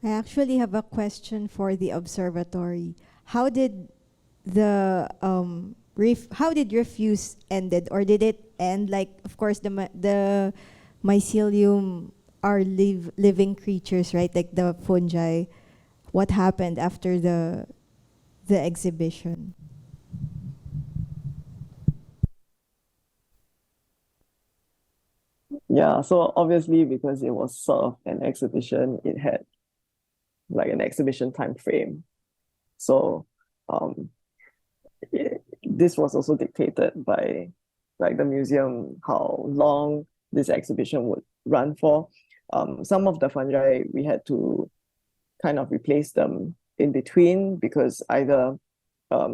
I actually have a question for the observatory. How did the how did Refuse ended, or did it end? Like, of course, the mycelium are living creatures, right? Like the fungi. What happened after the exhibition? Yeah, so obviously because it was sort of an exhibition, it had like an exhibition time frame. So this was also dictated by like the museum, how long this exhibition would run for. Some of the fungi, we had to kind of replace them in between because either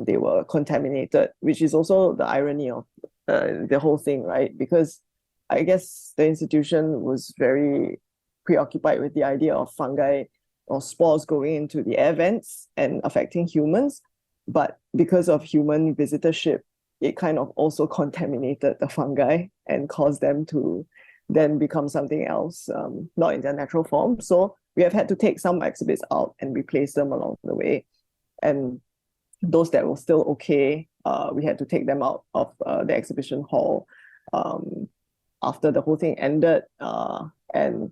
they were contaminated, which is also the irony of the whole thing, right? Because I guess the institution was very preoccupied with the idea of fungi or spores going into the air vents and affecting humans. But because of human visitorship, it kind of also contaminated the fungi and caused them to then become something else, not in their natural form. So we have had to take some exhibits out and replace them along the way. And those that were still okay, we had to take them out of the exhibition hall after the whole thing ended. And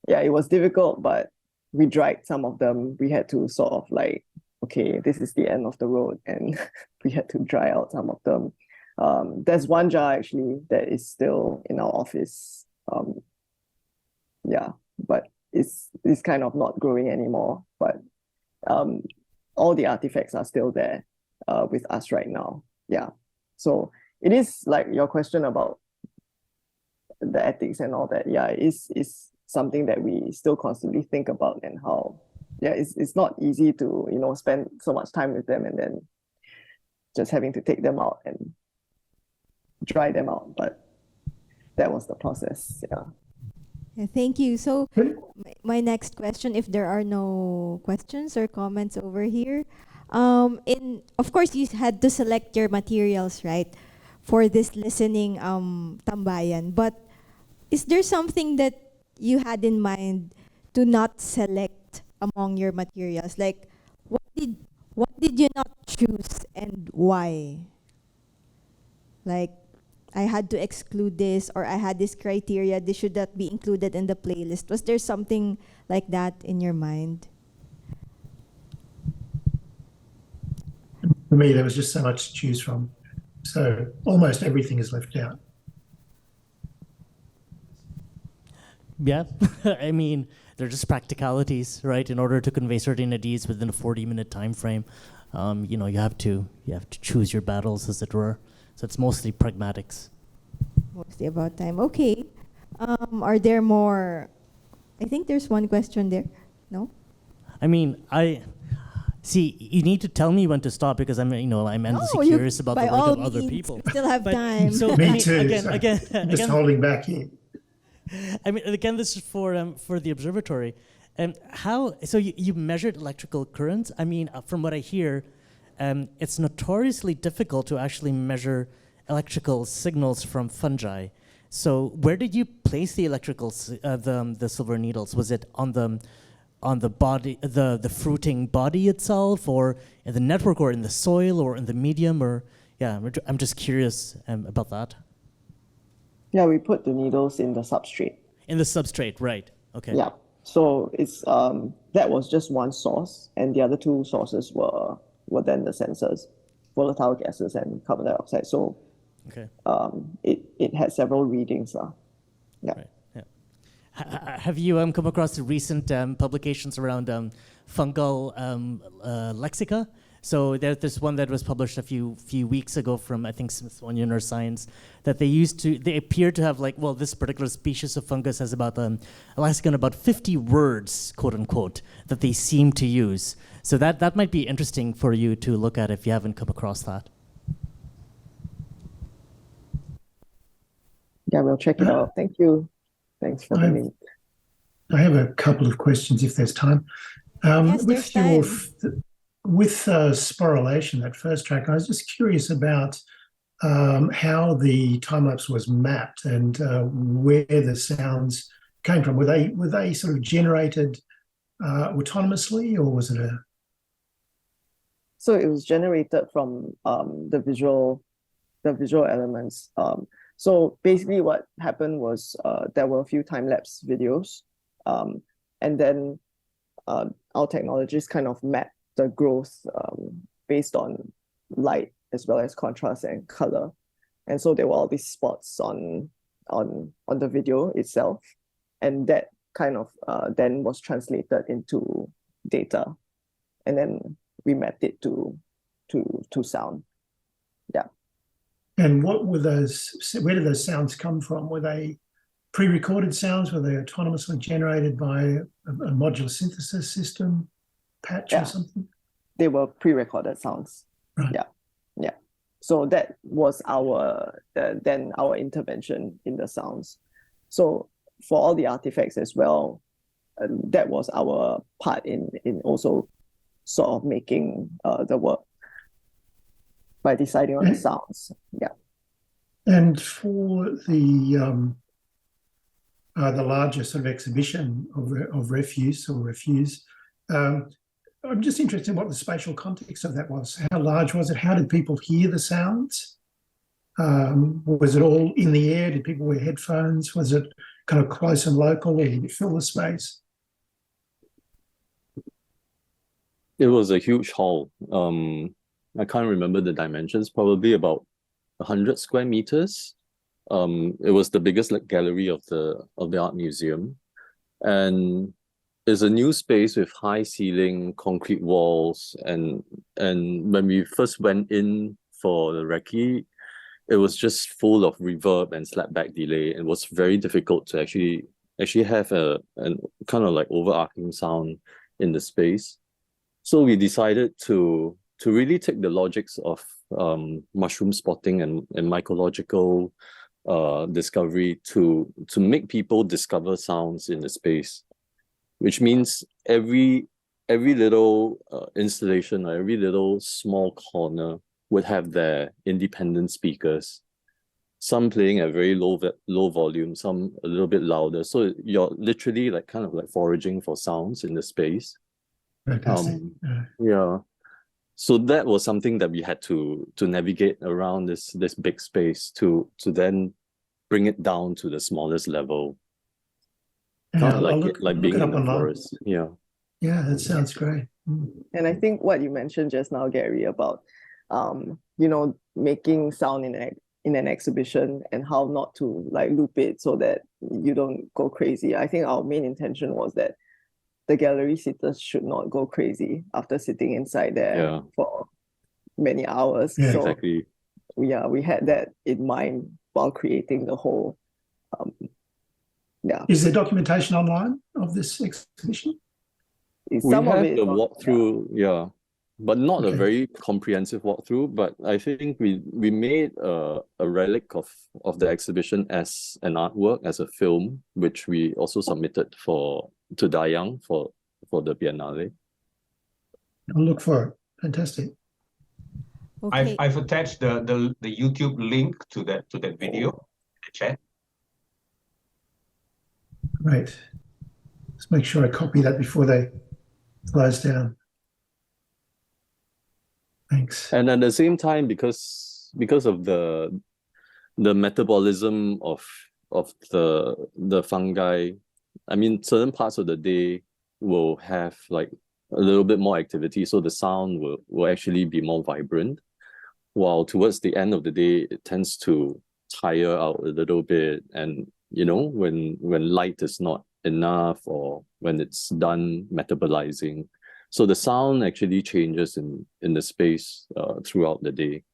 yeah, it was difficult, but we dried some of them. We had to sort of like, okay, this is the end of the road, and we had to dry out some of them. There's one jar actually that is still in our office. Yeah, but it's kind of not growing anymore. But all the artifacts are still there with us right now. Yeah, so it is like your question about the ethics and all that. Yeah, it's something that we still constantly think about, and how it's not easy to spend so much time with them and then just having to take them out and dry them out. But that was the process. Yeah, thank you. So my next question, if there are no questions or comments over here, of course you had to select your materials, right, for this listening tambayan. But is there something that you had in mind to not select among your materials? Like, what did you not choose and why? Like, I had to exclude this, or I had this criteria, this should not be included in the playlist. Was there something like that in your mind? For me, there was just so much to choose from. So almost everything is left out. Yeah, I mean, they're just practicalities, right? In order to convey certain ideas within a 40-minute time frame, you have to choose your battles, as it were. So it's mostly pragmatics. Mostly about time. Okay. Are there more? I think there's one question there. No? I mean, you need to tell me when to stop, because I'm endlessly curious about the work of other people. Still have time. So, Me too. Again, just holding back here. I mean, again, this is for the observatory. So you measured electrical currents? I mean, from what I hear, it's notoriously difficult to actually measure electrical signals from fungi. So where did you place the electrical the silver needles? Was it on the body, the fruiting body itself, or in the network, or in the soil, or in the medium? Or I'm just curious about that. Yeah, we put the needles in the substrate. In the substrate, right? Okay. Yeah. So it's that was just one source, and the other two sources were then the sensors, volatile gases and carbon dioxide. So okay. It had several readings. Yeah. Right. Yeah. Have you come across the recent publications around fungal lexica? So there's this one that was published a few weeks ago from, I think, Smithsonian or Science, that they appear to have this particular species of fungus has about a lexicon about 50 words, quote unquote, that they seem to use. So that might be interesting for you to look at if you haven't come across that. Yeah, we'll check it out. Thank you. Thanks for the link. I have a couple of questions if there's time. Yes, there's time. With sporulation, that first track, I was just curious about how the time-lapse was mapped and where the sounds came from. Were they sort of generated autonomously, or was it a? So it was generated from the visual elements. So basically, what happened was there were a few time-lapse videos, and then our technologists kind of mapped the growth based on light as well as contrast and color. And so there were all these spots on the video itself, and that kind of then was translated into data, and then we mapped it to sound. Yeah. And what were those? Where did those sounds come from? Were they pre-recorded sounds? Were they autonomously generated by a modular synthesis system? patch Yeah. or something? They were pre-recorded sounds. Right. Yeah. So that was our then our intervention in the sounds. So for all the artifacts as well, that was our part in also sort of making the work by deciding on the sounds. Yeah. And for the larger sort of exhibition of refuse, I'm just interested in what the spatial context of that was. How large was it? How did people hear the sounds? Was it all in the air? Did people wear headphones? Was it kind of close and local, or did it fill the space? It was a huge hall. I can't remember the dimensions, probably about 100 square meters. It was the biggest gallery of the art museum. And it's a new space with high ceiling, concrete walls, and when we first went in for the recce, it was just full of reverb and slapback delay. It was very difficult to actually have a kind of like overarching sound in the space. So we decided to really take the logics of mushroom spotting and mycological discovery to make people discover sounds in the space. Which means every little installation or every little small corner would have their independent speakers. Some playing at very low volume, some a little bit louder. So you're literally like kind of like foraging for sounds in the space. Fantastic. Yeah. So that was something that we had to navigate around this big space to then bring it down to the smallest level. Kind of like being in the forest. Yeah. Yeah, that sounds great. And I think what you mentioned just now, Gary, about making sound in an exhibition and how not to like loop it so that you don't go crazy. I think our main intention was that the gallery sitters should not go crazy after sitting inside there for many hours. Yeah, so exactly. We had that in mind while creating the whole. Is there documentation online of this exhibition? Some we of have it, a walkthrough, but not a very comprehensive walkthrough. But I think we made a relic of the exhibition as an artwork, as a film, which we also submitted to Dayang for the Biennale. I'll look for it. Fantastic. Okay. I've attached the YouTube link to that video in the chat. Great. Let's make sure I copy that before they close down. Thanks. And at the same time, because of the metabolism of the fungi, I mean, certain parts of the day will have like a little bit more activity, so the sound will actually be more vibrant. While towards the end of the day, it tends to tire out a little bit, and when light is not enough or when it's done metabolizing, so the sound actually changes in the space throughout the day.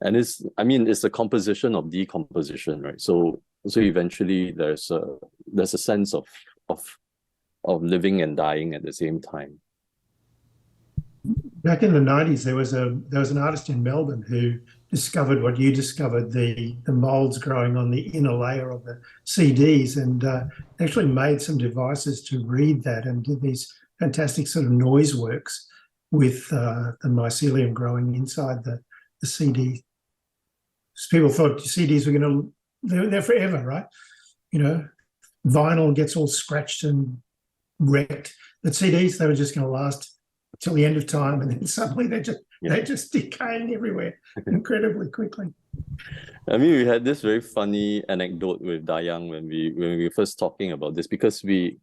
And it's a composition of decomposition, right? So eventually there's a sense of living and dying at the same time. Back in the 90s, there was an artist in Melbourne who discovered what you discovered, the molds growing on the inner layer of the CDs, and actually made some devices to read that and did these fantastic sort of noise works with the mycelium growing inside the CD. People thought CDs were they're forever, right? Vinyl gets all scratched and wrecked, but CDs, they were just going to last till the end of time, and then suddenly they're just decaying everywhere incredibly quickly. I mean, we had this very funny anecdote with Dayang when we were first talking about this, because we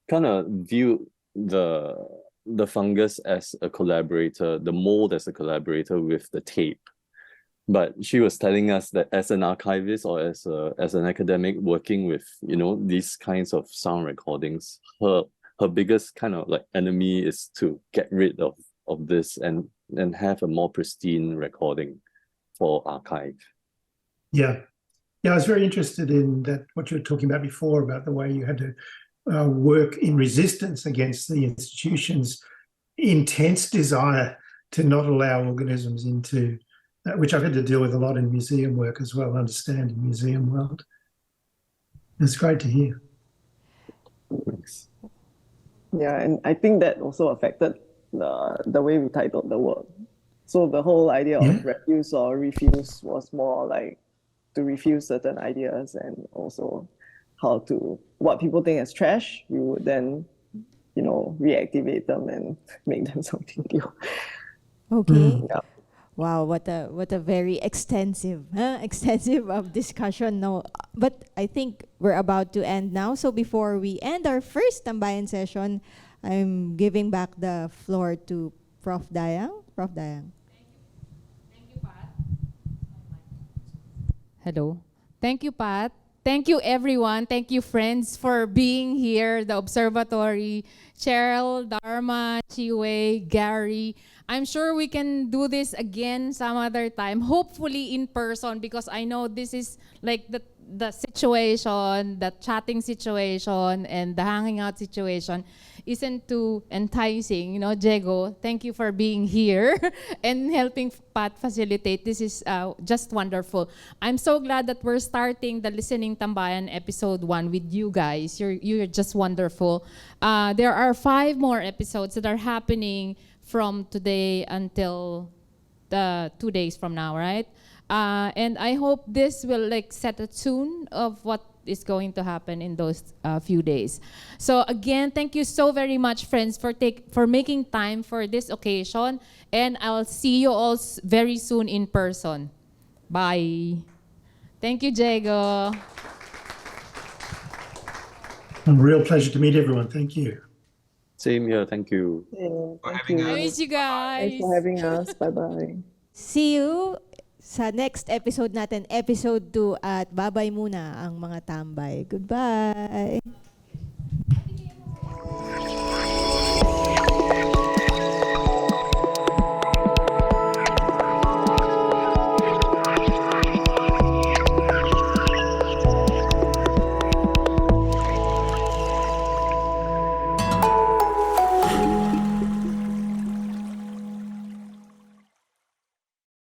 kind of view the fungus as a collaborator, the mold as a collaborator with the tape. But she was telling us that as an archivist or as an academic working with these kinds of sound recordings, her biggest kind of like enemy is to get rid of this and have a more pristine recording for archive. Yeah, I was very interested in that, what you were talking about before, about the way you had to work in resistance against the institutions intense desire to not allow organisms into, which I've had to deal with a lot in museum work as well, understand in museum world. It's great to hear. Thanks. Yeah, and I think that also affected the way we titled the work. So the whole idea of refuse or refuse was more like to refuse certain ideas, and also how to, what people think as trash, we would then, you know, reactivate them and make them something new. Okay. Yeah. Wow, what a very extensive of discussion. No, but I think we're about to end now. So before we end our first Tambayan session, I'm giving back the floor to Prof. Dayang. Prof. Dayang. Thank you, Pat. Hello. Thank you, Pat. Thank you, everyone. Thank you, friends, for being here. The Observatory, Cheryl, Dharma, Chiwe, Gary. I'm sure we can do this again some other time, hopefully in person, because I know this is like the situation, the chatting situation, and the hanging out situation isn't too enticing. You know, Diego, thank you for being here and helping Pat facilitate. This is just wonderful. I'm so glad that we're starting the Listening Tambayan episode 1 with you guys. You're just wonderful. There are 5 more episodes that are happening from today until 2 days from now, right? And I hope this will like set a tune of what is going to happen in those few days. So again, thank you so very much, friends, for making time for this occasion, and I'll see you all very soon in person. Bye. Thank you, Diego. A real pleasure to meet everyone. Thank you. Same here. Thank you. Thank you. I miss you guys. Thanks for having us. Bye-bye. See you sa next episode natin, episode 2, at babay muna ang mga tambay. Goodbye!